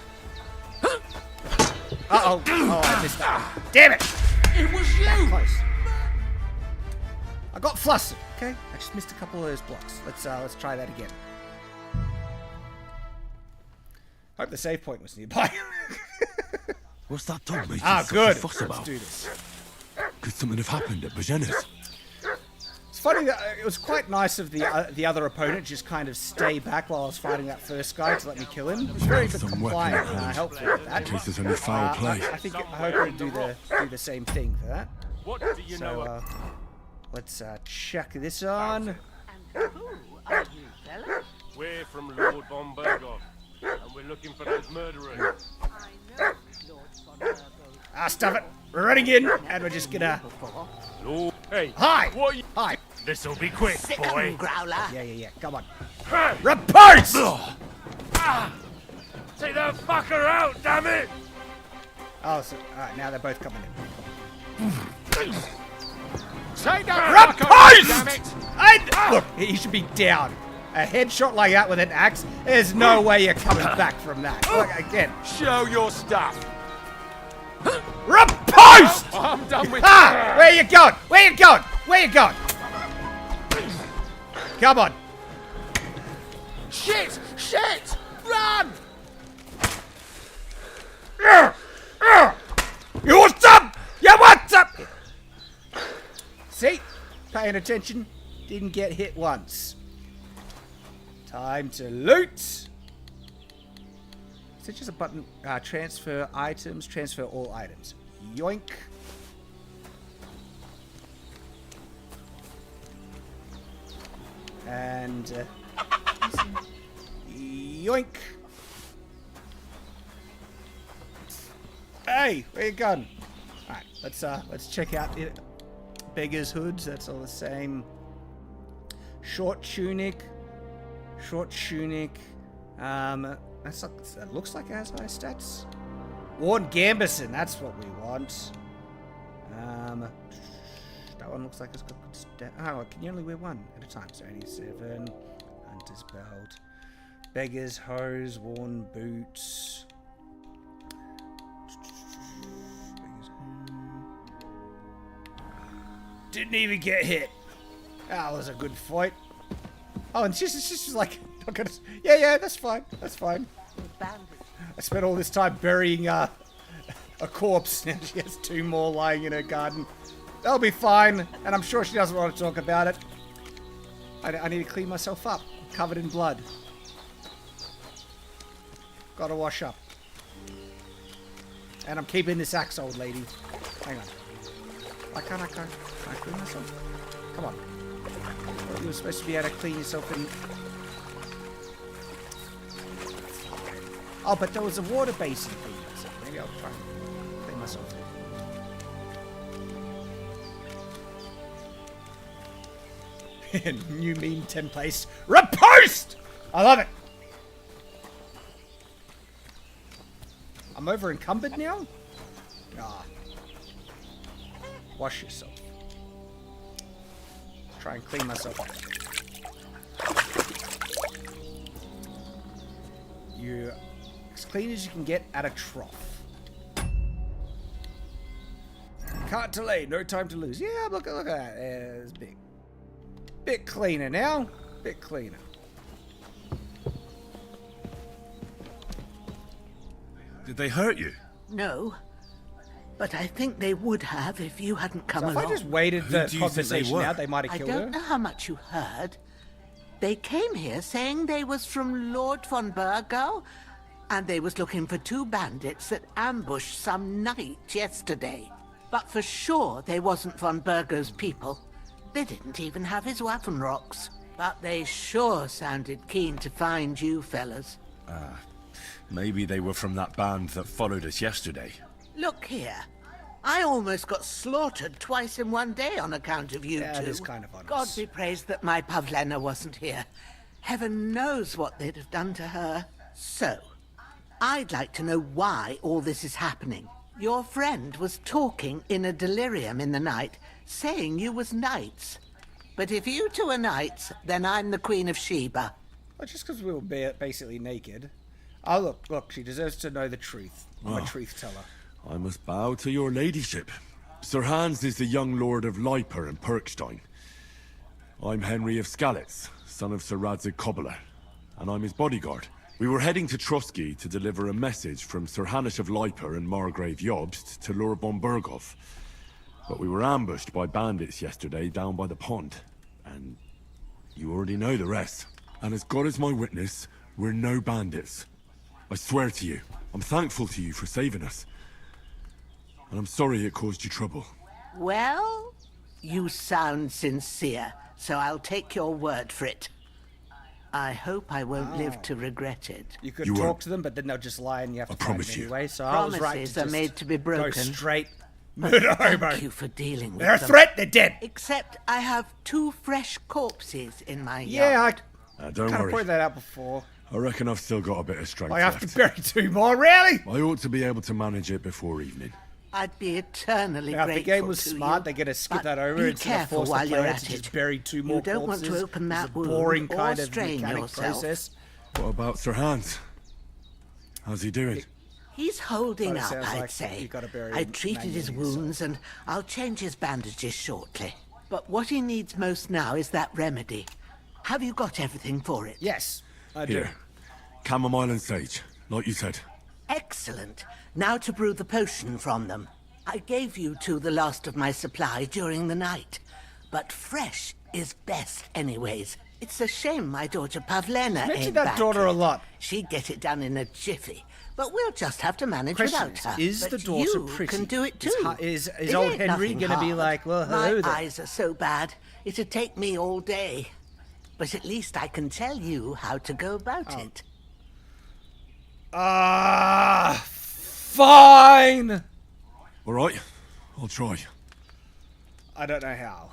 Uh-oh. Oh, I missed that. Damn it! It was you! Close. I got flustered, okay? I just missed a couple of those blocks. Let's try that again. Hope the save point was nearby. What's that dog making such good. a fuss Let's about? do this. Could something have happened at Bajena's? It's funny that it was quite nice of the other opponent just kind of stay back while I was fighting that first guy to let me kill him. It was very compliant and helpful with that. In case there's any foul play. I hope it'll do the same thing for that. What do you know? Let's check this on. And who are you, fella? We're from Lord von Burgos, and we're looking for those murderers. I know Lord von Burgos. Stuff it. We're running in, and we're just gonna... Lord, hey, Hi! what are you... Hi! This'll be quick, Sick boy. 'em, Growler. Yeah. Come on. Report! Take that fucker out, damn it! Oh, so alright, now they're both coming in. Take that fucker out, damn it! Look, he should be down. A headshot like that with an axe, there's no way you're coming back from that. Look, again. Show your stuff. Repost! I'm done with Where you going? Where you going? Where you going? Come on. Shit! Run! You what's up? Yeah, what's up? See? Paying attention. Didn't get hit once. Time to loot. Is it just a button? Transfer items. Transfer all items. Yoink. And yoink. Hey, where you going? All right, let's check out the beggar's hoods. That's all the same. Short tunic. That looks like it has high stats. Warren Gambison, that's what we want. That one looks like it's got good stats. Oh, can you only wear one at a time? So 87. Hunter's belt. Beggar's hose. Worn boots. Didn't even get hit. That was a good fight. Oh, and she's just like, yeah, that's fine. That's fine. I spent all this time burying a corpse. Now she has 2 more lying in her garden. That'll be fine, and I'm sure she doesn't want to talk about it. I need to clean myself up. I'm covered in blood. Gotta wash up. And I'm keeping this axe, old lady. Hang on. Why can't I clean myself? Come on. You were supposed to be able to clean yourself in... Oh, but there was a water basin thing. So maybe I'll try and clean myself. New meme templates. Repost! I love it. I'm over encumbered now? Ah. Wash yourself. Try and clean myself up. You're as clean as you can get at a trough. Can't delay, no time to lose. Yeah, look at that. It's big. Bit cleaner now. Bit cleaner. Did they hurt you? No. But I think they would have if you hadn't come along. If I just waited the conversation out, they might have killed her. I don't know how much you heard. They came here saying they was from Lord von Burgo, and they was looking for 2 bandits that ambushed some knight yesterday. But for sure they wasn't von Burgo's people. They didn't even have his Waffenrocks. But they sure sounded keen to find you fellas. Maybe they were from that band that followed us yesterday. Look here. I almost got slaughtered twice in one day on account of you two. That is kind of honest. God be praised that my Pavlena wasn't here. Heaven knows what they'd have done to her. So, I'd like to know why all this is happening. Your friend was talking in a delirium in the night, saying you was knights. But if you two are knights, then I'm the Queen of Sheba. Well, just because we were basically naked. Oh, look, she deserves to know the truth. I'm a truth teller. I must bow to your ladyship. Sir Hans is the young lord of Leiper and Perkstein. I'm Henry of Skalitz, son of Sir Radzig Cobbler, and I'm his bodyguard. We were heading to Trotsky to deliver a message from Sir Hanish of Leiper and Margrave Jobst to Lord von Burgov. But we were ambushed by bandits yesterday down by the pond. And you already know the rest. And as God is my witness, we're no bandits. I swear to you, I'm thankful to you for saving us. And I'm sorry it caused you trouble. Well, you sound sincere, so I'll take your word for it. I hope I won't live to regret it. You could talk to them, but then they'll just lie and you have to promise fight you. anyway. So Promises I was right to are just made to be broken. go straight murder hobo. Thank you for dealing with They're a them. threat, they're dead. Except I have 2 fresh corpses in my Yeah, yard. Don't kind of worry. pointed that out before. I reckon I've still got a bit of strength I have left. to bury 2 more, really? I ought to be able to manage it before evening. I'd be eternally Now, if grateful the game was to smart, you, they're going to skip but that over be instead of careful force the while you're player at to just it. bury 2 more You don't want corpses. to open that It's a wound boring or kind of strain mechanic yourself. process. What about Sir Hans? How's he doing? He's holding But it up, sounds I'd like say. you've gotta bury I him treated his manually, wounds and I'll change his bandages shortly. But what he needs most now is that remedy. Have you got everything for it? Yes, I do. Here. Chamomile and sage, like you said. Excellent. Now to brew the potion from them. I gave you two the last of my supply during the night. But fresh is best anyways. It's a shame my daughter Pavlena Mention ain't that back daughter a yet. lot. She'd get it done in a jiffy. But we'll just have to manage Question without her. is But the daughter you pretty? can do it too. Is It old ain't Henry nothing gonna be hard. like, well, hello My there? eyes are so bad, it'd take me all day. but at least I can tell you how to go about it. Fine! Alright, I'll try. I don't know how.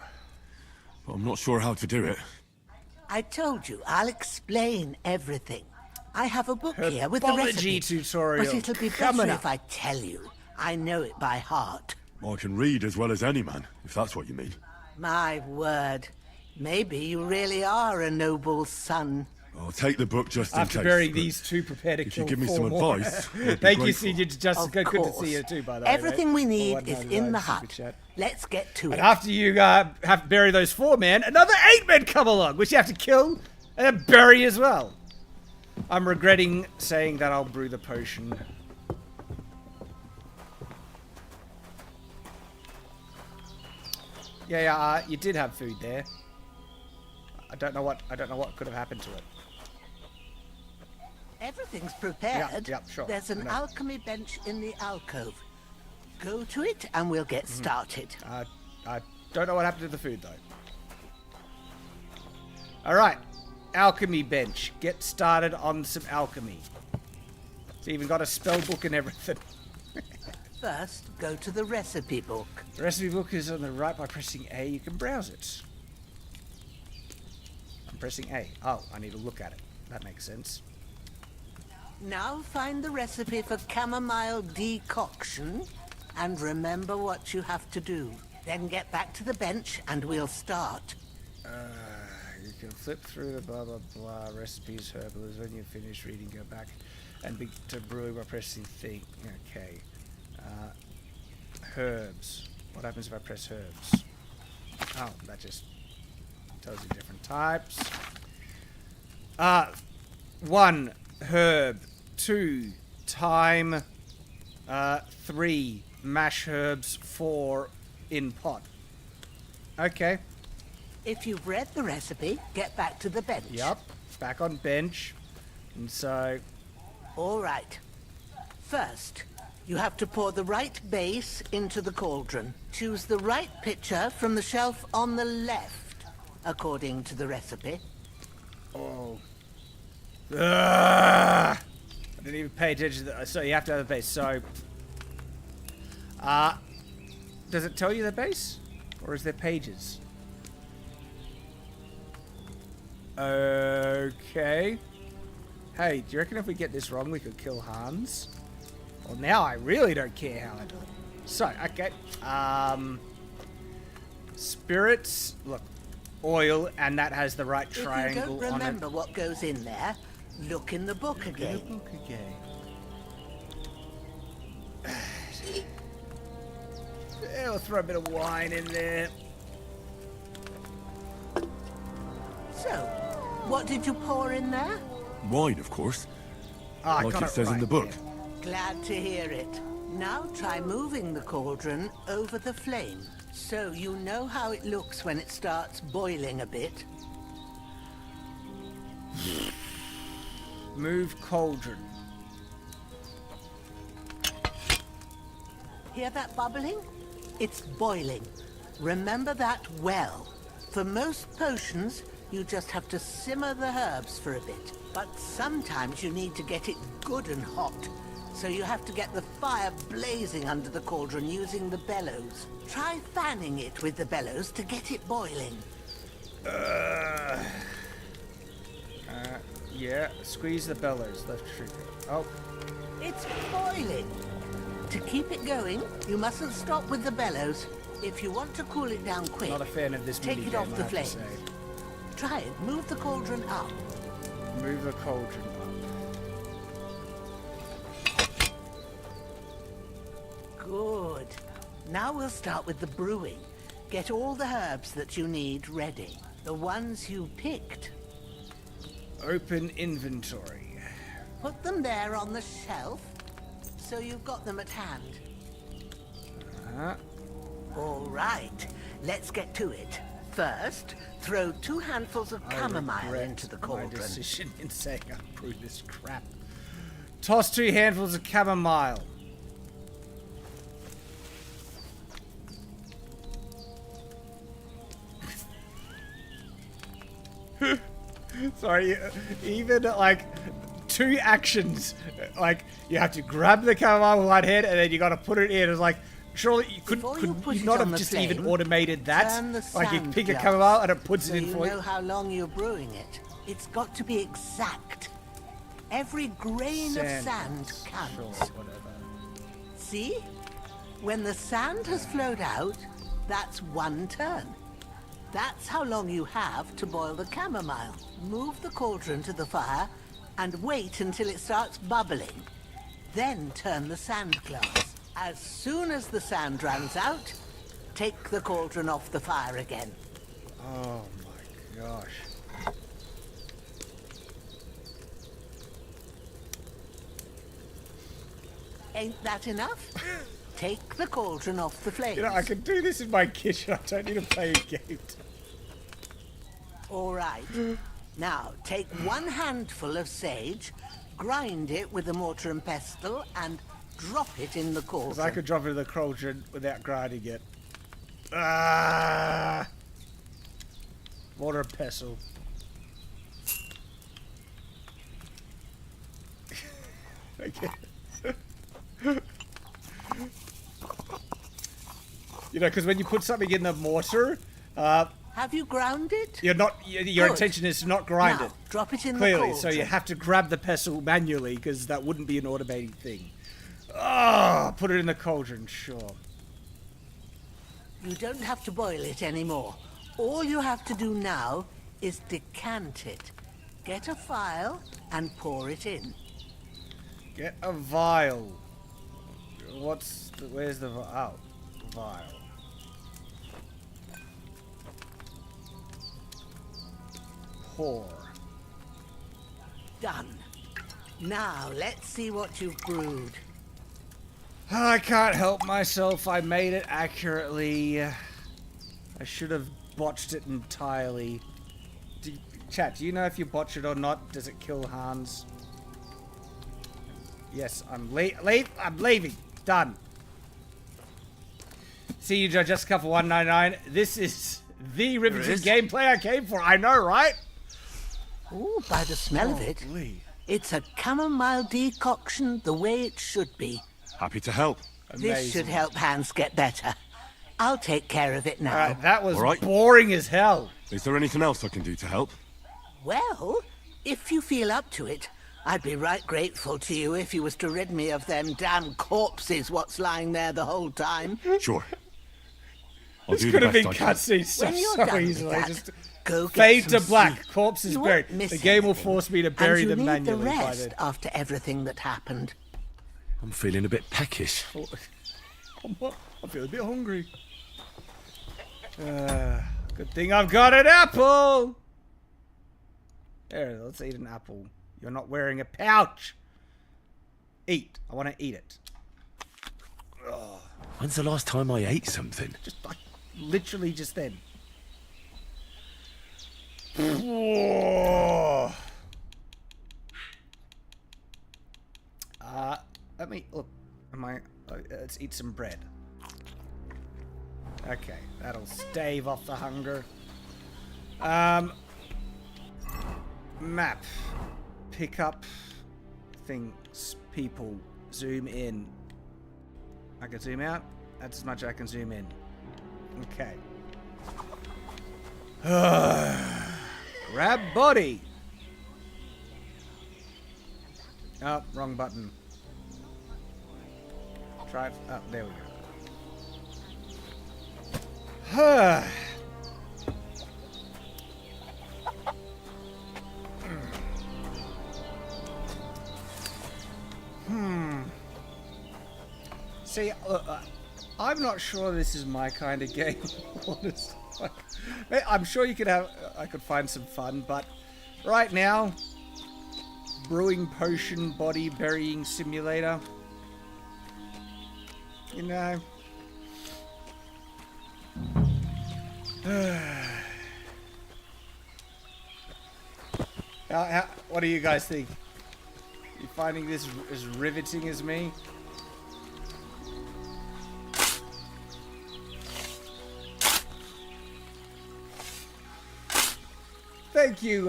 But I'm not sure how to do it. I told you, I'll explain everything. I have a book here with the Herbology recipe. tutorial But it'll be coming better up. if I tell you. I know it by heart. I can read as well as any man, if that's what you mean. My word. Maybe you really are a noble son. I'll take the book just in After case. burying but these two prepared to if kill you give me 4 some more. advice, I'd be Thank you, grateful. Senior Justice. Of Good to course. see you too, by the way. Everything we need is 419 in the super hut. chat. Let's get to And it. after you have to bury those 4 men, another 8 men come along, which you have to kill and then bury as well. I'm regretting saying that I'll brew the potion. Yeah, you did have food there. I don't know what could have happened to it. Everything's prepared. Yeah, sure. There's an I know. alchemy bench in the alcove. Go to it and we'll get started. I don't know what happened to the food though. Alright. Alchemy bench. Get started on some alchemy. It's even got a spell book and everything. First, go to the recipe book. The recipe book is on the right. By pressing A, you can browse it. I'm pressing A. Oh, I need to look at it. That makes sense. Now find the recipe for chamomile decoction and remember what you have to do. Then get back to the bench and we'll start. You can flip through the blah blah blah recipes, herbals. When you finish reading, go back and be to brewing by pressing thing. Okay. Herbs. What happens if I press herbs? Oh, that just tells you different types. 1 herb, 2 thyme, 3 mash herbs, 4 in pot. Okay. If you've read the recipe, get back to the bench. Yup. Back on bench. And so... All right. First, you have to pour the right base into the cauldron. Choose the right pitcher from the shelf on the left, according to the recipe. Oh. I didn't even pay attention to that. So you have to have a base. So... does it tell you the base? Or is there pages? Okay. Hey, do you reckon if we get this wrong, we could kill Hans? Well, now I really don't care how I do it. So, okay. Spirits, look, oil, and that has the right triangle If you don't on it. remember what goes in there, look in the book again. Yeah, we'll throw a bit of wine in there. So, what did you pour in there? Wine, of course. I like got it says in right the book. there. Glad to hear it. Now try moving the cauldron over the flame, so you know how it looks when it starts boiling a bit. Move cauldron. Hear that bubbling? It's boiling. Remember that well. For most potions, you just have to simmer the herbs for a bit. But sometimes you need to get it good and hot. So you have to get the fire blazing under the cauldron using the bellows. Try fanning it with the bellows to get it boiling. Yeah, squeeze the bellows, left trigger. Oh. It's boiling. To keep it going, you mustn't stop with the bellows. If you want to cool it down quick, Not a fan of this take mini it game, off the I have to flame. say. Try it. Move the cauldron up. Move the cauldron Good. Now we'll start with the brewing. Get all the herbs that you need ready. The ones you picked. Open inventory. Put them there on the shelf, so you've got them at hand. All right, let's get to it. First, throw 2 handfuls of chamomile into the my cauldron. decision in saying I brew this crap. Toss 2 handfuls of chamomile. Sorry, even like 2 actions, like you have to grab the chamomile with one hand and then you got to put it in. It's like, surely you could you not have just even automated that? Like you pick a chamomile and it puts it in for you. You know how long you're brewing it. It's got to be exact. Every grain of sand counts. Sure, whatever. See? When the sand has flowed out, that's 1 turn. That's how long you have to boil the chamomile. Move the cauldron to the fire and wait until it starts bubbling. Then turn the sand glass. As soon as the sand runs out, take the cauldron off the fire again. Oh my gosh. Ain't that enough? Take the cauldron off the flames. You know, I can do this in my kitchen. I don't need to play a game. All right. Now, take 1 handful of sage, grind it with a mortar and pestle, and drop it in the cauldron. Because I could drop it in the cauldron without grinding it. Ah! Mortar and pestle. Okay. You know, because when you put something in the mortar, have you ground it? You're not. Your intention is to not grind now, it. Drop it in clearly, the cauldron. so you have to grab the pestle manually because that wouldn't be an automated thing. Ah, put it in the cauldron, sure. You don't have to boil it anymore. All you have to do now is decant it. Get a vial and pour it in. Get a vial. Where's the vial? Pour. Done. Now let's see what you've brewed. I can't help myself. I made it accurately. I should have botched it entirely. Chat, do you know if you botch it or not? Does it kill Hans? Yes, I'm leaving. Done. See you, Jessica, for $1.99. This is the riveting gameplay I came for. I know, right? Ooh, by the smell of it, it's a chamomile decoction the way it should be. Happy to help. This should help Hans get better. I'll take care of it now. Alright, that was boring as hell. Is there anything else I can do to help? Well, if you feel up to it, I'd be right grateful to you if you was to rid me of them damn corpses what's lying there the whole time. Sure. This could have been cutscenes so easily. Just go fade get to some black. sleep. Corpses You buried. won't miss The game will anything. force me to bury And you them need the manually by rest then. after everything that happened. I'm feeling a bit peckish. I feel a bit hungry. Good thing I've got an apple. There, let's eat an apple. You're not wearing a pouch. Eat. I want to eat it. Ugh. When's the last time I ate something? Just like literally just then. Let me look. Let's eat some bread. Okay, that'll stave off the hunger. Map. Pick up things. People. Zoom in. I can zoom out. That's as much as I can zoom in. Okay. Grab body. Oh, wrong button. Try it. Oh, there we go. See, I'm not sure this is my kind of game. Honestly, I'm sure you could have. I could find some fun, but right now, brewing potion body burying simulator. You know. What do you guys think? You finding this as riveting as me? Thank you,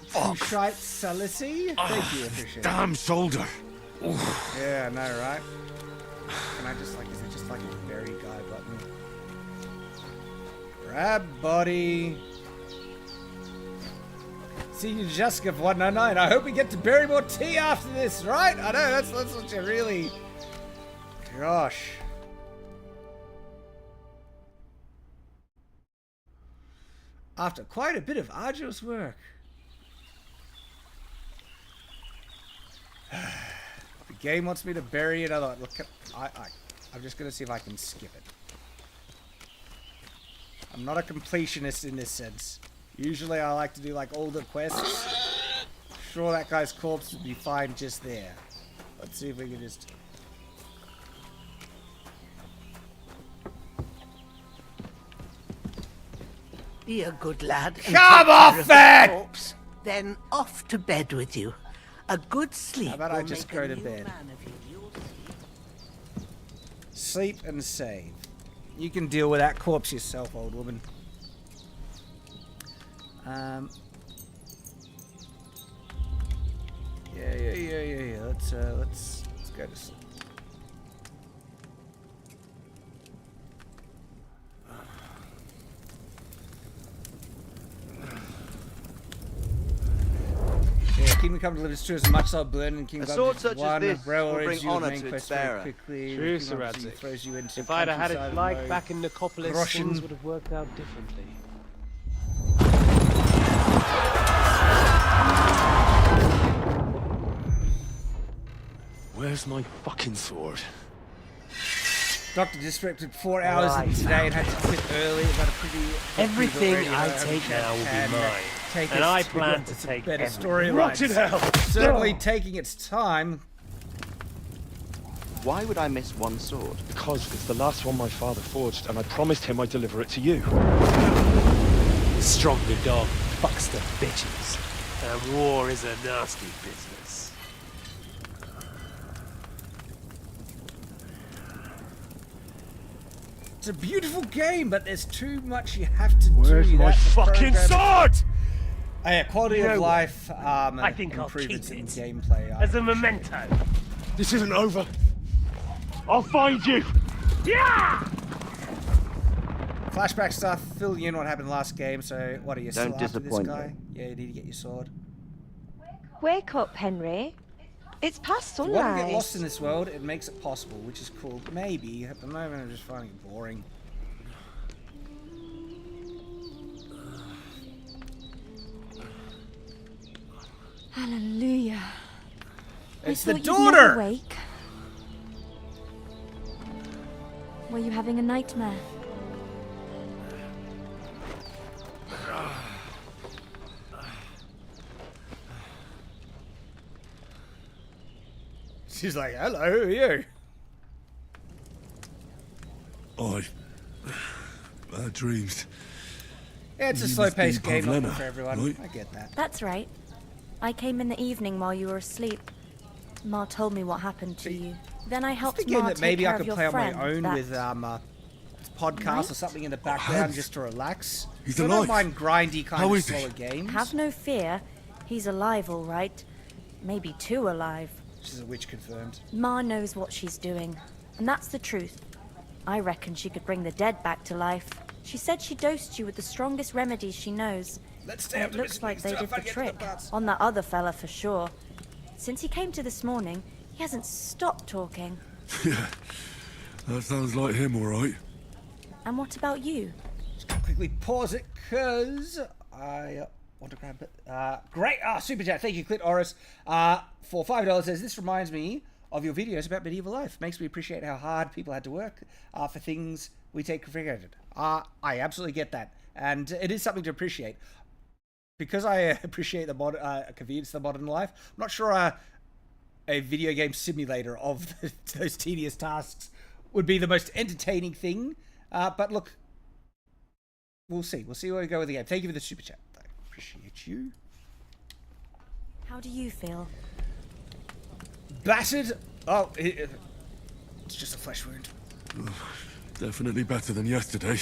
Shadiversity? Thank you, appreciate it. Damn shoulder. Yeah, I know, right? Can I just, like, is it just like a very guy button? Grab body. See you, Jessica, for 199. I hope we get to bury more tea after this, right? I know, that's what you really... Gosh. After quite a bit of arduous work. The game wants me to bury another. Look, I'm just gonna see if I can skip it. I'm not a completionist in this sense. Usually I like to do like all the quests. Sure, that guy's corpse would be fine just there. Let's see if we can just... Be a good lad. And Come off it! Corpse, then off to bed with you. A good sleep. How about I just go to bed? Sleep and save. You can deal with that corpse yourself, old woman. Yeah. Let's go to sleep. Kingdom Come delivers to as much as I'll burn in Kingdom A Come sword such as one. this will Railroads bring you with honour main to its quest very bearer. quickly. True, Kingdom Sir obviously Radzik. throws you into If I'd have had it countryside like mode. back in Nicopolis, Russian. things would have worked out differently. Where's my fucking sword? Doctor disrupted 4 hours in today and had to quit early. About a pretty Everything already, I though, take now will be and, mine. take And its- I plan it's to a take better everything. storyline. Rotted hell! Certainly taking its time. Why would I miss one sword? Because it's the last one my father forged, and I promised him I'd deliver it to you. Stronger dog fucks the bitches. And war is a nasty business. It's a beautiful game, but there's too much you have to do. Where's my That's the fucking program. sword? Oh, yeah, quality You know of what? life, I think I'll improvements keep in it gameplay. as a memento. This isn't over. I'll find you. Yeah! Flashback stuff, fill you in what happened last game. So, what are you still Don't after this disappoint guy? me. Yeah, you need to get your sword. Wake up, Henry. It's past If you want to sunrise. get lost in this world, it makes it possible, which is cool. Maybe at the moment, I'm just finding it boring. Hallelujah. It's I the thought you'd never daughter! wake. Were you having a nightmare? She's like, hello, who are you? Bad dreams. Yeah, it's a You slow-paced must be game, not Pavlena, for everyone. right? I get that. That's right. I came in the evening while you were asleep. Ma told me what happened to you. Then I helped Thinking Ma that take maybe care I of could your play on friend, my own that with podcast or Right? something in the background just to relax. He's I don't alive. mind grindy kind How of is he? slower games. Have no fear. He's alive, all right. Maybe too alive. She's a witch confirmed. Ma knows what she's doing, and that's the truth. I reckon she could bring the dead back to life. She said she dosed you with the strongest remedies she knows. Let's stay And up it to looks this like they stuff, did the I get to trick. parts. On that other fella for sure. Since he came to this morning, he hasn't stopped talking. Yeah, that sounds like him, all right. And what about you? Just gonna quickly pause it, because I want to grab it. Great! Super chat. Thank you, Clit Oris. For $5 says, this reminds me of your videos about medieval life. Makes me appreciate how hard people had to work for things we take for granted. I absolutely get that. And it is something to appreciate. Because I appreciate the convenience of the modern life, I'm not sure a video game simulator of those tedious tasks would be the most entertaining thing. But look, we'll see. We'll see where we go with the game. Thank you for the super chat. I appreciate you. How do you feel? Battered? Oh, it's just a flesh wound. Definitely better than yesterday.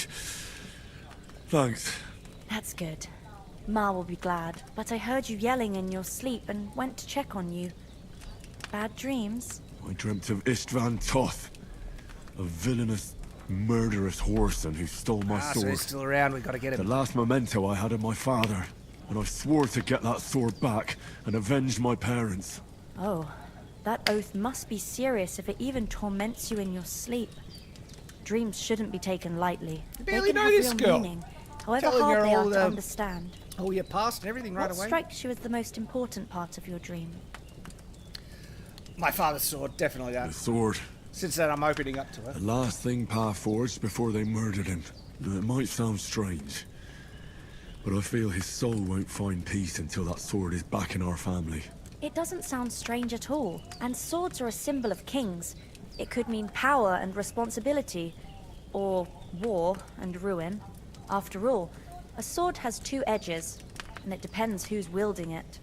Thanks. That's good. Ma will be glad, but I heard you yelling in your sleep and went to check on you. Bad dreams? I dreamt of Istvan Toth, a villainous, murderous whoreson who stole my So sword. he's still around, we've got to get The him. last memento I had of my father, and I swore to get that sword back and avenge my parents. Oh, that oath must be serious if it even torments you in your sleep. Dreams shouldn't be taken lightly. You barely they can know have this real girl. meaning, however Telling her hard they are all, to understand. Oh, your past and everything right What away. strikes you as the most important part of your dream? My father's sword, definitely that. The sword. Since then, I'm opening up to her. The last thing Pa forged before they murdered him. Now, it might sound strange, but I feel his soul won't find peace until that sword is back in our family. It doesn't sound strange at all, and swords are a symbol of kings. It could mean power and responsibility, or war and ruin. After all, a sword has two edges, and it depends who's wielding it.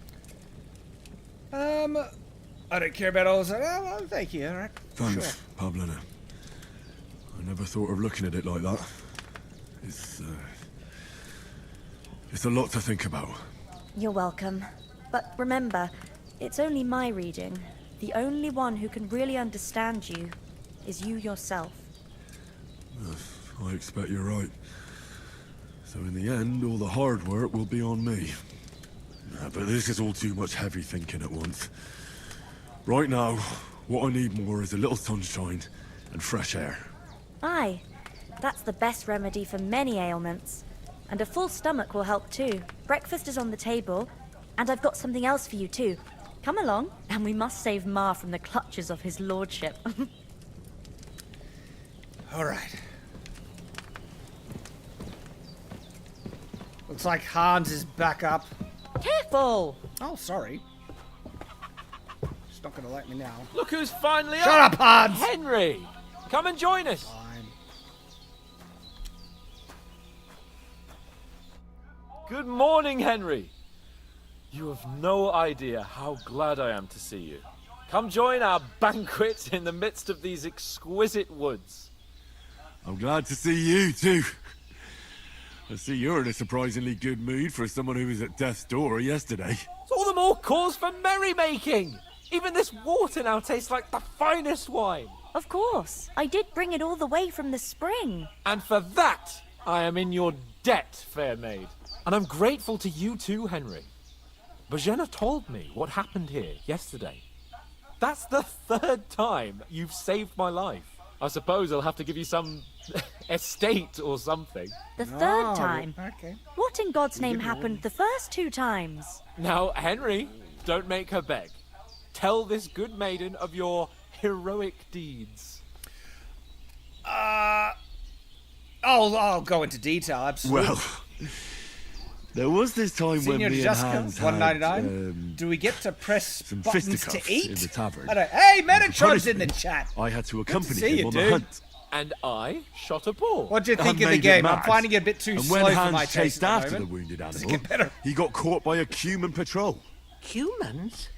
I don't care about all that. Oh, well, thank you, alright. Thanks, Sure. Pablina. I never thought of looking at it like that. It's a lot to think about. You're welcome. But remember, it's only my reading. The only one who can really understand you is you yourself. I expect you're right. So in the end, all the hard work will be on me. But this is all too much heavy thinking at once. Right now, what I need more is a little sunshine and fresh air. Aye, that's the best remedy for many ailments. And a full stomach will help too. Breakfast is on the table, and I've got something else for you too. Come along, and we must save Ma from the clutches of his lordship. Alright. Looks like Hans is back up. Careful! Oh, sorry. She's not going to let me now. Look who's finally Shut up, Hans! Henry! Come and join us! Fine. Good morning, Henry. You have no idea how glad I am to see you. Come join our banquet in the midst of these exquisite woods. I'm glad to see you, too. I see you're in a surprisingly good mood for someone who was at death's door yesterday. It's all the more cause for merrymaking. Even this water now tastes like the finest wine. Of course. I did bring it all the way from the spring. And for that, I am in your debt, fair maid. And I'm grateful to you too, Henry. Bojena told me what happened here yesterday. That's the third time you've saved my life. I suppose I'll have to give you some estate or something. The third Oh, time? okay. What in God's name happened the first two times? Now, Henry, don't make her beg. Tell this good maiden of your heroic deeds. I'll go into detail, absolutely. Well, there was this time Senior when me and Jessica, Hans $1.99. Do we get to press some buttons to fisticuffs eat? in the tavern. I don't. Hey, For Metatron's in the punishment, chat. I had to to accompany see him you, on dude. the hunt. And I shot a ball. What do you think I of the made it game? I'm mad. finding it a bit too And slow when for my Hans taste chased at the after the moment. wounded Does it animal, get better? he got caught by a human patrol. Humans?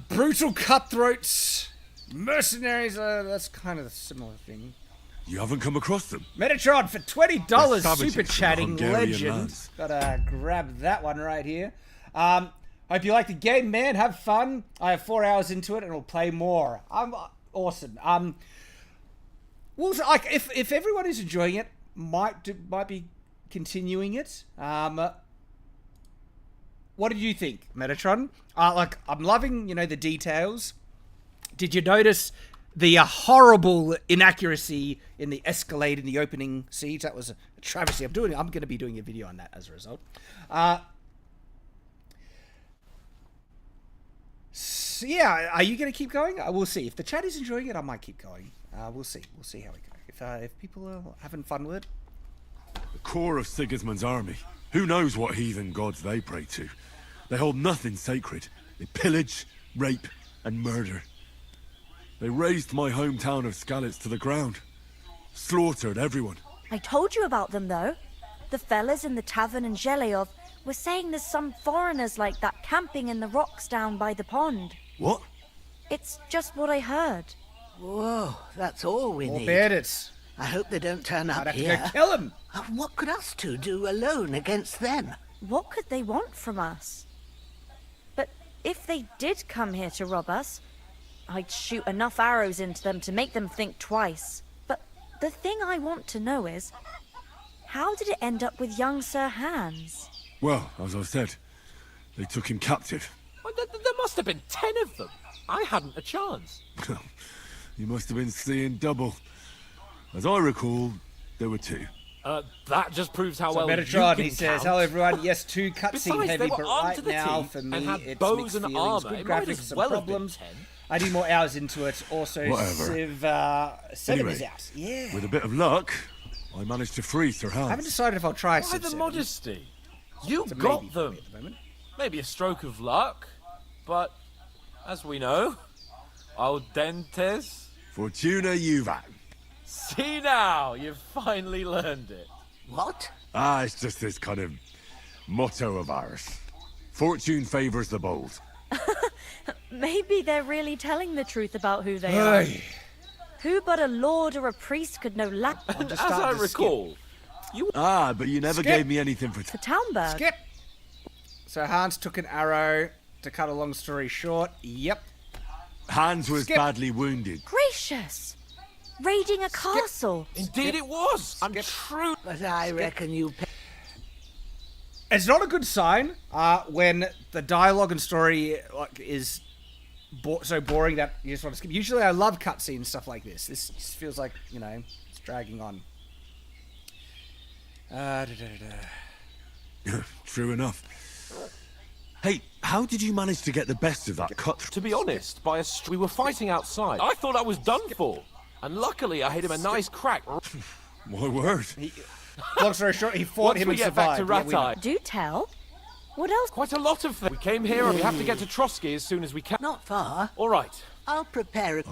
Brutal cutthroats, mercenaries. That's kind of a similar thing. You haven't come across them? Metatron for $20 They're savages super from chatting Hungarian legend. lands. Gotta grab that one right here. Hope you like the game, man. Have fun. I have 4 hours into it and we'll play more. Awesome. Well, like if everyone is enjoying it, might be continuing it. What did you think, Metatron? Like I'm loving, the details. Did you notice the horrible inaccuracy in the Escalade in the opening siege? That was a travesty. I'm going to be doing a video on that as a result. So yeah, are you going to keep going? We'll see. If the chat is enjoying it, I might keep going. We'll see. We'll see how we go. If people are having fun with it. The core of Sigismund's army. Who knows what heathen gods they pray to? They hold nothing sacred. They pillage, rape, and murder. They razed my hometown of Skalitz to the ground. Slaughtered everyone. I told you about them, though. The fellas in the tavern in Zheleov were saying there's some foreigners like that camping in the rocks down by the pond. What? It's just what I heard. Whoa, that's all we More need. bandits. I hope they don't turn up I'd have here. to go kill him. What could us two do alone against them? What could they want from us? But if they did come here to rob us, I'd shoot enough arrows into them to make them think twice. But the thing I want to know is, how did it end up with young Sir Hans? Well, as I said, they took him captive. Well, there must have been 10 of them. I hadn't a chance. You must have been seeing double. As I recall, there were 2. That just proves how So well Metatron, you he can says, count. hello everyone, yes, 2 cutscene Besides, heavy, they were but armed right to the now teeth for and me had it's bows mixed and feelings, armor. good It might graphics, as some well have been problems. 10. I need more hours into it, also Whatever. Civ 7 Anyway, is out. Yeah. With a bit of luck, I managed to free Sir Hans. I haven't decided if I'll try Why Civ the 7. modesty? You It's a got maybe for me them. at the moment. Maybe a stroke of luck, but as we know, audentes. Fortuna juvat. See now, you've finally learned it. What? It's just this kind of motto of ours. Fortune favours the bold. Maybe they're really telling the truth about who they are. Hey. Who but a lord or a priest could know And as I recall, but you never Skip. gave me anything for... for Townburg. Skip. So Hans took an arrow, to cut a long story short. Yep. Hans was Skip. badly wounded. Gracious! Raiding a castle. Indeed it was. I'm true. But I reckon you... It's not a good sign when the dialogue and story is so boring that you just want to skip. Usually I love cutscenes, stuff like this. This just feels like, it's dragging on. True enough. Hey, how did you manage to get the best of that cut? To be honest, we were fighting outside. I thought I was done for. And luckily I hit him a nice crack. My word. Long story short, he fought Once him we and get back survived. to Ratai. Do tell. What else? Quite a lot of things. We came here and we have to get to Trotsky as soon as we can. Not far. All right. I'll prepare it.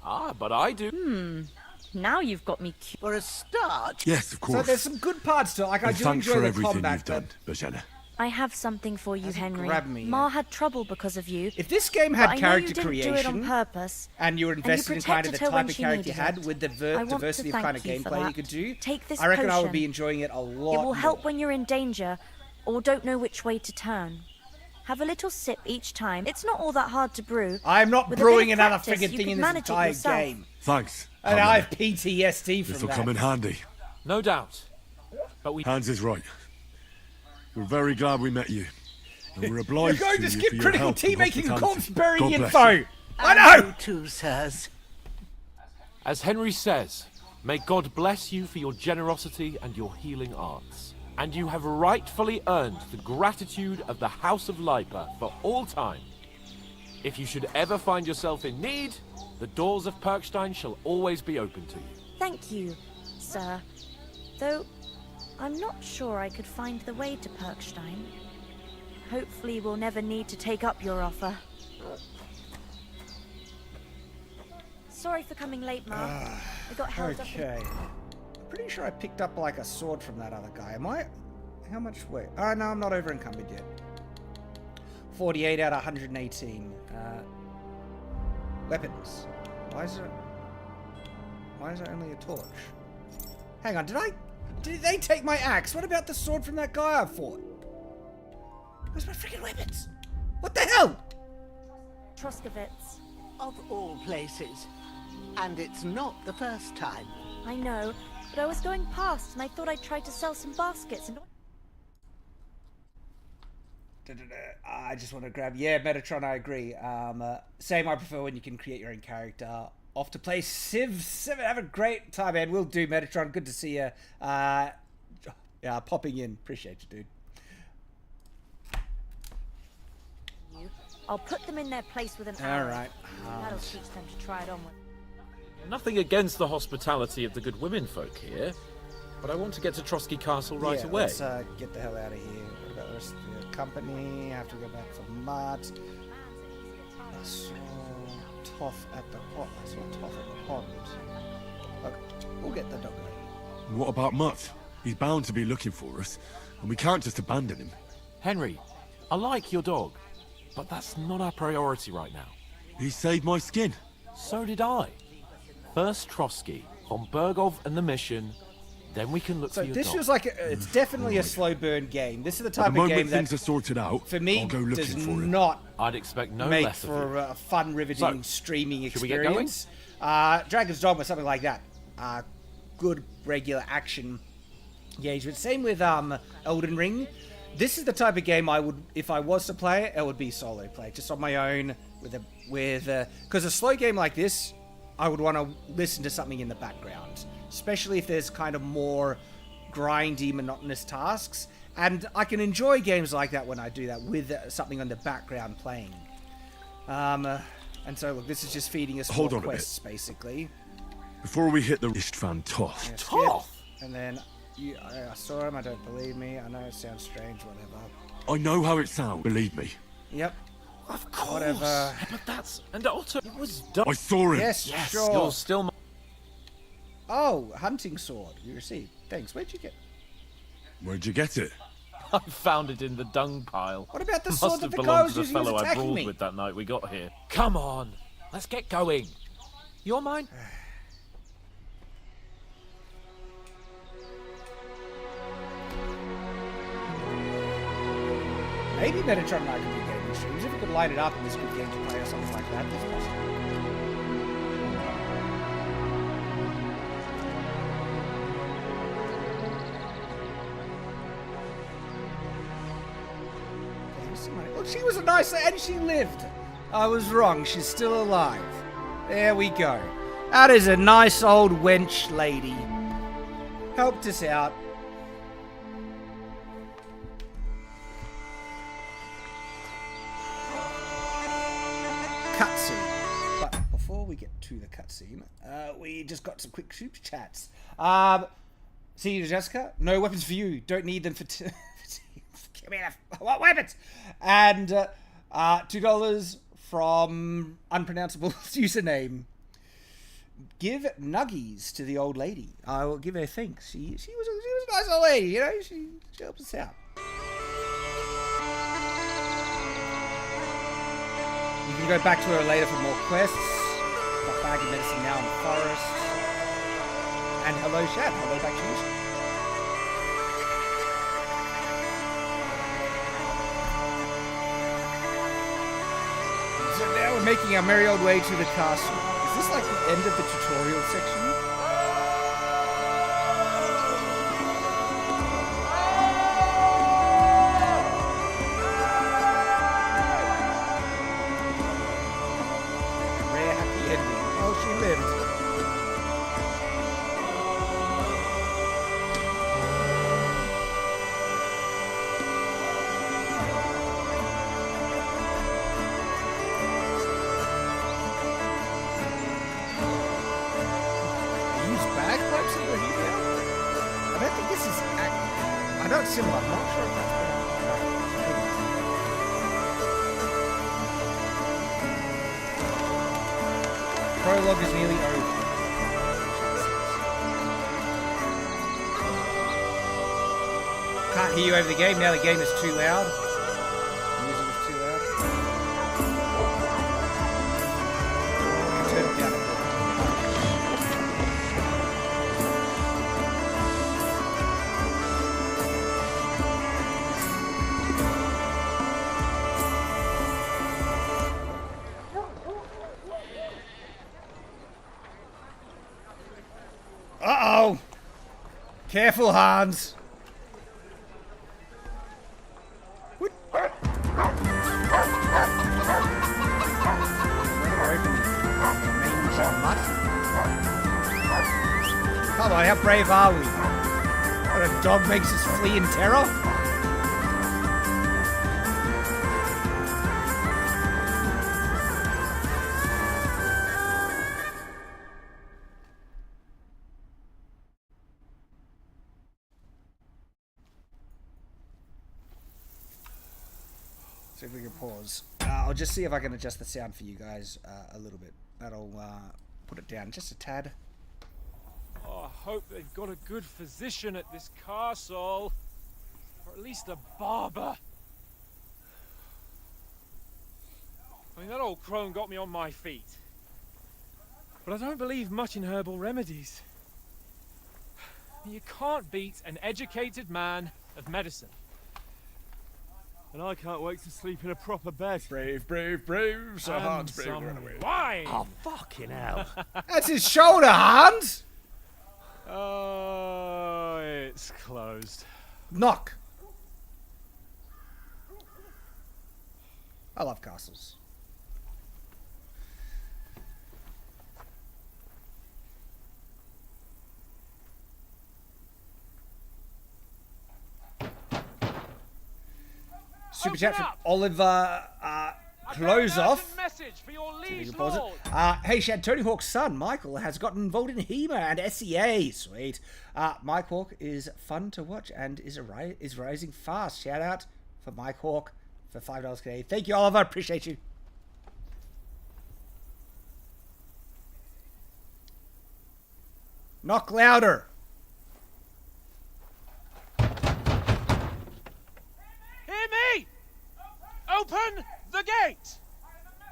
But I do. Now you've got me curious. For a start. Yes, of So course. there's some good parts to it. Like, I And do thanks enjoy for the everything combat, you've done, Bajana. I have something for you, Henry. grab me Ma yet. had trouble because of you. If this game but had I know character you didn't creation do it on purpose, and you were invested in kind of the protected her when type of she character you needed had it. with the I want to diversity of kind of thank you for gameplay you that. could do, Take this I reckon I would potion. be enjoying it a lot It will help more. when you're in danger or don't know which way to turn. Have a little sip each time. It's not all that hard to brew. I'm not With a brewing bit of another practice, friggin' you thing could in this manage it entire yourself. game. Thanks. And Hamlet. I have PTSD from This'll that. come in handy. No doubt. But we... Hans is right. We're very glad we met you. And we're obliged You're going to to you skip for your critical help tea and making hospitality. corpse burying God bless info. you. I know. You too, sirs. As Henry says, may God bless you for your generosity and your healing arts. And you have rightfully earned the gratitude of the House of Lipa for all time. If you should ever find yourself in need, the doors of Perkstein shall always be open to you. Thank you, sir. Though, I'm not sure I could find the way to Perkstein. Hopefully we'll never need to take up your offer. Sorry for coming late, Ma. I got held up. Okay. I'm pretty sure I picked up like a sword from that other guy. Am I? How much weight? Oh no, I'm not over encumbered yet. 48 out of 118. Weapons. Why is it only a torch? Hang on, did they take my axe? What about the sword from that guy I fought? Where's my freaking weapons? What the hell? Troskowitz. Of all places. And it's not the first time. I know, but I was going past and I thought I'd try to sell some baskets and... I just want to grab... Yeah, Metatron, I agree. Same, I prefer when you can create your own character. Off to play Civ 7. Have a great time, man. Will do, Metatron. Good to see you. Yeah, popping in. Appreciate you, dude. I'll put them in their place with an All arrow. right. That'll teach them to try it on with. Nothing against the hospitality of the good women folk here, but I want to get to Trotsky Castle right away. Let's get the hell out of here. What about the rest of the company? I have to go back for Mart. I saw Toff at the pond. Look, we'll get the dog lady. What about Mutt? He's bound to be looking for us, and we can't just abandon him. Henry, I like your dog, but that's not our priority right now. He saved my skin. So did I. First Trotsky, on Bergov and the mission, then we can look So for your this dog. feels like it's definitely a slow burn game. This is the At type the of moment game that, things are sorted out, for me, I'll go does looking for it. not I'd expect no make less of for you. a fun, riveting, So, streaming should we get going? experience. Dragon's Dogma, something like that. Good regular action engagement. Same with Elden Ring. This is the type of game I would, if I was to play it, it would be solo play, just on my own because a slow game like this, I would want to listen to something in the background, especially if there's kind of more grindy, monotonous tasks. And I can enjoy games like that when I do that with something on the background playing. And so look, this is just feeding us Hold more on a bit. quests, basically. Before we hit the Istvan Toth. Yeah, skip. And then I saw him. I don't believe me. I know it sounds strange. Whatever. I know how it sounds, believe me. Yep. Of course. Whatever. But that's... And also, it was done. I saw him. Yes, sure. You're still... Oh, hunting sword. You received. Thanks. Where'd you get? Where'd you get it? I found it in the dung pile. What about the Must sword have that the guy belonged was to the using? He was fellow I attacking brawled me. with that night we got here. Come on. Let's get going. You're mine? Maybe Metatron and I could do gaming streams if we could line it up and this good game to play or something like that. That's possible. Look, she was a nice and she lived. I was wrong. She's still alive. There we go. That is a nice old wench lady. Helped us out. Cutscene. But before we get to the cutscene, we just got some quick super chats. See you, Jessica. No weapons for you. Don't need them for... Give me what weapons? And $2 from unpronounceable username. Give nuggies to the old lady. I will give her thanks. She was a nice old lady, you know. She helped us out. You can go back to her later for more quests. Got bag of medicine now in the forest. And hello, Shad. Hello back to you. So now we're making our merry old way to the castle. Is this like the end of the tutorial section? Rare happy ending. Oh, she lived. Not similar, I'm not sure if that's better. Prologue is nearly over. Can't hear you over the game, now the game is too loud. Music is too loud. I can turn it down a bit. Uh-oh! Careful, Hans! What? Come on, how brave are we? What, a dog makes us flee in terror? See if we can pause. I'll just see if I can adjust the sound for you guys a little bit. That'll put it down just a tad. Oh, I hope they've got a good physician at this castle. Or at least a barber. I mean, that old crone got me on my feet. But I don't believe much in herbal remedies. You can't beat an educated man of medicine. And I can't wait to sleep in a proper bed. Brave, brave, brave. Sir And Hans, brave, some run away. wine. Oh, fucking hell. That's his shoulder, Hans! Oh, it's closed. Knock. I love castles. Super chat from Oliver Close off. Message for your liege Deposit. lord. Hey Shad, Tony Hawk's son Michael has gotten involved in HEMA and SEA. Sweet. Mike Hawk is fun to watch and is rising fast. Shout out for Mike Hawk for $5 today. Thank you, Oliver. Appreciate you. Knock louder. Hear me! Open the gate!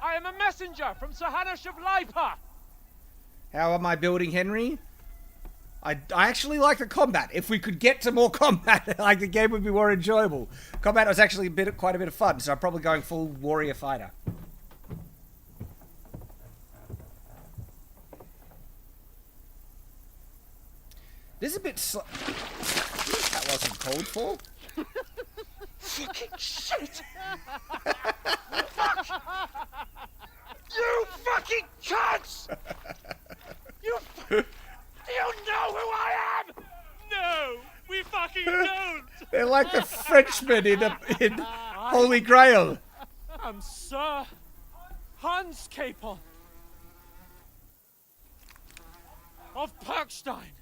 I am a messenger from Sir Hanush of Lipa. How am I building, Henry? I actually like the combat. If we could get to more combat, like the game would be more enjoyable. Combat was actually quite a bit of fun, so I'm probably going full warrior fighter. This is a bit that wasn't called for. Fucking shit! Fuck! You fucking cunts! You know who I am? No, we fucking don't. They're like the Frenchmen in Holy Grail. I'm Sir Hans Capon of Perkstein.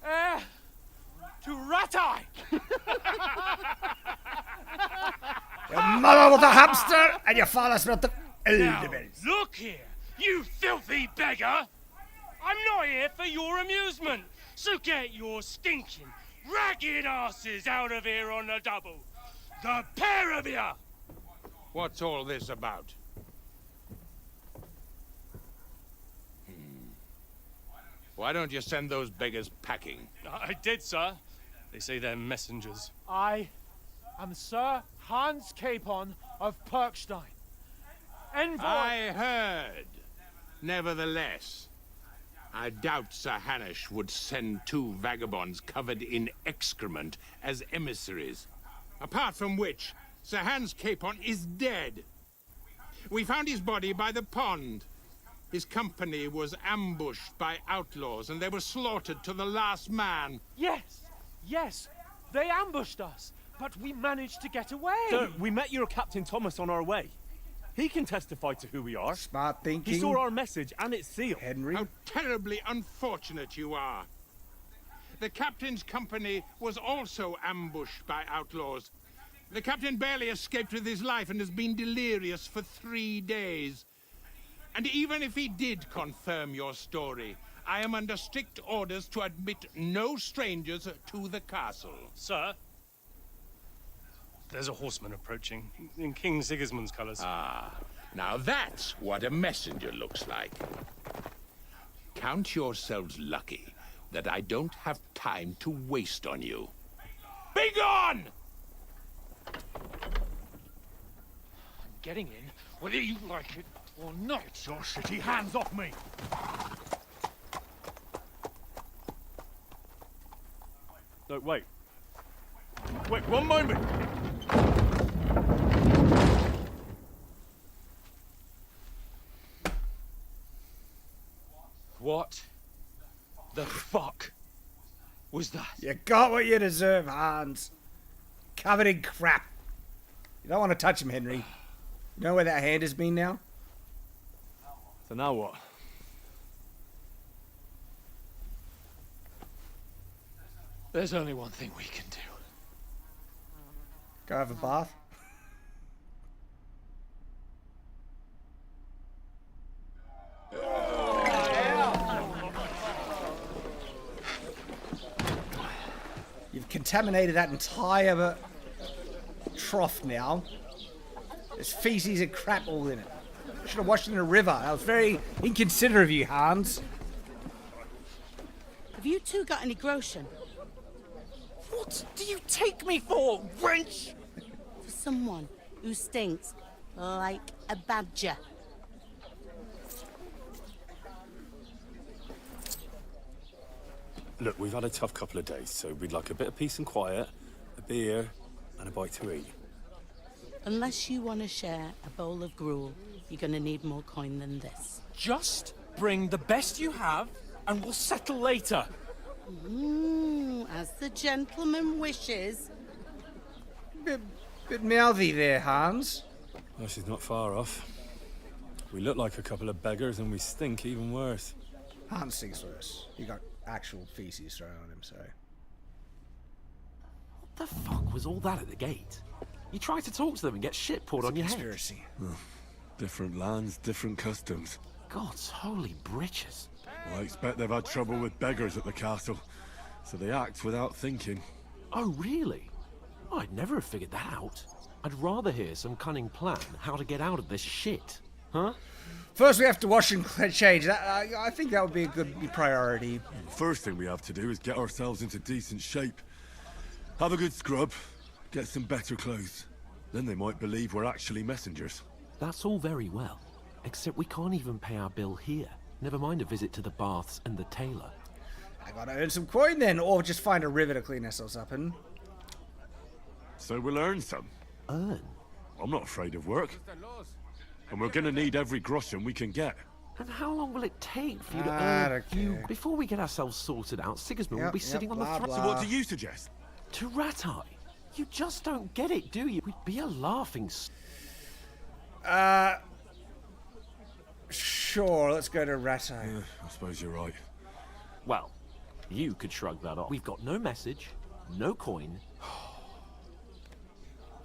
Heir to Ratai. Your mother was a hamster, and your father smelled the elderberries. Look here, you filthy beggar! I'm not here for your amusement, so get your stinking, ragged asses out of here on the double. The pair of you! What's all this about? Why don't you send those beggars packing? I did, sir. They say they're messengers. I am Sir Hans Capon of Perkstein. Envoy... I heard. Nevertheless, I doubt Sir Hanush would send two vagabonds covered in excrement as emissaries. Apart from which, Sir Hans Capon is dead. We found his body by the pond. His company was ambushed by outlaws, and they were slaughtered to the last man. Yes, yes, they ambushed us, but we managed to get away. Sir, we met your Captain Thomas on our way. He can testify to who we are. Smart thinking. He saw our message, and it's sealed. Henry. How terribly unfortunate you are. The captain's company was also ambushed by outlaws. The captain barely escaped with his life and has been delirious for 3 days. And even if he did confirm your story, I am under strict orders to admit no strangers to the castle. Sir, there's a horseman approaching in King Sigismund's colours. Ah, now that's what a messenger looks like. Count yourselves lucky that I don't have time to waste on you. Be gone! I'm getting in, whether you like it or not. Get your shitty hands off me! No, wait. Wait, one moment! What the fuck was that? You got what you deserve, Hans. Covered in crap. You don't want to touch him, Henry. You know where that hand has been now? So now what? There's only one thing we can do. Go have a bath. You've contaminated that entire trough now. There's feces and crap all in it. Should have washed it in a river. That was very inconsiderate of you, Hans. Have you two got any groschen? What do you take me for, wench? For someone who stinks like a badger. Look, we've had a tough couple of days, so we'd like a bit of peace and quiet, a beer, and a bite to eat. Unless you want to share a bowl of gruel, you're going to need more coin than this. Just bring the best you have, and we'll settle later. As the gentleman wishes. Bit mouthy there, Hans. Well, she's not far off. We look like a couple of beggars, and we stink even worse. Hans stinks worse. He got actual feces thrown on him, so... What the fuck was all that at the gate? You tried to talk to them and get shit poured on your head. Conspiracy. Different lands, different customs. God's holy britches. Well, I expect they've had trouble with beggars at the castle, so they act without thinking. Oh, really? Oh, I'd never have figured that out. I'd rather hear some cunning plan how to get out of this shit. Huh? First we have to wash and change. I think that would be a good priority. The first thing we have to do is get ourselves into decent shape. Have a good scrub, get some better clothes. Then they might believe we're actually messengers. That's all very well, except we can't even pay our bill here. Never mind a visit to the baths and the tailor. I gotta earn some coin then, or just find a river to clean ourselves up in. So we'll earn some. Earn? I'm not afraid of work. And we're gonna need every groschen we can get. And how long will it take for you to I earn? don't care. Before we get ourselves sorted out, Sigismund will be sitting on the throne. So what do you suggest? To Ratai? You just don't get it, do you? We'd be a laughing... Sure, let's go to Ratai. Yeah, I suppose you're right. Well, you could shrug that off. We've got no message, no coin.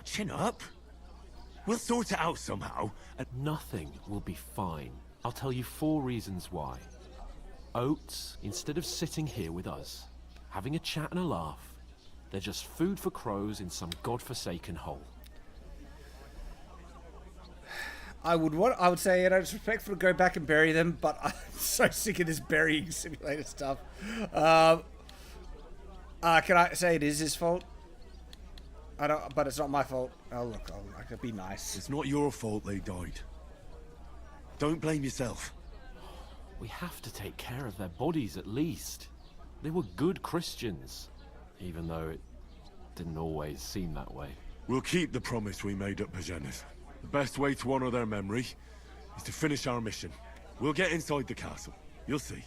Chin up. We'll sort it out somehow. And nothing will be fine. I'll tell you 4 reasons why. Oates, instead of sitting here with us, having a chat and a laugh, they're just food for crows in some godforsaken hole. I would say, it's respectful to go back and bury them, but I'm so sick of this burying simulator stuff. Can I say it is his fault? I don't, but it's not my fault. Oh look, I could be nice. It's not your fault they died. Don't blame yourself. We have to take care of their bodies at least. They were good Christians, even though it didn't always seem that way. We'll keep the promise we made at Pagenas. The best way to honor their memory is to finish our mission. We'll get inside the castle. You'll see.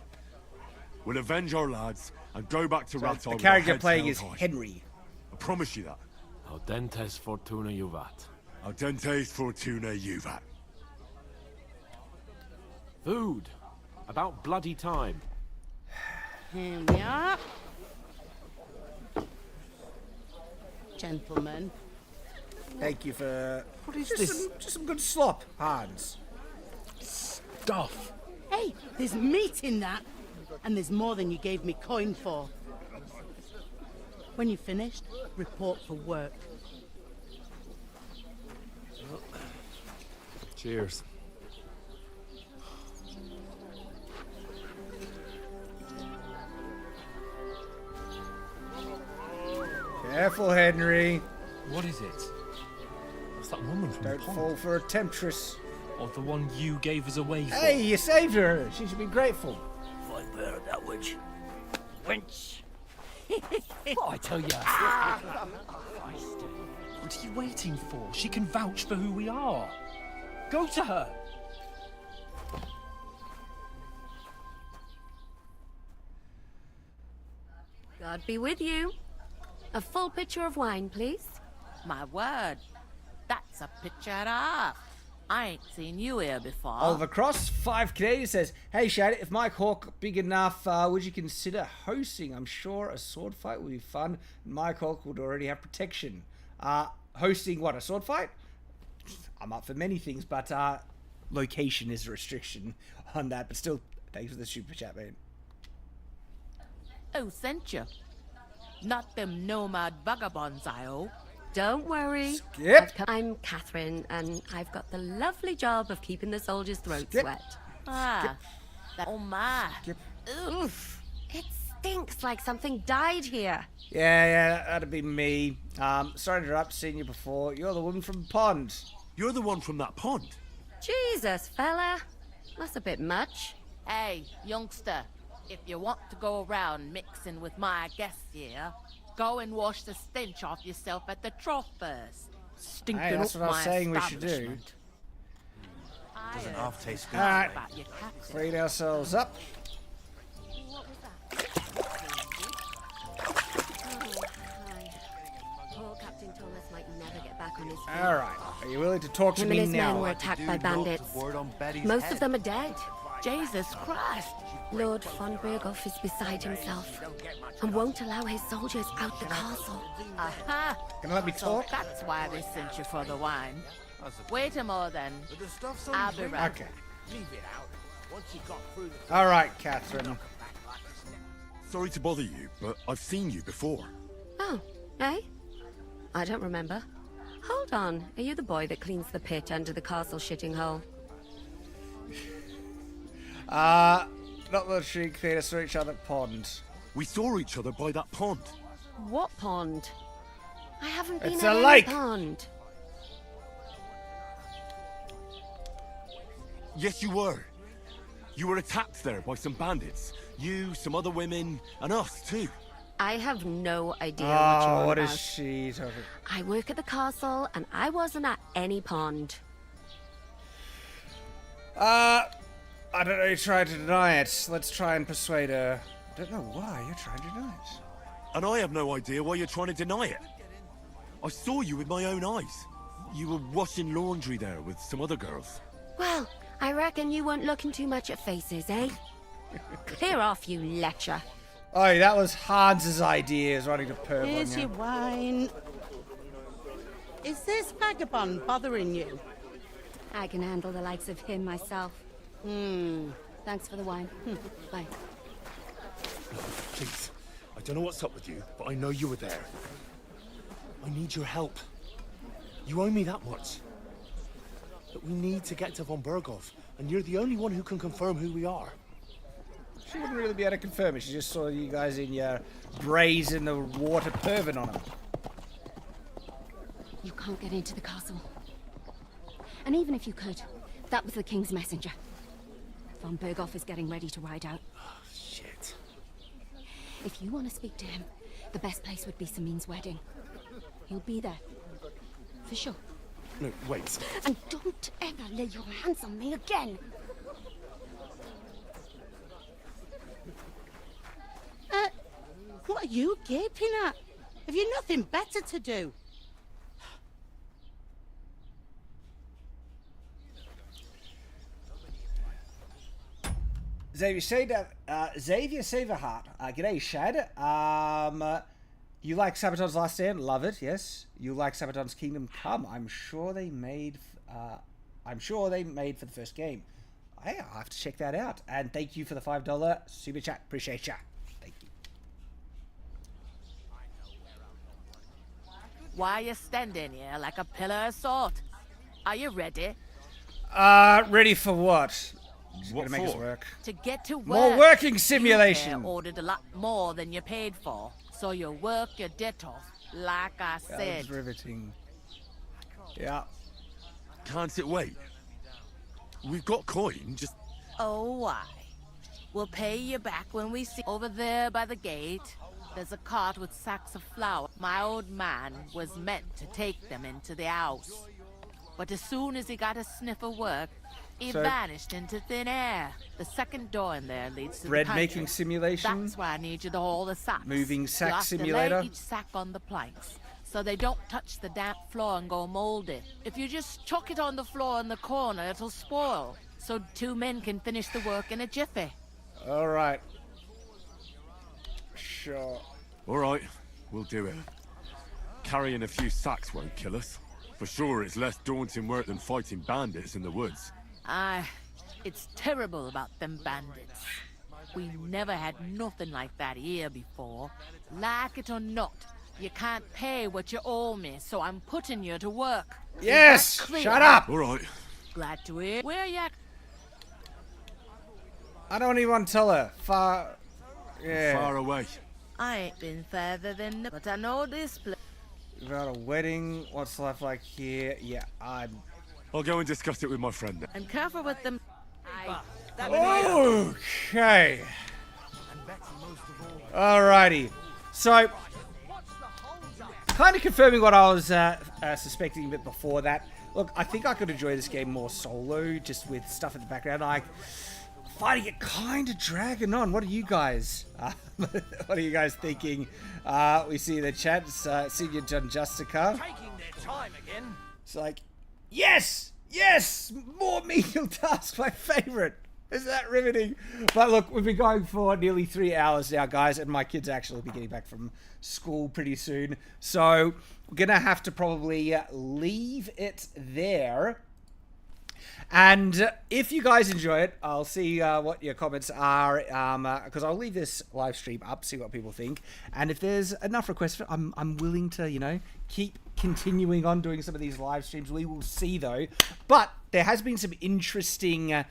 We'll avenge our lads and go back to Ratai. The character playing is Henry. I promise you that. Audentes fortuna juvat. Audentes fortuna juvat. Food. About bloody time. Here we are. Gentlemen. Thank you for... What is just this? Just some good slop, Hans. Stuff. Hey, there's meat in that. And there's more than you gave me coin for. When you're finished, report for work. Cheers. Careful, Henry. What is it? What's that woman from the Don't pond? fall for a temptress. Or the one you gave us away for? Hey, you saved her. She should be grateful. Fight better, that witch. Wench. What I tell you? What are you waiting for? She can vouch for who we are. Go to her. God be with you. A full pitcher of wine, please. My word, that's a picture and a half. I ain't seen you here before. Oliver Cross, 5 Canadian, says, "Hey Shad, if Mike Hawk big enough, would you consider hosting? I'm sure a sword fight would be fun. Mike Hawk would already have protection. Hosting what, a sword fight? I'm up for many things, but location is a restriction on that. But still, thanks for the super chat, mate. Who sent you? Not them nomad vagabonds, I hope. Don't worry. Skip. I'm Catherine, and I've got the lovely job of keeping the soldiers' throats Skip. wet. Ah, that, oh my. Skip. Oof. It's stinks like something died here. Yeah, that'd be me. Sorry to interrupt, seen you before. You're the woman from the pond. You're the one from that pond? Jesus, fella. That's a bit much. Hey, youngster, if you want to go around mixing with my guests here, go and wash the stench off yourself at the trough first. Stinking Hey, that's up what I was my saying we should do. establishment. Doesn't half taste good. Alright, About your captain. clean ourselves up. Poor Captain Thomas might never get back on his feet. Alright, are you willing to talk to Him me and his now? men were attacked by bandits. Most of them are dead. Jesus Christ. Lord von Berghoff is beside himself and won't allow his soldiers out the castle. Aha! Can you let me So talk? that's why they sent you for the wine. Wait a more then. I'll be right. Okay. Leave it out. Once you got through the... Alright, Catherine. Sorry to bother you, but I've seen you before. Oh, eh? I don't remember. Hold on, are you the boy that cleans the pit under the castle shitting hole? Not the tree cleaner, saw each other at pond. We saw each other by that pond. What pond? I haven't been It's at a any lake. pond. Yes, you were. You were attacked there by some bandits. You, some other women, and us too. I have no idea what you're on what about. is she talking? I work at the castle and I wasn't at any pond. I don't know, you're trying to deny it. Let's try and persuade her. I don't know why you're trying to deny it. And I have no idea why you're trying to deny it. I saw you with my own eyes. You were washing laundry there with some other girls. Well, I reckon you weren't looking too much at faces, eh? Clear off, you lecher. Oh, that was Hans's idea, is running to perv Here's on your you. wine. Is this vagabond bothering you? I can handle the likes of him myself. Thanks for the wine. Bye. Please, I don't know what's up with you, but I know you were there. I need your help. You owe me that much. But we need to get to von Berghoff, and you're the only one who can confirm who we are. She wouldn't really be able to confirm it. She just saw you guys in your braze in the water perving on him. You can't get into the castle. And even if you could, that was the king's messenger. Von Berghoff is getting ready to ride out. Shit. If you want to speak to him, the best place would be Samin's wedding. He'll be there. For sure. No, wait. And don't ever lay your hands on me again. What are you gaping at? Have you nothing better to do? Xavier Saverheart. G'day, Shad. You like Sabaton's Last Stand? Love it, yes. You like Sabaton's Kingdom Come? I'm sure they made for the first game. I'll have to check that out. And thank you for the $5 super chat. Appreciate ya. Thank you. Why are you standing here like a pillar of salt? Are you ready? Ready for what? Just What gonna make us for? work. To get to work. More working You simulation. ordered a lot more than you paid for, so you work your debt off, like I That said. was riveting. Yeah. Can't it wait? We've got coin, just... Oh, why? We'll pay you back when we see over there by the gate. There's a cart with sacks of flour. My old man was meant to take them into the house. But as soon as he got a sniff of work, he So- vanished into thin air. The second door in there leads to Bread the country. making simulation? That's why I need you to haul the sacks. Moving sack you have simulator? To lay each sack on the planks, so they don't touch the damp floor and go moldy. If you just chuck it on the floor in the corner, it'll spoil. So 2 men can finish the work in a jiffy. All right. Sure. All right, we'll do it. Carrying a few sacks won't kill us. For sure, it's less daunting work than fighting bandits in the woods. It's terrible about them bandits. We never had nothing like that here before. Like it or not, you can't pay what you owe me, so I'm putting you to work. Is Yes! that clear? Shut up! All right. Glad to hear. Where you at? I don't even want to tell her. Yeah. Far away. I ain't been further than but I know this place. Without a wedding, what's life like here? Yeah, I'll go and discuss it with my friend then. And careful with them. Okay. Alrighty. So, kind of confirming what I was suspecting a bit before that. Look, I think I could enjoy this game more solo, just with stuff in the background. Like, finding it kind of dragging on. What are you guys? What are you guys thinking? We see in the chat, Senior John Justica. Taking their time again. It's like, yes, yes, more menial tasks, my favorite. Is that riveting? But look, we've been going for nearly 3 hours now, guys, and my kids actually will be getting back from school pretty soon. So we're going to have to probably leave it there. And if you guys enjoy it, I'll see what your comments are, because I'll leave this live stream up, see what people think. And if there's enough requests for it, I'm willing to, you know, keep continuing on doing some of these live streams. We will see, though. But there has been some interesting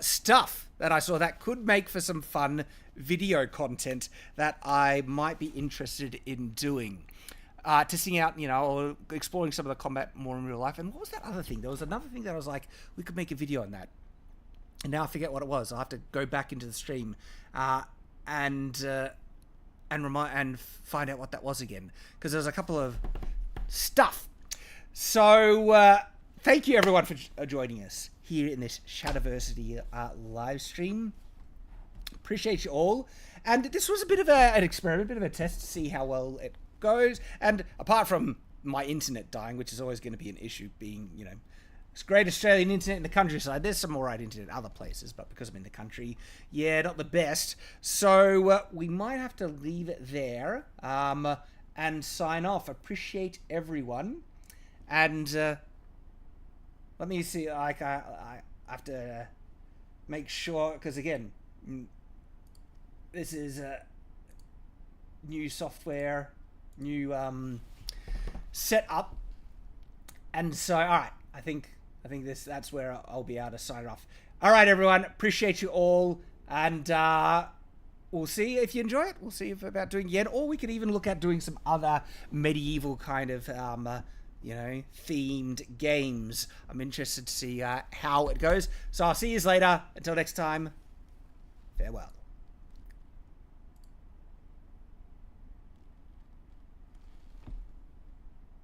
stuff that I saw that could make for some fun video content that I might be interested in doing. Testing out, you know, or exploring some of the combat more in real life. And what was that other thing? There was another thing that I was like, we could make a video on that. And now I forget what it was. I'll have to go back into the stream and find out what that was again. Because there's a couple of stuff. So thank you everyone for joining us here in this Shadiversity live stream. Appreciate you all. And this was a bit of an experiment, a bit of a test to see how well it goes. And apart from my internet dying, which is always going to be an issue, being, you know, it's great Australian internet in the countryside. There's some alright internet in other places, but because I'm in the country, yeah, not the best. So we might have to leave it there and sign off. Appreciate everyone. And let me see, like, I have to make sure, because again, this is new software, new setup, and so all right, I think that's where I'll be able to sign it off. All right, everyone, appreciate you all, and we'll see if you enjoy it. We'll see if about doing it again, or we could even look at doing some other medieval kind of you know, themed games. I'm interested to see how it goes. So I'll see you later. Until next time, farewell.